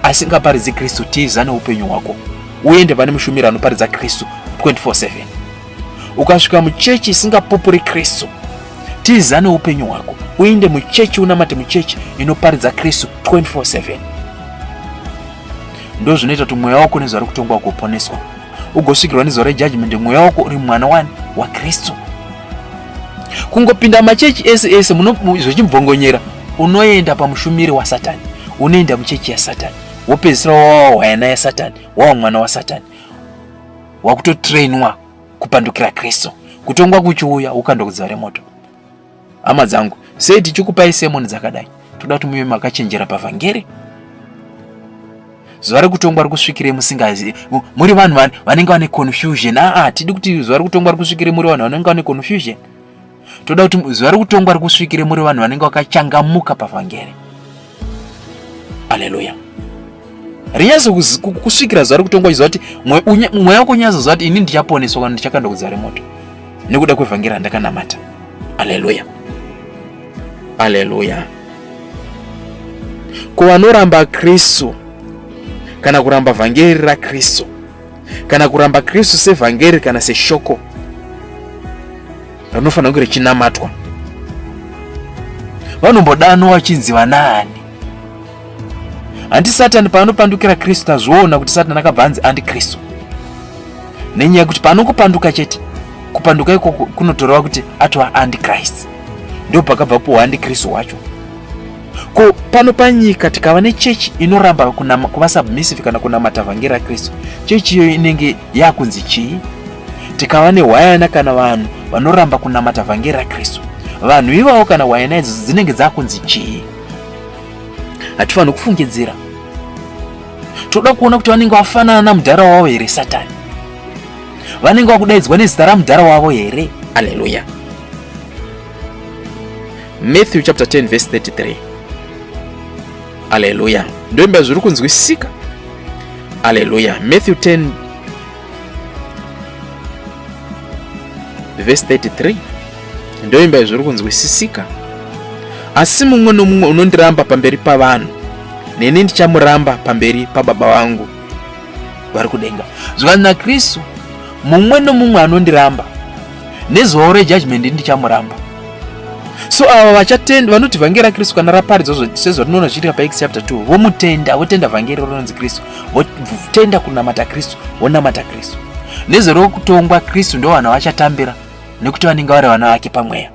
S1: asingaparidzi Kristu, tiza neupenyu hwako uende pane mushumiri anoparidza Kristu 24/7. Ukasvika muchechi isingapupuri Kristu, tiza neupenyu hwako uende muchechi, unamate muchechi inoparidza Kristu 24/7. Ndo zvinoita kuti mweya wako nezuva rekutongwa kuponeswa, ugosvikirwa nezuva rejudgment, mweya wako uri mwana wa Kristu. Kungopinda machechi ese zvichimubvongonyera, unoenda pamushumiri waSatani, unoenda muchechi yaSatani, wopedzisira wawa hwana yaSatani, wawa mwana waSatani, wakutotrainwa kupandukira Kristu. Kutongwa kuchiuya ukandwa kudziva remoto. Hama dzangu, sei tichikupai semoni dzakadai? Toda kuti muve makachenjera pavhangeri. Zuva rekutongwa rikusvikire musingazivi, muri vanhu vanenge vane confusion. Tidi kuti zuva rekutongwa rikusvikire muri vanhu vanenge vane confusion. Toda kuti zuva rekutongwa rikusvikire muri vanhu vanenge vakachangamuka pavhangeri. Haleluya. Rinyazo kusvikira zuva rekutongwa izuva kuti mweya wako unyazo zuva kuti ini ndichaponeswa kana ndichakandwa kudziva remoto nekuda kwevhangeri randakanamata. Haleluya, haleluya. kuvanoramba Kristu kana kuramba vhangeri raKristu kana kuramba Kristu sevhangeri kana seshoko rinofanira kunge richinamatwa. Vanombodanwa vachinzi vanani? Handi Satani paanopandukira Kristu tazviona kuti Satani akabva anzi andikristu, nenyaya yekuti paanokupanduka chete, kupanduka ikoko kunotorewa kuti atova andikrist, ndio pakabva po andikristu wacho. Ko pano panyika tikava nechechi inoramba kuva submissive kana kunamata vhangeri raKristu, chechi iyo inenge yakunzi chii? Tikava nehwayana kana vanhu vanoramba kunamata vhangeri raKristu, vanhu ivavo kana hwayana idzodzo dzinenge dzakunzi chii? Hatifanira kufungidzira. Toda kuona kuti vanenge vafanana namudhara wavo here Satani? Vanenge vakudaidzwa nezita ramudhara wavo here? Haleluya. Matthew chapter 10 verse 33. Haleluya. Ndoimba zviri kunzwisisika. Haleluya. Matthew 10 verse 33. Ndoimba zviri kunzwisisika. Asi mumwe nomumwe unondiramba pamberi pavanhu, neni ndichamuramba pamberi pababa vangu vari kudenga. Zvanzi naKristu, mumwe nomumwe anondiramba, nezuva rejudgment ndichamuramba. So ava vachatenda vanoti vhangeri raKristu kana raparidzwa sezvatinoona zvichiitika paActs chapter 2, votenda vhangeri rinonzi Kristu, votenda kunamata Kristu, vonamata Kristu. Nezuva rokutongwa Kristu ndo vanhu vachatambira, nekuti vanenge vari vana vake pamweya.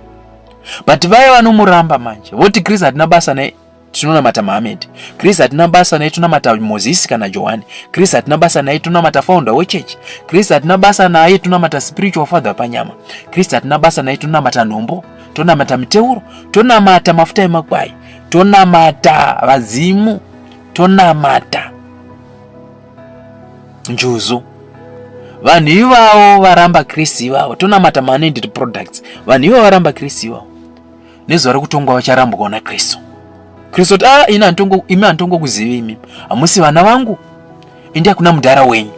S1: But vaya vanomuramba manje voti Kristu hatina basa naye, tinonamata Muhammad. Kristu hatina basa naye, tunamata Mozisi kana Johani. Kristu hatina basa naye, tunamata founder wechechi. Kristu hatina basa naye, tunamata spiritual father panyama. Kristu hatina basa naye, tunamata nhombo, tonamata miteuro, tonamata mafuta emakwai, tonamata vazimu, tonamata njuzu. Vanhu ivavo varamba Kristu ivavo, tonamata man-ended products. Vanhu ivavo varamba Kristu ivavo, nezuva rekutongwa vacharamba kuona Kristu. Kristu kuti imi hantongokuzivi imi, hamusi vana vangu, indi hakuna mudhara wenyu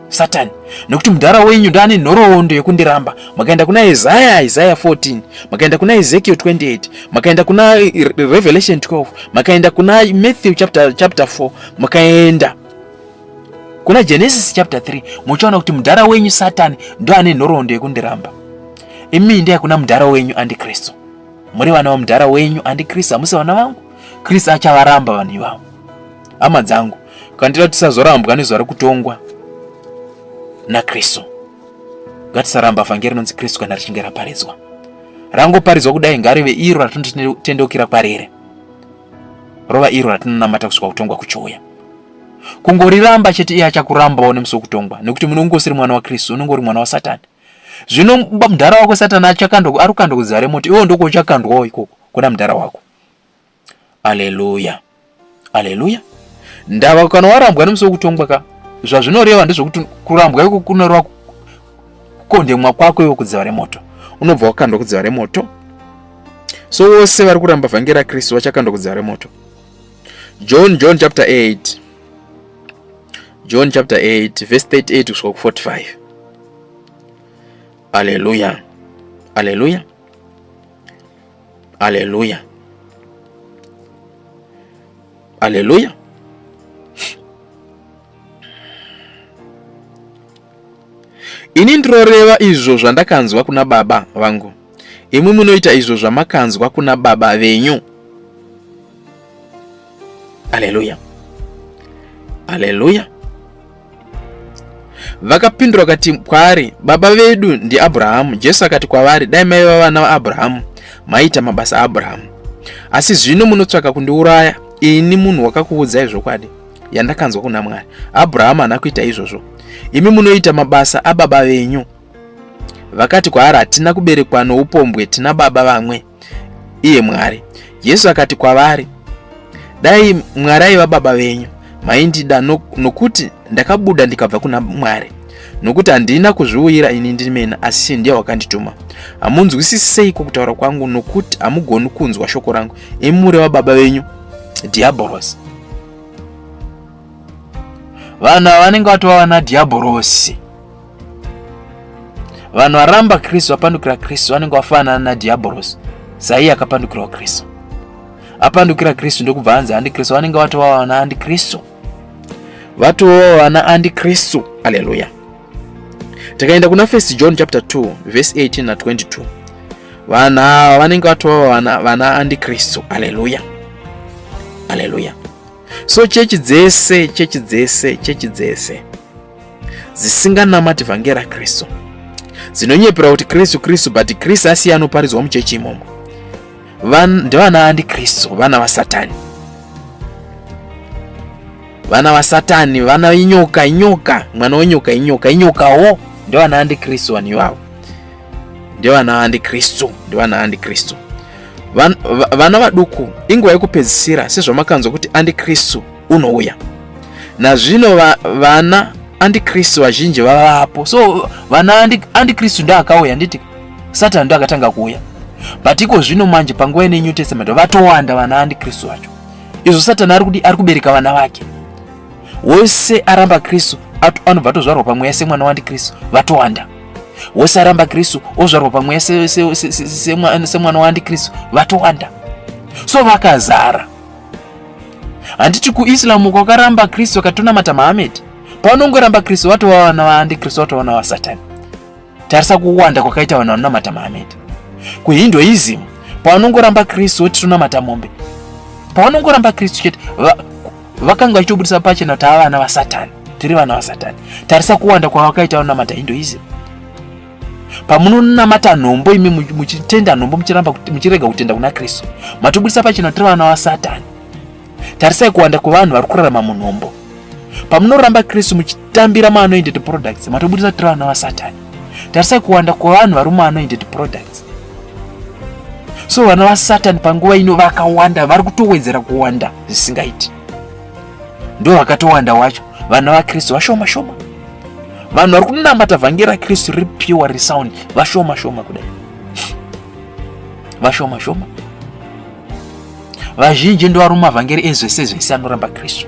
S1: Satani, nekuti mudhara wenyu ndane nhoroondo yekundiramba. Makaenda kuna Isaiah 14, makaenda kuna Ezekiel 28, makaenda kuna Revelation 12, makaenda kuna Matthew chapter 4, makaenda kuna Genesis chapter 3, muchaona kuti mudhara wenyu Satani ndo ane nhoroondo yekundiramba. Imi ndi hakuna mudhara wenyu andikristu. Muri vana vamudhara wenyu andikristu, hamusi vana vangu. Kristu achavaramba vanhu ivavo. Hama dzangu, kandida tisazorambwa nezuva rekutongwa naKristu. Ngatisaramba vhangeri rinonzi Kristu kana richinge raparidzwa. Rangoparidzwa kudai ngarive iro ratinotendeukira kwarere, rova iro ratinonamata kusvika kutongwa kuchiuya. Kungoriramba chete iye achakurambawo nemusi wekutongwa, nekuti munenge usiri mwana waKristu, unenge uri mwana waSatani. Zvino mudhara wako Satani ari kukandwa kudziva remoto, iwo ndoko uchakandwawo ikoko kuna mudhara wako. Haleluya. Haleluya. Ndava kana warambwa nemusi wekutongwa ka, zvazvinoreva ndezvokuti kurambwa iko kunoreva kukondemwa kwako iwo kudziva remoto. Unobva wakandwa kudziva remoto. So vose vari kuramba vhangeri raKristu vachakandwa kudziva remoto. John chapter 8. John chapter 8 verse 38 kusvika ku 45. Haleluya. Haleluya. Haleluya. Haleluya. Ini ndoreva izvo zvandakanzwa kuna baba vangu, imi munoita izvo zvamakanzwa kuna baba venyu. Haleluya. Haleluya. Vakapindura vakati kwaari, baba vedu ndi Abrahamu. Jesu akati kwavari, dai maiva vana vaAbhurahamu, maita mabasa aAbhurahamu. Asi zvino munotsvaka kundiuraya, ini munhu wakakuudzai zvokwadi yandakanzwa kuna Mwari. Abraham haana kuita izvozvo. Imi munoita mabasa ababa venyu. Vakati kwaari, hatina kuberekwa noupombwe, tina baba vamwe, iye Mwari. Jesu akati kwavari, dai Mwari aiva baba venyu, maindida nokuti ndakabuda ndikabva kuna Mwari. Nokuti handina kuzviuyira ini ndimene, asi ndiye wakandituma. Hamunzwisisi seiko kutaura kwangu, nokuti hamugoni kunzwa shoko rangu. Imi muri vababa venyu Diabolos. Vanhu vanenge vatova vana Diabolosi. Vanhu varamba Kristu, vapandukira Kristu, vanenge vafanana naDiabolos, saiye akapandukira Kristu. apandukira Kristu ndokubva anzi andikristu, vanenge vatova vana andikristu, vatova vana andikristu. Haleluya. Takaenda kuna 1 John chapter 2 verse 18 na 22, vana vanenge vatova vana andikristu. Haleluya, haleluya. So chechi dzese dzisinganamati vhangeri raKristu, dzinonyepera kuti Kristu but Kristu asiye anoparidzwa muchechi imomo, ndevana andikristu, vana vasatani, vana inyoka, mwana wenyoka, inyokawo ndevana andikristu. Vanhu ivavo ndevana andikristu. Vana vaduku inguva yekupedzisira, sezvamakanzwa kuti andikristu unouya. Nazvino vana andikristu vazhinji vavapo. So vana andikristu ndaakauya, nditi Satani ndaakatanga kuuya. But iko zvino manje panguva ine New Testament vatowanda vana andikristu vacho. Izvo Satani ari kubereka vana vake. Wose aramba Kristu anobva atozvarwa pamweya semwana waandikristu, vatowanda. Wose aramba Kristu ozvarwa pamweya semwana waandikristu, vatowanda. So vakazara. Handiti kuIslam kwakaramba Kristu akatonamata Muhammad. Pavanongoramba Kristu vatova vana vaandikristu, vatova vana vasatani. Tarisa kuwanda kwakaita vanhu vanonamata Muhammad. KuHinduism pavanongoramba Kristu votitonamata mombe. Pavanongoramba Kristu chete vakanga vachitobudisa pachena kuti ava vana vasatani, tiri vana vasatani. Tarisa kuwanda kwavakaita vanonamata Hinduism. Pamunonamata nhombo, imi muchitenda nhombo, muchirega kutenda kuna Kristu, matobudisa pachena kuti tiri vana vasatani. Tarisai kuwanda kwavanhu vari kurarama munhombo. Pamunoramba Kristu muchitambira maanointed products, matobudisa kuti tiri vana vasatani. Tarisai kuwanda kwavanhu vari muanointed products. So vana vasatani panguva ino vakawanda, vari kutowedzera kuwanda zvisingaiti. Ndo vakatowanda wacho. Vana vaKristu vashoma. Vanhu vari kunamata vhangeri raKristu riri pure resound vashoma kudai. Vashoma. Vazhinji ndo vari mumavhangeri ezvese anoramba Kristu.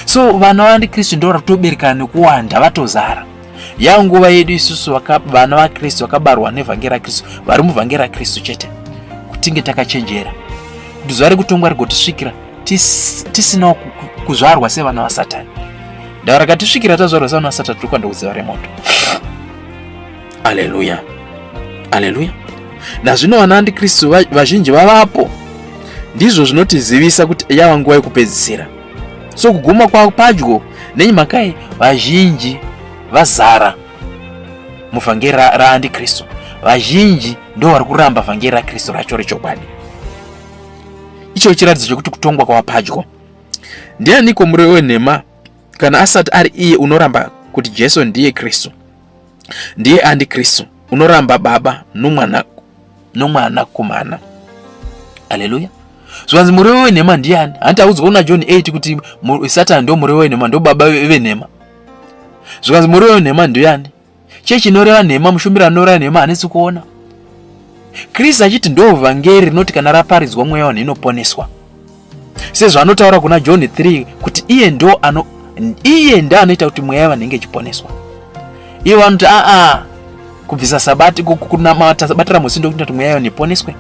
S1: So vana vaandikristu ndo vari kutoberekana nekuwanda, vatozara. Yanguva yedu isusu vana vaKristu vakabarwa nevhangeri raKristu, vari muvhangeri raKristu chete, kutinge takachenjera. Kuti zuva rekutongwa rigotisvikira tisina kuzvarwa sevana vasatani. Ndava rakatisvikira tazvarwa sevana vasatani, tiri kuenda kudziva remoto. Haleluya. Nazvino vana andikristu vazhinji vavapo. Ndizvo zvinotizivisa kuti yava nguva yekupedzisira. So kuguma kwavo padyo nenyamakai vazhinji vazara muvhangeri raandikristu. Vazhinji ndo vari kuramba vhangeri raKristu racho rechokwadi. Icho chiratidzo chokuti kutongwa kwava padyo. Ndianiko murwi wenhema kana asati ari iye unoramba kuti Jesu ndiye Kristu, ndiye andikristu, unoramba Baba nomwanakomana. Haleluya. Zvanzi murwi wenhema ndiani? Handitaudzwa kuna John 8 kuti Satani ndo murwi wenhema, ndo baba venhema. Zvanzi murwi wenhema ndiani? Chechi inoreva nhema, mushumbiro anoreva nhema hanisi kuona. Kristu achiti ndo vhangeri rinoti kana raparidzwa mweya wanhu inoponeswa. Sezvo anotaura kuna John 3 kuti iye ndo anoita kuti mweya wanhu inge ichiponeswa. Iye vanoti kubvisa sabati, kunamata sabati raMozisi ndokuita kuti mweya wanhu iponeswe.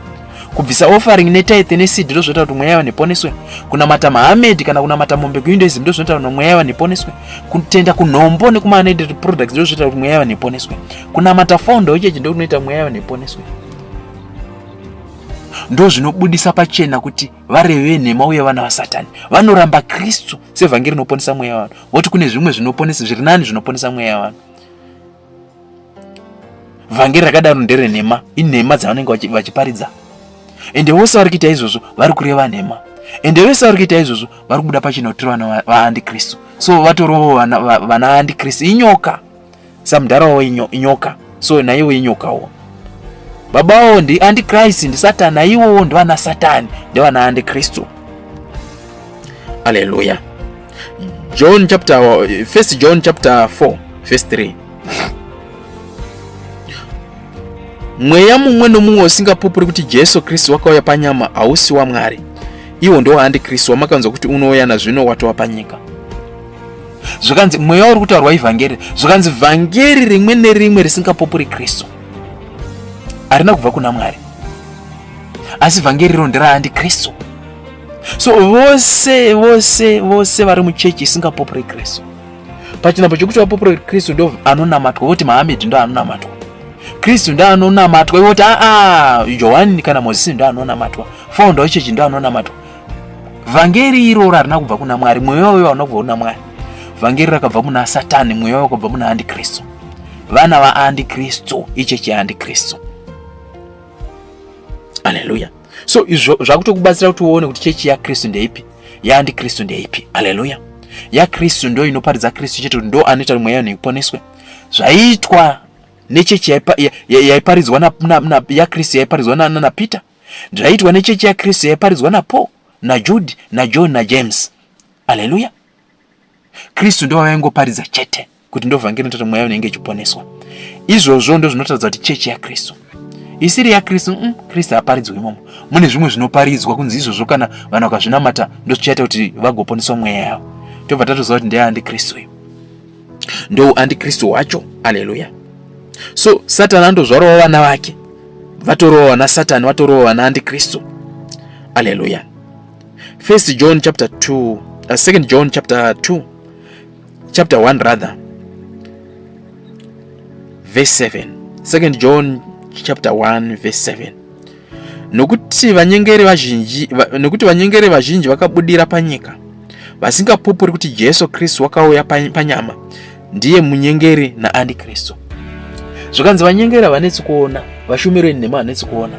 S1: Kubvisa offering netithe neseed ndozvoita kuti mweya wanhu iponeswe. Kunamata Muhammad kana kunamata mombe kuHinduism ndozvoita kuti mweya wanhu iponeswe. Kutenda kunhombo nekumaanated products ndozvoita kuti mweya wanhu iponeswe. Kunamata fondo ichechi ndokunoita mweya wanhu iponeswe. Ndo zvinobudisa pachena kuti vareve venhema uye vana vasatani vanoramba Kristu sevhangeri rinoponesa mweya wanhu. Voti kune zvimwe zvinoponesa, zviri nani zvinoponesa mweya wanhu. Vhangeri rakadaro nderenhema, inhema dzavanenge vachiparidza. Ende vose vari kuita izvozvo vari kureva nhema. Ende vose vari kuita izvozvo vari kubuda pachena kuti vana vaandikristu. So vatoriwo vana vaandikristu, inyoka. Samudhara wavo inyoka. So naiwo inyokawo. Baba wavo ndi Antichrist, ndi Satani, naiwowo ndi vana Satani, ndi vana Antikristu. Haleluya. 1 John chapter 4 verse 3. Mweya mumwe nomumwe usingapupuri kuti Jesu Kristu wakauya panyama hausi waMwari, iwo ndo Antikristu wamakanzwa kuti unouya nazvino watova panyika. Zvakanzi mweya uri kutaurwa ivhangeri, zvakanzi vhangeri rimwe nerimwe risingapupuri Kristu harina kubva kuna Mwari, asi vhangeri riro ndera Antikristu. So vose vari muchechi isingapopori Kristu. Pachinhambo chokuti vapopori Kristu ndo anonamatwa, voti Muhammed ndo anonamatwa, Kristu ndo anonamatwa, voti Johani kana Mozisi ndo anonamatwa, founder wechechi ndo anonamatwa. Vhangeri iroro harina kubva kuna Mwari, mweya wayo hauna kubva kuna Mwari. Vhangeri rakabva muna Satani, mweya wayo wakabva muna Antikristu. Vana vaAntikristu, ichechi yaAntikristu. Haleluya. So izvo zvakutokubatsira kuti uone kuti chechi yaKristu ndeipi, yaAntikristu ndeipi. Haleluya. yaKristu ndo inoparidza Kristu chete, ndo anoita mweya neiponeswe. Zvaitwa nechechi yaiparidzwa yaKristu yaiparidzwa na Peter. Zvaitwa nechechi yaKristu yaiparidzwa na Paul na Jude na John na James. Haleluya. Kristu ndo waingoparidza chete kuti ndo vhangeri inoita mweya unenge ichiponeswa. Izvozvo ndo zvinotaridza kuti chechi yaKristu. Isiri yaKristu, Kristu haparidzwi imomo. Mune zvimwe zvinoparidzwa kunzi izvozvo kana vanhu vakazvinamata ndo zvichaita kuti vagoponeswa mweya yavo. Tobva tatoziva kuti ndiye Antikristu uyu. Ndo Antikristu wacho. Haleluya. So Satani andozvarawo vana vake. Vatorowa na Satani, vatorowa na Antikristu. Haleluya. 2 John chapter 1 rather, verse 7. 2 John chapter 1 verse 7. Nokuti vanyengeri vazhinji vakabudira panyika, vasingapupuri kuti Jesu Kristu wakauya panyama, ndiye munyengeri na Antikristu. Zvakanzi vanyengeri havanetsi kuona, vashumiri venhema havanetsi kuona,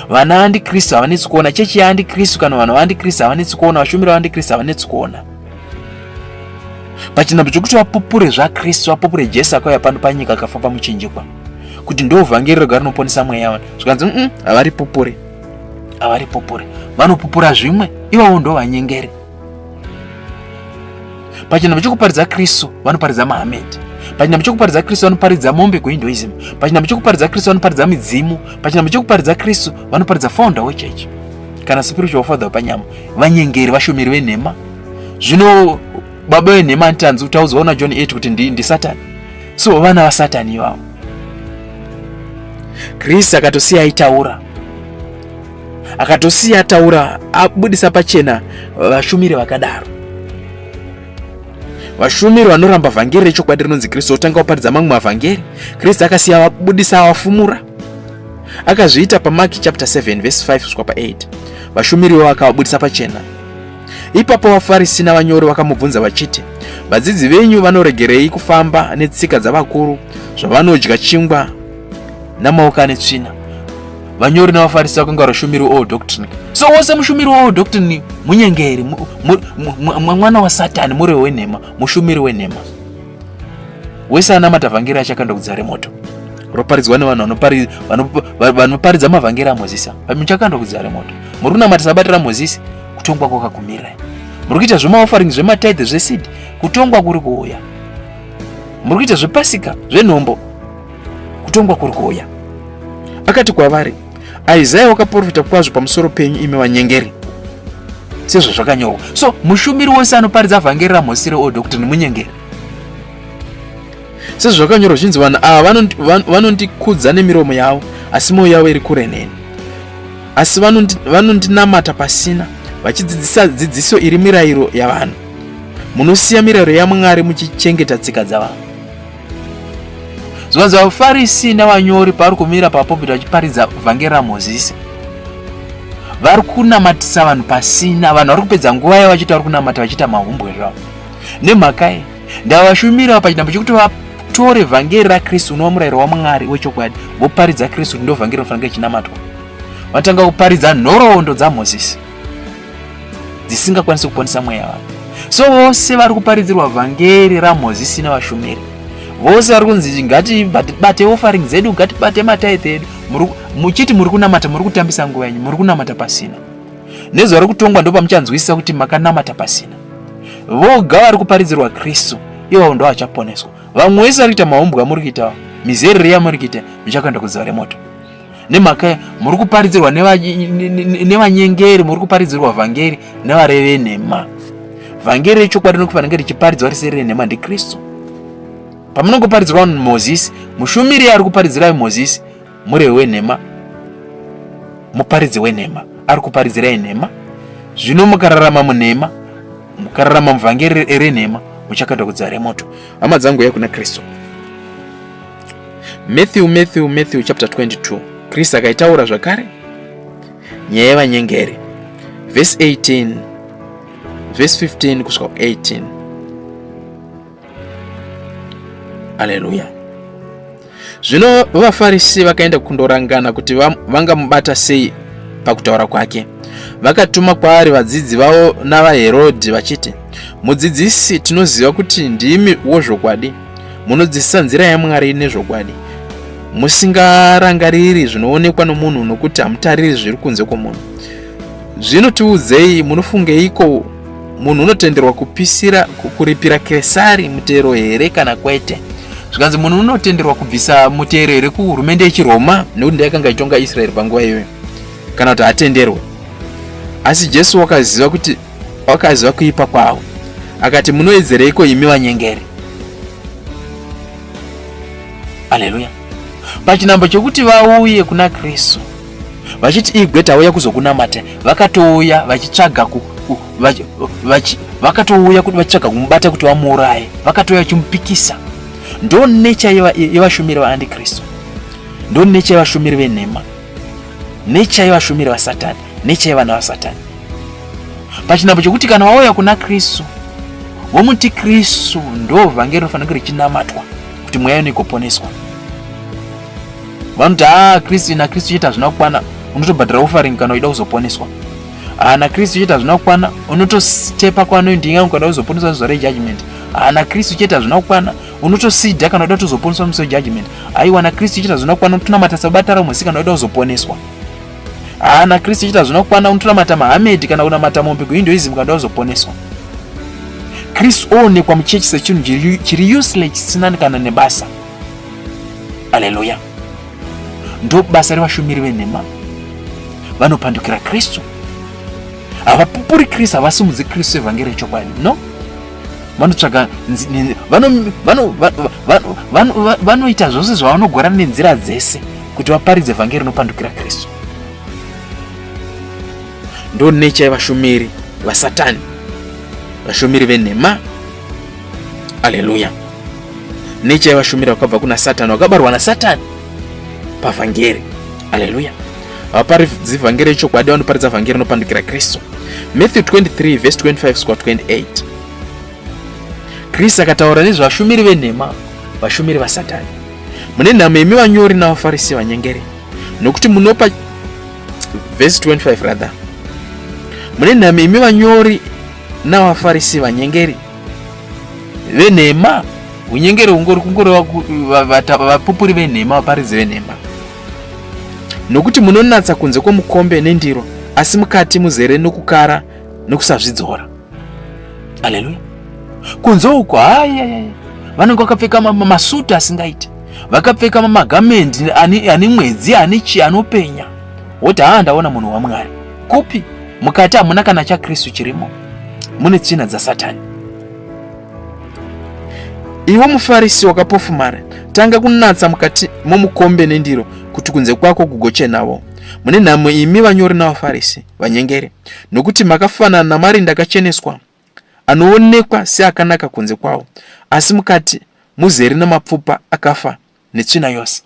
S1: vana Antikristu havanetsi kuona, chechi yaAntikristu kana vanhu vaAntikristu havanetsi kuona, vashumiri vaAntikristu havanetsi kuona. Pachinhambo chokuti vapupure zvaKristu, vapupure Jesu akauya pano panyika akafa pamuchinjikwa, kuti ndo vhangeri rega rinoponesa mweya wavo. Zvakanzi havari pupure, vanopupura zvimwe, ivavo ndo vanyengeri. Pachinhambo chokuparidza Kristu vanoparidza Muhammed, pachinhambo chokuparidza Kristu vanoparidza mombe kuHinduism, pachinhambo chokuparidza Kristu vanoparidza midzimu, pachinhambo chokuparidza Kristu vanoparidza founder wechechi kana spiritual father panyama. Vanyengeri, vashumiri venhema. Zvino baba venhema antanzi utaudzwa na John 8 kuti ndi Satani. So vana vaSatani ivavo. Kristu akatosiya ataura, abudisa pachena vashumiri vakadaro. Vashumiri vanoramba vhangeri rechokwadi rinonzi Kristu otanga kuparidza mamwe mavhangeri. Kristu akasiya vabudisa vafumura. Akazviita paMark chapter 7 verse 5 kusvika pa8. Vashumiri vakavabudisa pachena. Ipapo vaFarisi navanyori vakamubvunza vachiti, vadzidzi venyu vanoregerei kufamba netsika dzavakuru, zvavanodya chingwa namaoko ane tsvina? Vanyori navaFarisi vakanga vashumiri oodoctrine. So wose mushumiri oodoctrine munyengeri, mwana waSatani, mureu wenhema, mushumiri wenhema. Wese anamata vhangeri achakanda kudzare moto. Roparidzwa nevanhu vanoparidza mavhangeri aMozisi, muchakanda kudzare moto. Muri kunamata sabata raMozisi, kutongwa kwakakumirai. Muri kuita zvemaofaring, zvematithe, zveseed, kutongwa kuri kuuya. Muri kuita zvepasika, zvenhombo, kutongwa kuri kuuya. Akati kwavari, Isaiah wakaprofita kwazvo pamusoro penyu imi vanyengeri, sezvo zvakanyorwa. So mushumiri wose anoparidza vhangeri raMozisi reodoctrine munyengeri. Sezvo zvakanyorwa zvinzi vanhu ava vanondikudza nemiromo yavo, asi mwoyo yavo iri kure neni. Asi vanondinamata pasina, vachidzidzisa dzidziso iri mirayiro yavanhu. Munosiya mirayiro yaMwari muchichengeta tsika dzavanhu. Zvanzi vaFarisi navanyori pavari kumira papopita vachiparidza vhangeri raMozisi, vari kunamatisa vanhu pasina. Vanhu vari kupedza nguva yavo vachiti vari kunamata vachiita mahumbwe zvavo. Nemhaka iyi ndavashumira pachinhambo chokuti vatore vhangeri raKristu unova murayiro waMwari wechokwadi, voparidza Kristu ndo vhangeri rinofanira ichinamatwa. Vatanga kuparidza nhoroondo dzaMozisi dzisingakwanisi kuponesa mweya wavo. So vose vari kuparidzirwa vhangeri raMozisi navashumiri. Vose vari kunzi ngatibate offering dzedu, ngatibate matithe edu. Muchiti muri kunamata, muri kutambisa nguva yenyu, muri kunamata pasina. Nezuva rekutongwa ndo pamuchanzwisisa kuti makanamata pasina. Voga vari kuparidzirwa Kristu, ivo ndo vachaponeswa. Vamwe vese vari kuita mahumbwe muri kuita, mizerere yamuri kuita, muchakaenda kuzuva remoto. Nemhaka muri kuparidzirwa nevanyengeri, muri kuparidzirwa vhangeri nevari venhema. Vhangeri rechokwadi rinofanira richiparidzwa riseri renhema ndiKristu. Pamunongoparidzirwa Mozisi, mushumiri ari kuparidzirai Mozisi, mureu wenhema, muparidzi wenhema, ari kuparidzirai nhema. Zvino mukararama munhema, mukararama muvhangeri renhema, muchakanda kudzara moto. Hama dzangu ya kuna Kristu. Matthew chapter 22. Kristu akaitaura zvakare nyaya yevanyengeri. Verse 15 kusvika 18. Haleluya. Zvino vaFarisi vakaenda kundorangana kuti vangamubata sei pakutaura kwake. Vakatuma kwaari vadzidzi vavo navaHerodhi vachiti, mudzidzisi, tinoziva kuti ndimi wozvokwadi, munodzidzisa nzira yaMwari nezvokwadi, musingarangariri zvinoonekwa nomunhu, nokuti hamutariri zviri kunze kwomunhu. Zvino tiudzei, munofungeiko? Munhu unotenderwa kuripira Kesari mutero here kana kwete? Zvikanzi munhu unotenderwa kubvisa mutero here kuhurumende yechiRoma, nekuti ndiye akanga ichitonga Israeri panguva iyoyo, kana kuti atenderwe? Asi Jesu wakaziva kuipa kwavo, akati, munoedzereiko imi vanyengeri? Haleluya. Pachinambo chokuti vauye kuna Kristu vachiti igwe tauya kuzokunamata, vakatouya vachitsvaga vachitsvaga kumubata kuti vamuuraye, vakatouya vachimupikisa. Ndo necha yevashumiri vaAntikristu, ndo necha yevashumiri venhema, necha yevashumiri vaSatani, necha yevana vaSatani. Pachinambo chokuti kana wauya kuna Kristu, womuti Kristu ndo vhangeri rinofanira richinamatwa kuti mweya yenu igoponeswa. Vanoti Kristu na Kristu chita zvinokwana, unotobhadhara offering kana uida kuzoponeswa. Na Kristu chita zvinokwana, unotostepa kwanoindinga ukada kuzoponeswa zuva rejudgment. Na Kristu chita zvinokwana, unotosidha kana uida kuzoponeswa musi wejudgment. Aiwa, na Kristu chita zvinokwana, unotonamata sabata romwezi kana uida kuzoponeswa. Na Kristu chita zvinokwana, unotonamata mahamedhi kana unamata mombe kuhinduism kana uida kuzoponeswa. Kristu oonekwa muchechi sechinhu chiri useless, chisina kana nebasa. Haleluya. Ndo basa revashumiri venhema. Vanopandukira Kristu, havapupuri Kristu, havasimudzi Kristu evhangeri rechokwadi. No, vanotsvaga vanoita zvose zvavanogora nenzira dzese kuti vaparidze vhangeri rinopandukira Kristu. Ndo necha yevashumiri vaSatani, vashumiri venhema. Haleluya. Necha yevashumiri vakabva kuna Satani, vakabarwa naSatani pavhangeri. Haleluya. Havaparidzi vhangeri rechokwadi, vanoparidza vhangeri rinopandukira Kristu. Matthew 23 verse 25-28. Kristu akataura nezvavashumiri venhema, vashumiri vaSatani. Mune nhamo imi vanyori navaFarisi vanyengeri, nokuti munopa verse 25 rather. Mune nhamo imi vanyori navaFarisi vanyengeri venhema. Unyengeri kungori vapupuri venhema, vaparidzi venhema. Nokuti munonatsa kunze kwomukombe nendiro, asi mukati muzere nokukara nokusazvidzora. Haleluya. Kunze uko vanenge vakapfeka masutu asingaiti, vakapfeka magamendi ane mwedzi, ane chi, anopenya. Woti ndaona munhu waMwari. Kupi? Mukati hamuna kana chaKristu chirimo, mune tsvina dzaSatani. Iwe muFarisi wakapofumara, tanga kunatsa mukati momukombe nendiro kuti kunze kwako kugochenawo. Mune nhamo imi vanyori navaFarisi vanyengeri, nokuti makafanana namarinda akacheneswa, anoonekwa seakanaka kunze kwawo, asi mukati muzere namapfupa akafa netsvina yose.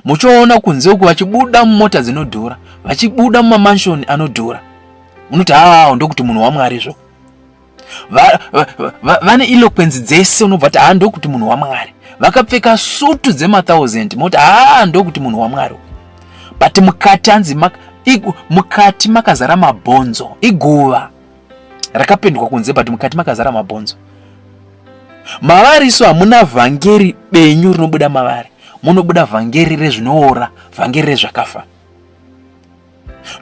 S1: Muchoona kunze uku vachibuda mumota dzinodhura, vachibuda mumamanshoni anodhura, munoti ndokuti munhu waMwari zvo. Vane eloquence dzese, unobva kuti ndokuti munhu waMwari. Vakapfeka sutu dzema1000, munoti ndokuti munhu waMwari. But mukati mukati makazara mabhonzo, iguva rakapendwa kunze, but mukati makazara mabhonzo. Mavari so hamuna vhangeri benyu rinobuda mavari, munobuda vhangeri rezvinoora, vhangeri rezvakafa.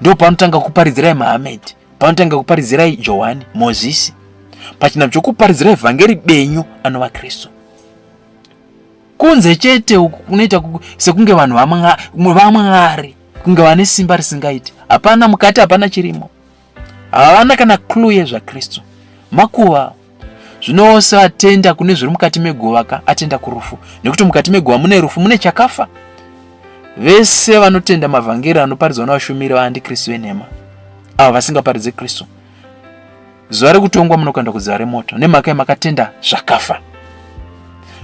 S1: Ndo panotanga kuparidzirai Mahamedhi, panotanga kuparidzirai Johani, Mozisi, pachinambo chokuparidzirai vhangeri benyu anova Kristu. Kunze chete kunoita sekunge vanhu vaMwari, kunge vane simba risingaiti. Hapana mukati, hapana chirimo, havana kana clue yezvaKristu. Makuva zvinose atenda kune zviri mukati meguva atenda kurufu, nekuti mukati meguva mune rufu, mune chakafa. Vese vanotenda mavhangeri anoparidzwa navashumiri vaAntikristu venhema ava vasingaparidze Kristu. Zuva rekutongwa munokuenda kuzuva remoto, nemhaka yemakatenda zvakafa,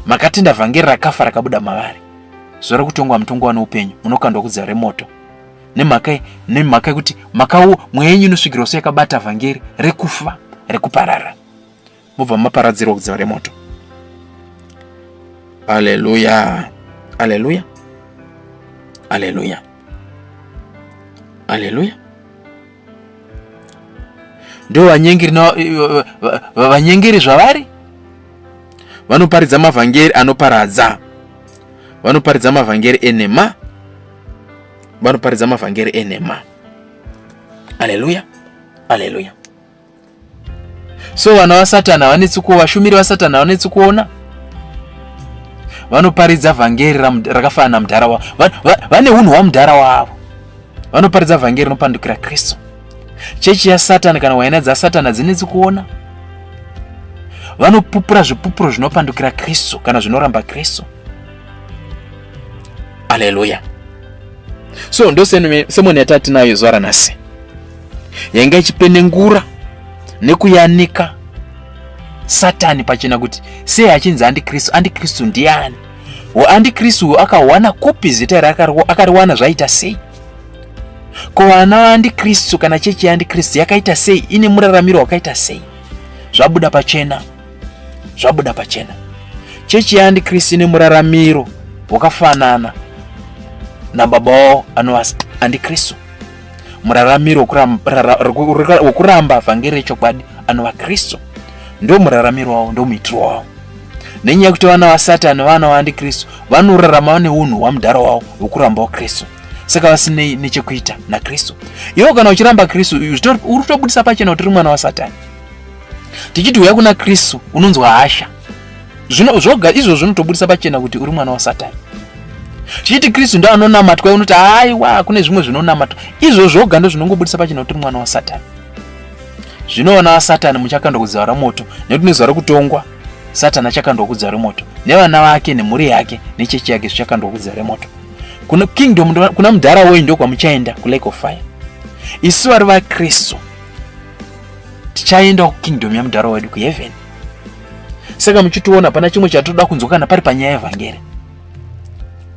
S1: makatenda vhangeri rakafa rakabuda mavari. Zuva rekutongwa mutongwa noupenyu, munokandwa kuzuva remoto, nemhaka yekuti mweya yenyu inosvikirwa so yakabata vhangeri rekufa, rekuparara, mobva maparadzirwa kuzuva remoto. Haleluya, haleluya, haleluya, haleluya. Ndo vanyengeri zvavari vanoparidza mavhangeri anoparadza, vanoparidza mavhangeri enhema, vanoparidza mavhangeri enhema. Haleluya, haleluya. So vana vaSatani havanetsi kuona, vashumiri vaSatani havanetsi kuona, vanoparidza vhangeri rakafanana mudhara wavo, vane unhu hwamudhara wavo, vanoparidza vhangeri rinopandukira Kristu. Chechi yaSatani kana hwaina dzaSatani hadzinetsi kuona, vanopupura zvipupuro zvinopandukira Kristu kana zvinoramba Kristu. Haleluya. So ndo semoni yatatinayo zuva ranhasi, yanga ichipenengura nekuyanika Satani pachena kuti sei achinzi andikristu. Andikristu ndiani? Andikristu akawana kupi zita iri akariwana zvaita sei? Ko vana vaandikristu kana chechi yaandikristu yakaita sei? Ine muraramiro wakaita sei? Zvabuda pachena, zvabuda pachena. Chechi yaandikristu ine muraramiro wakafanana nababa wavo anova andikristu. Muraramiro wokuramba vhangeri rechokwadi anova Kristu. Ndo muraramiro wavo, ndo muitiro wavo. Nenyaya yekuti vana vaSatani, vana vaandikristu, vanorarama vane unhu hwamudhara wavo wokurambawo Kristu, saka vasinei nechekuita naKristu. Iwo kana uchiramba Kristu, uri kutobudisa pachena kuti uri mwana waSatani. Tichiti uya kuna Kristu unonzwa hasha, izvo zvinotobudisa pachena kuti uri mwana waSatani. Tichiti Kristu ndo anonamatwa, unoti aiwa kune zvimwe zvinonamatwa, izvo zvoga ndo zvinongobudisa pachena kuti uri mwana waSatani. Zvino vana vaSatani muchakandwa kuzuva remoto, nekuti nezuva rekutongwa Satani achakandwa kuzuva remoto, nevana vake nemhuri yake nechechi yake zvichakandwa kuzuva remoto. Kuna kingdom, kuna mudhara wenyu ndo kwamuchaenda ku lake of fire. Isu vari vaKristu tichaenda kukingdom yamudhara wedu, kuheaven. Saka muchitiona pana chimwe chatoda kunzwa kana pari panyaya yevhangeri,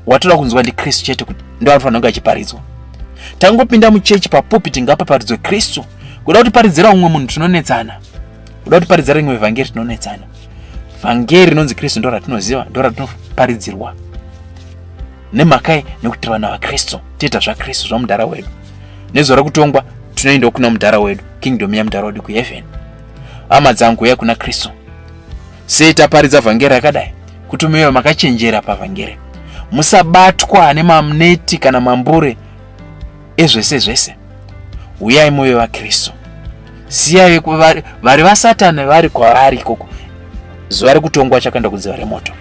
S1: watoda kunzwa ndiKristu chete kuti ndo anofanira kunge achiparidzwa. Tangopinda muchechi papopiti ngapaparidzwe Kristu, kuda kuti paridzira umwe munhu tinonetsana, kuda kuti paridzira rimwe vhangeri tinonetsana. Vhangeri rinonzi Kristu ndo ratinoziva, ndo ratinoparidzirwa. Nemhaka nekuti vana vaKristu tiita zvaKristu zvamudhara wedu. Nezuva rekutongwa tunoenda kuna mudhara wedu, kingdom yamudhara wedu, kuheaven. Hama dzangu, uya kuna Kristu. Sei taparidza vhangeri rakadai? Kuti muve makachenjera pavhangeri, musabatwa nemamneti kana mambure ezvese zvese. Uyai muve vaKristu. Siyai vari vaSatani vari kwavari ikoko. Zuva rekutongwa chakaenda kuzuva remoto.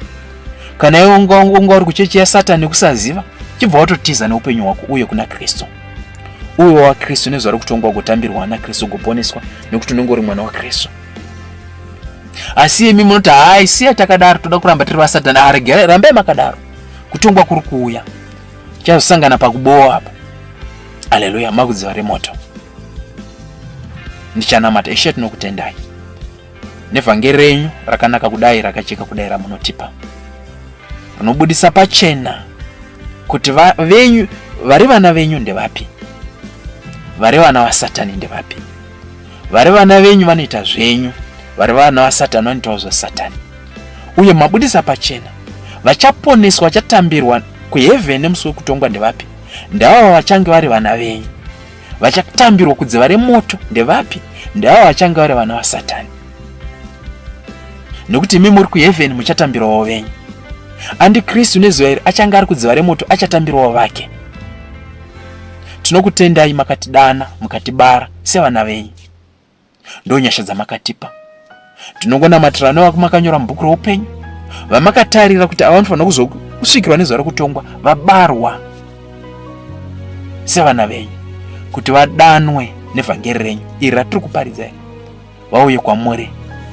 S1: Kana iwe unga uri kuchechi yaSatani kusaziva, chibva watotiza neupenyu hwako uye kuna Kristu. Uye waKristu nezuva rekutongwa kutambirwa naKristu, kuponeswa nekuti unenge uri mwana waKristu. Asi imi munoti hai siya takadaro, toda kuramba tiri vaSatani. Rambai makadaro, kutongwa kuri kuuya, chazosangana pakubowa apa. Haleluya, makuzuva remoto. Ndichanamata Ishe, tinokutendai nevhangeri renyu rakanaka kudai, rakacheka kudai, ramunotipa, rinobudisa pachena kuti venyu vari vana venyu ndevapi, vari vana vaSatani ndevapi. Vari vana venyu vanoita zvenyu, vari vana vaSatani vanoitawo zvaSatani. Uye mabudisa pachena, vachaponeswa, vachatambirwa kuheaven nemusi wekutongwa ndevapi? Ndavo vachange vari vana venyu. Vachatambirwa kudziva remoto ndevapi? Ndavo vachange vari vana vaSatani. Nekuti imi muri kuheaven muchatambirwawo venyu. Andikristu nezuva iri achange ari kudziva remoto, achatambirwawo vake. Tinokutendai makatidana, mukatibara sevana venyu. Ndo nyasha dzamakatipa. Tinongonamatira nevo makanyora mubhuku roupenyu, vamakatarira kuti ava vanofanira kusvikirwa nezuva rekutongwa, vabarwa sevana venyu, kuti vadanwe nevhangeri renyu iri ratiri kuparidzai. Vauye kwamuri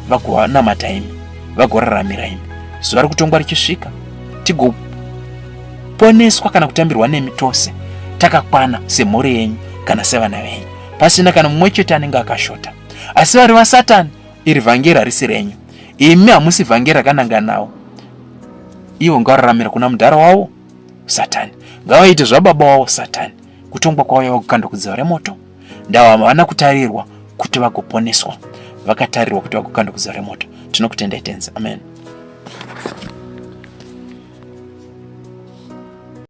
S1: vagonamata imi, vagoraramira imi. Zuva rekutongwa richisvika, tigoponeswa kana kutambirwa nemi tose takakwana semhuri yenyu kana sevana venyu. pasina kana mumwe chete anenge akashota. Asi vari vaSatani, iri vhangeri harisi renyu, imi hamusi vhangeri rakananga nawo. Ivo ngavararamira kuna mudhara wavo Satani, ngavaite zvababa wavo Satani. Kutongwa kwavo yava kukandwa kudziva remoto. Ndava havana kutarirwa kuti vagoponeswa, vakatarirwa kuti vagokandwa kudziva remoto. Tinokutendai tenzi. Amen.